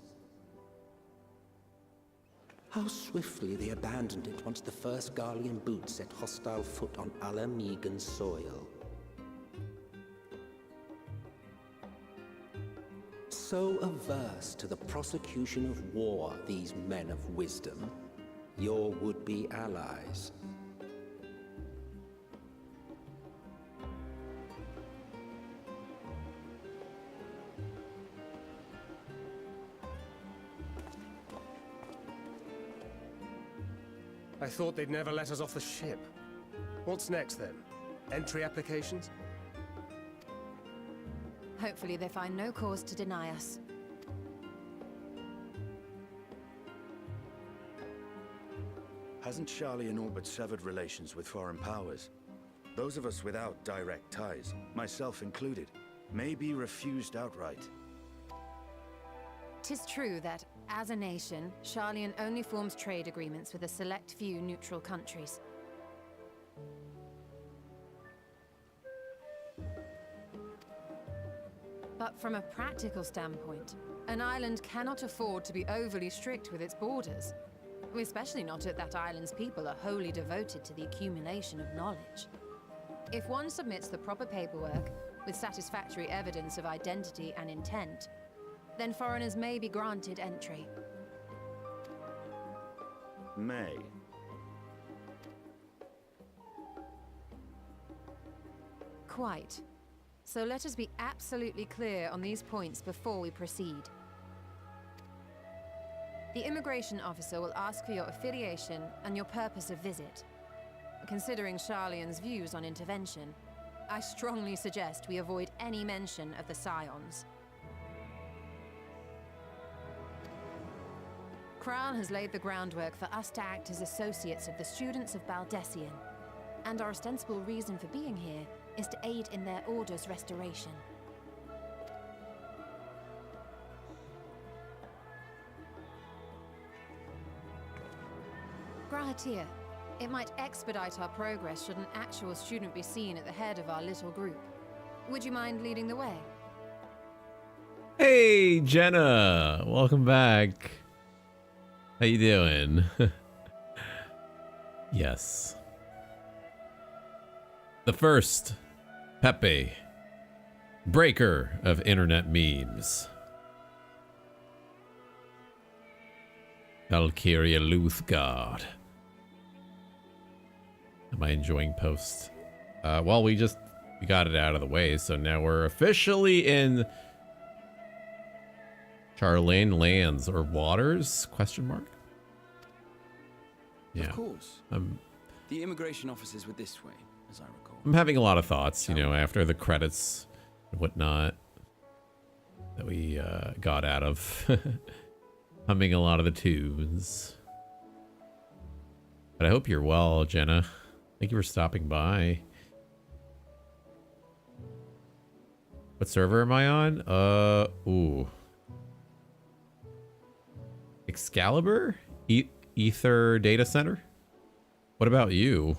How swiftly they abandoned it once the first Garlean boot set hostile foot on Alamegan soil. So averse to the prosecution of war, these men of wisdom, your would-be allies. I thought they'd never let us off the ship. What's next then? Entry applications? Hopefully they find no cause to deny us. Hasn't Sharlian all but severed relations with foreign powers? Those of us without direct ties, myself included, may be refused outright. 'Tis true that, as a nation, Sharlian only forms trade agreements with a select few neutral countries. But from a practical standpoint, an island cannot afford to be overly strict with its borders, especially not if that island's people are wholly devoted to the accumulation of knowledge. If one submits the proper paperwork, with satisfactory evidence of identity and intent, then foreigners may be granted entry. May. Quite. So let us be absolutely clear on these points before we proceed. The immigration officer will ask for your affiliation and your purpose of visit. Considering Sharlian's views on intervention, I strongly suggest we avoid any mention of the Scions. Crown has laid the groundwork for us to act as associates of the students of Baldessian, and our ostensible reason for being here is to aid in their order's restoration. Grahatir, it might expedite our progress should an actual student be seen at the head of our little group. Would you mind leading the way? Hey, Jenna, welcome back. How you doing? Yes. The first Pepe, breaker of internet memes. Valkyria Luthgard. Am I enjoying post? Well, we got it out of the way, so now we're officially in Charlane lands or waters? Question mark. Yeah. Of course. The immigration officers were this way, as I recall. I'm having a lot of thoughts, you know, after the credits and whatnot that we got out of humming a lot of the tunes. But I hope you're well, Jenna. Thank you for stopping by. What server am I on? Ooh. Excalibur? Ether Data Center? What about you?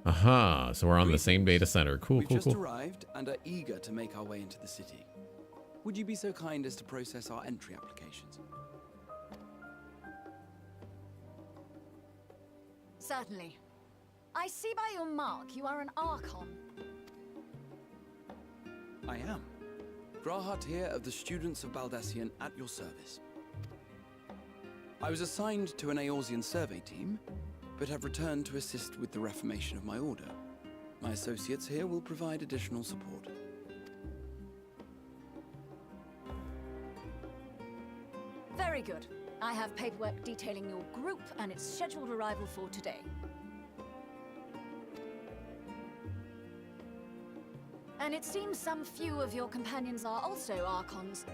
Aha, so we're on the same data center. Cool, We've cool, just cool. arrived and are eager to make our way into the city. Would you be so kind as to process our entry applications? Certainly. I see by your mark you are an Archon. I am. Grahat here of the Students of Baldessian at your service. I was assigned to an Eorzean survey team, but have returned to assist with the reformation of my order. My associates here will provide additional support. Very good. I have paperwork detailing your group and its scheduled arrival for today. And it seems some few of your companions are also Archons.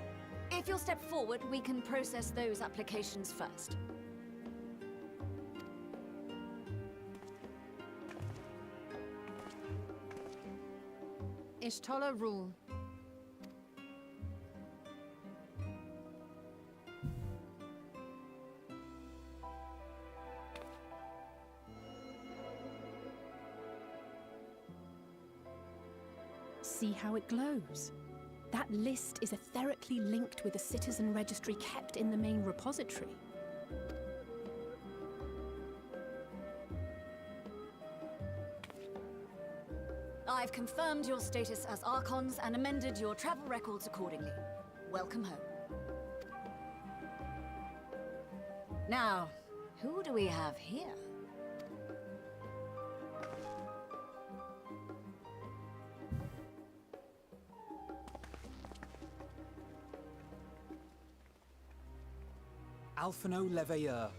If you'll step forward, we can process those applications first. Ishtola rule. See how it glows? That list is etherically linked with a citizen registry kept in the main repository. I've confirmed your status as Archons and amended your travel records accordingly. Welcome home. Now, who do we have here? Alphino Leveilleur.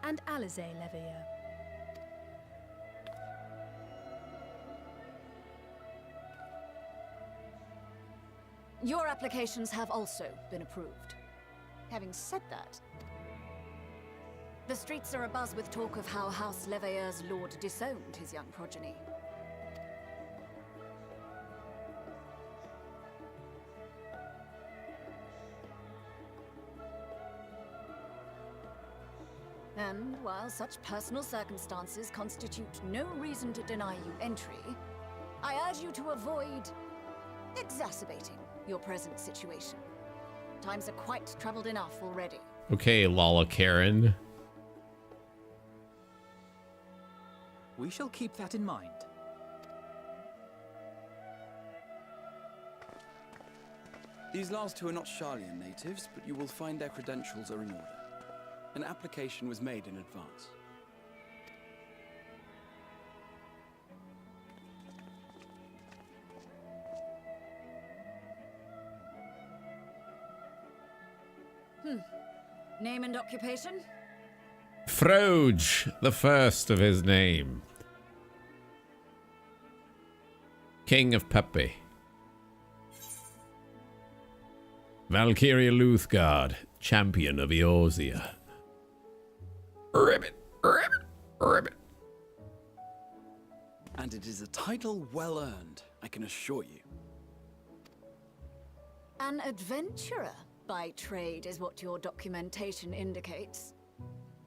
And Alize Leveilleur. Your applications have also been approved. Having said that, the streets are abuzz with talk of how House Leveilleur's lord disowned his young progeny. And while such personal circumstances constitute no reason to deny you entry, I urge you to avoid exacerbating your present situation. Times are quite troubled enough already. Okay, Lala Karen. We shall keep that in mind. These last two are not Sharlayan natives, but you will find their credentials are in order. An application was made in advance. Name and occupation? Froge, the first of his name. King of Pepe. Valkyria Luthgard, champion of Eorzea. Ribbit, ribbit, ribbit. And it is a title well earned, I can assure you. An adventurer by trade is what your documentation indicates.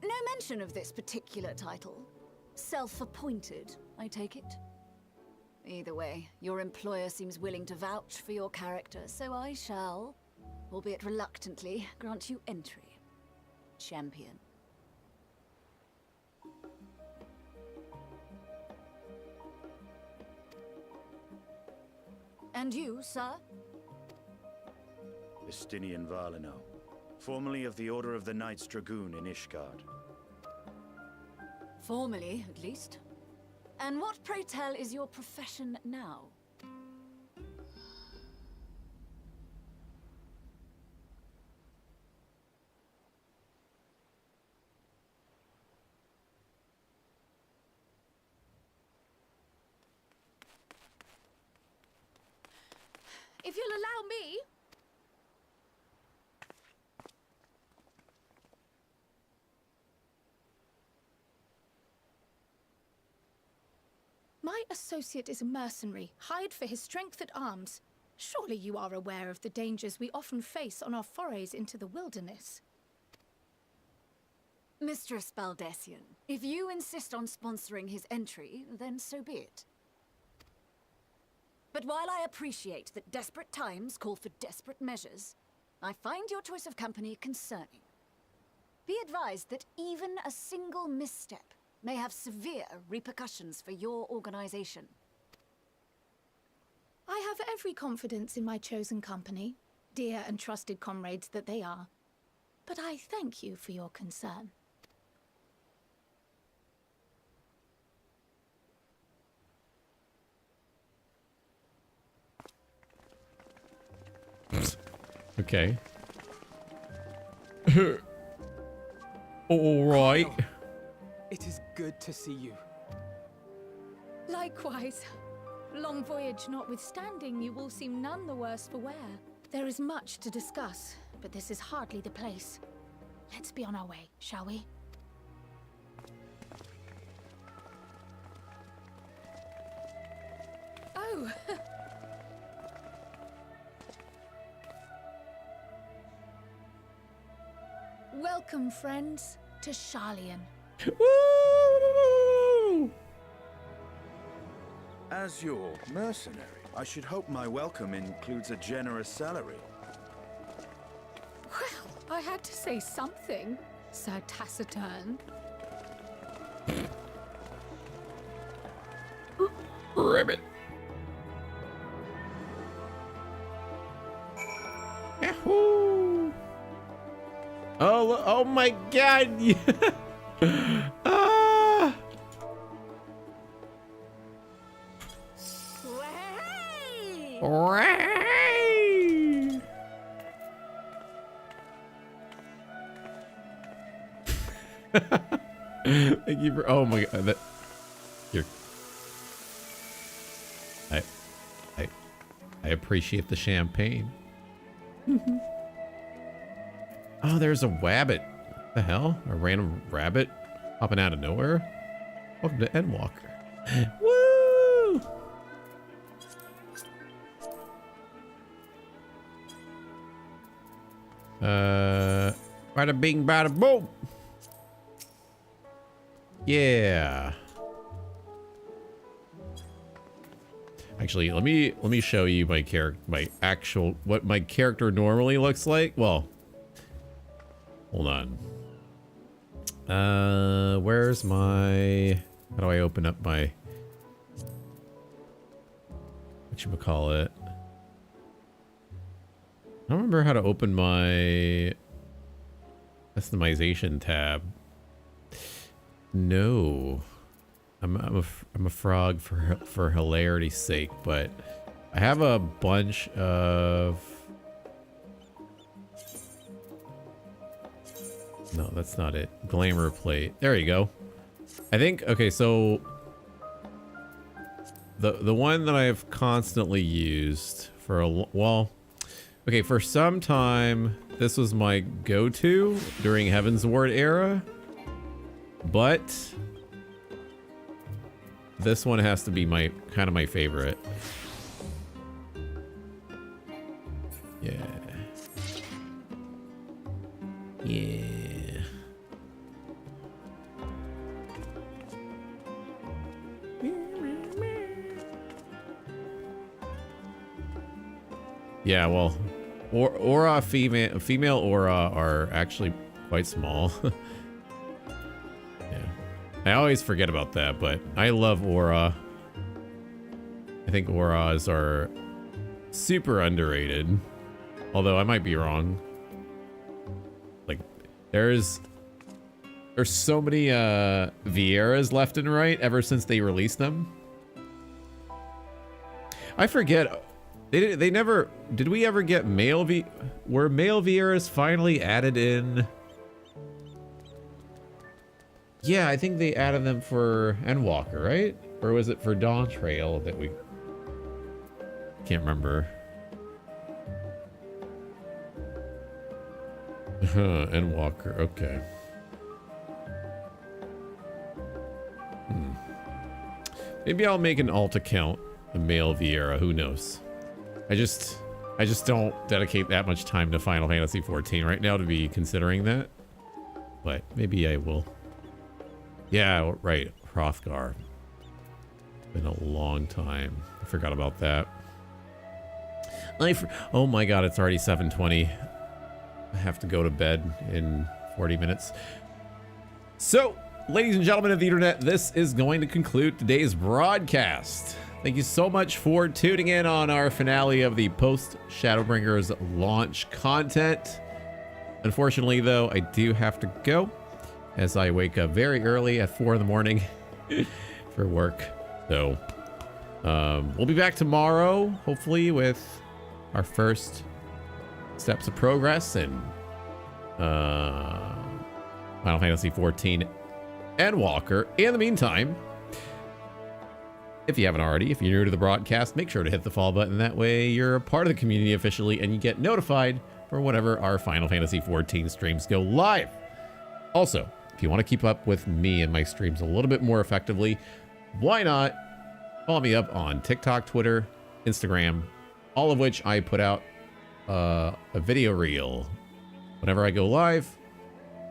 No mention of this particular title. Self-appointed, I take it. Either way, your employer seems willing to vouch for your character, so I shall, albeit reluctantly, grant you entry. Champion. And you, sir? Estinian Valino, formerly of the Order of the Knights Dragoon in Ishgard. Formally, at least. And what, pray tell, is your profession now? If you'll allow me... My associate is a mercenary, hired for his strength at arms. Surely you are aware of the dangers we often face on our forays into the wilderness. Mistress Baldessian, if you insist on sponsoring his entry, then so be it. But while I appreciate that desperate times call for desperate measures, I find your choice of company concerning. Be advised that even a single misstep may have severe repercussions for your organization. I have every confidence in my chosen company, dear and trusted comrades that they are. But I thank you for your concern. Okay. All right. It is good to see you. Likewise. Long voyage notwithstanding, you all seem none the worse for wear. There is much to discuss, but this is hardly the place. Let's be on our way, shall we? Oh! Welcome, friends, to Sharlayan. Woo! As your mercenary, I should hope my welcome includes a generous salary. Well, I had to say something, Sir Taciturn. Ribbit. Yahoo! Oh my God! Ah! Hooray! Thank you for. Oh my God! That. You're. I appreciate the champagne. Oh, there's a wabbit. What the hell? A random rabbit popping out of nowhere? Welcome to Endwalker. Woo! Bada bing, bada boom. Yeah. Actually, let me show you my what my character normally looks like. Well, hold on. Where's my? How do I open up my? Whatchamacallit? I don't remember how to open my customization tab. No. I'm a frog for hilarity's sake, but I have a bunch of. No, that's not it. Glamour plate. There you go. I think. Okay, so the one that I've constantly used for a well. Okay, for some time this was my go-to during Heaven's Ward era, but this one has to be my kind of my favorite. Yeah. Yeah. Yeah, well, aura female aura are actually quite small. Yeah. I always forget about that, but I love aura. I think auras are super underrated. Although I might be wrong. Like there's so many Vieras left and right ever since they released them. I forget. They never did. We ever get male were male Vieras finally added in? Yeah, I think they added them for Endwalker, right? Or was it for Dawn Trail that we can't remember? Endwalker, okay. Maybe I'll make an alt account, a male Viera, who knows? I just don't dedicate that much time to Final Fantasy XIV right now to be considering that. But maybe I will. Yeah, right. Hrothgar. Been a long time. I forgot about that. Oh my god, it's already 7:20. I have to go to bed in 40 minutes. So, ladies and gentlemen of the internet, this is going to conclude today's broadcast. Thank you so much for tuning in on our finale of the post-Shadowbringers launch content. Unfortunately, though, I do have to go as I wake up very early at 4 in the morning for work. So, we'll be back tomorrow, hopefully, with our first steps of progress in Final Fantasy XIV Endwalker. In the meantime, If you haven't already, if you're new to the broadcast, make sure to hit the follow button. That way you're a part of the community officially and you get notified for whenever our Final Fantasy XIV streams go live. Also, if you want to keep up with me and my streams a little bit more effectively, why not follow me up on TikTok, Twitter, Instagram, all of which I put out a video reel. Whenever I go live,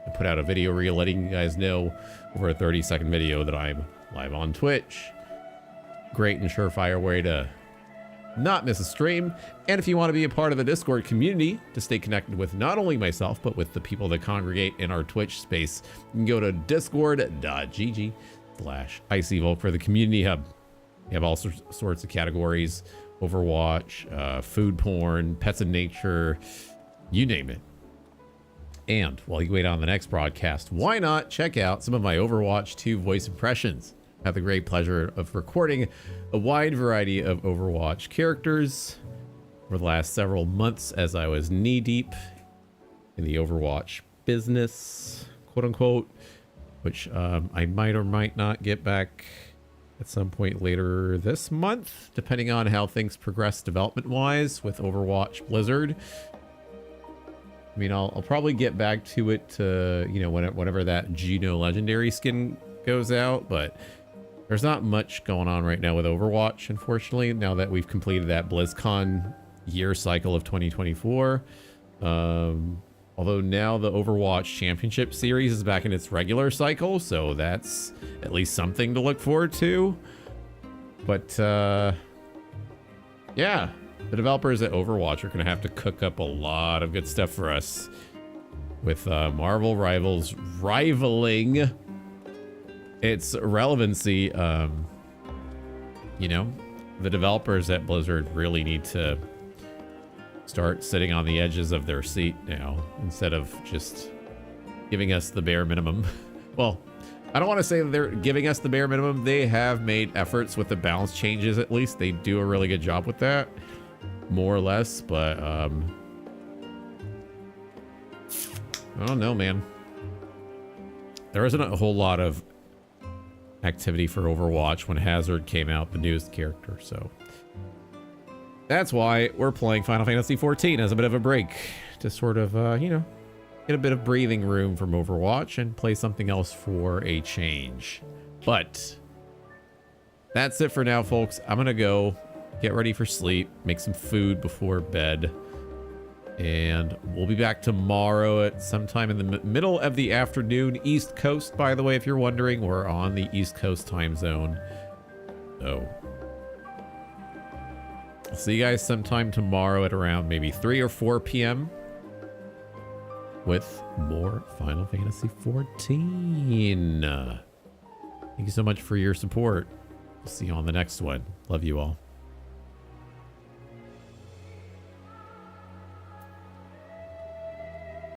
I put out a video reel letting you guys know over a 30-second video that I'm live on Twitch. Great and surefire way to not miss a stream. And if you want to be a part of the Discord community to stay connected with not only myself, but with the people that congregate in our Twitch space, you can go to discord.gg/IcyVolk for the community hub. We have all sorts of categories: Overwatch, food porn, pets in nature, you name it. And while you wait on the next broadcast, why not check out some of my Overwatch 2 voice impressions? I have the great pleasure of recording a wide variety of Overwatch characters over the last several months as I was knee-deep in the Overwatch business, quote-unquote, which I might or might not get back at some point later this month, depending on how things progress development-wise with Overwatch Blizzard. I mean, I'll probably get back to it, you know, whenever that Juno legendary skin goes out, but there's not much going on right now with Overwatch, unfortunately, now that we've completed that BlizzCon year cycle of 2024. Although now the Overwatch Championship Series is back in its regular cycle, so that's at least something to look forward to. But, yeah, the developers at Overwatch are going to have to cook up a lot of good stuff for us, with Marvel Rivals rivaling its relevancy. You know, the developers at Blizzard really need to start sitting on the edges of their seat now, instead of just giving us the bare minimum. Well, I don't want to say that they're giving us the bare minimum. They have made efforts with the balance changes, at least. They do a really good job with that, more or less, but I don't know, man. There isn't a whole lot of activity for Overwatch when Hazard came out, the newest character, so that's why we're playing Final Fantasy XIV as a bit of a break to sort of, you know, get a bit of breathing room from Overwatch and play something else for a change. But that's it for now, folks. I'm gonna go get ready for sleep, make some food before bed, and we'll be back tomorrow at sometime in the middle of the afternoon, East Coast, by the way, if you're wondering. We're on the East Coast time zone. So I'll see you guys sometime tomorrow at around maybe 3 or 4 p.m. with more Final Fantasy XIV. Thank you so much for your support. We'll see you on the next one. Love you all.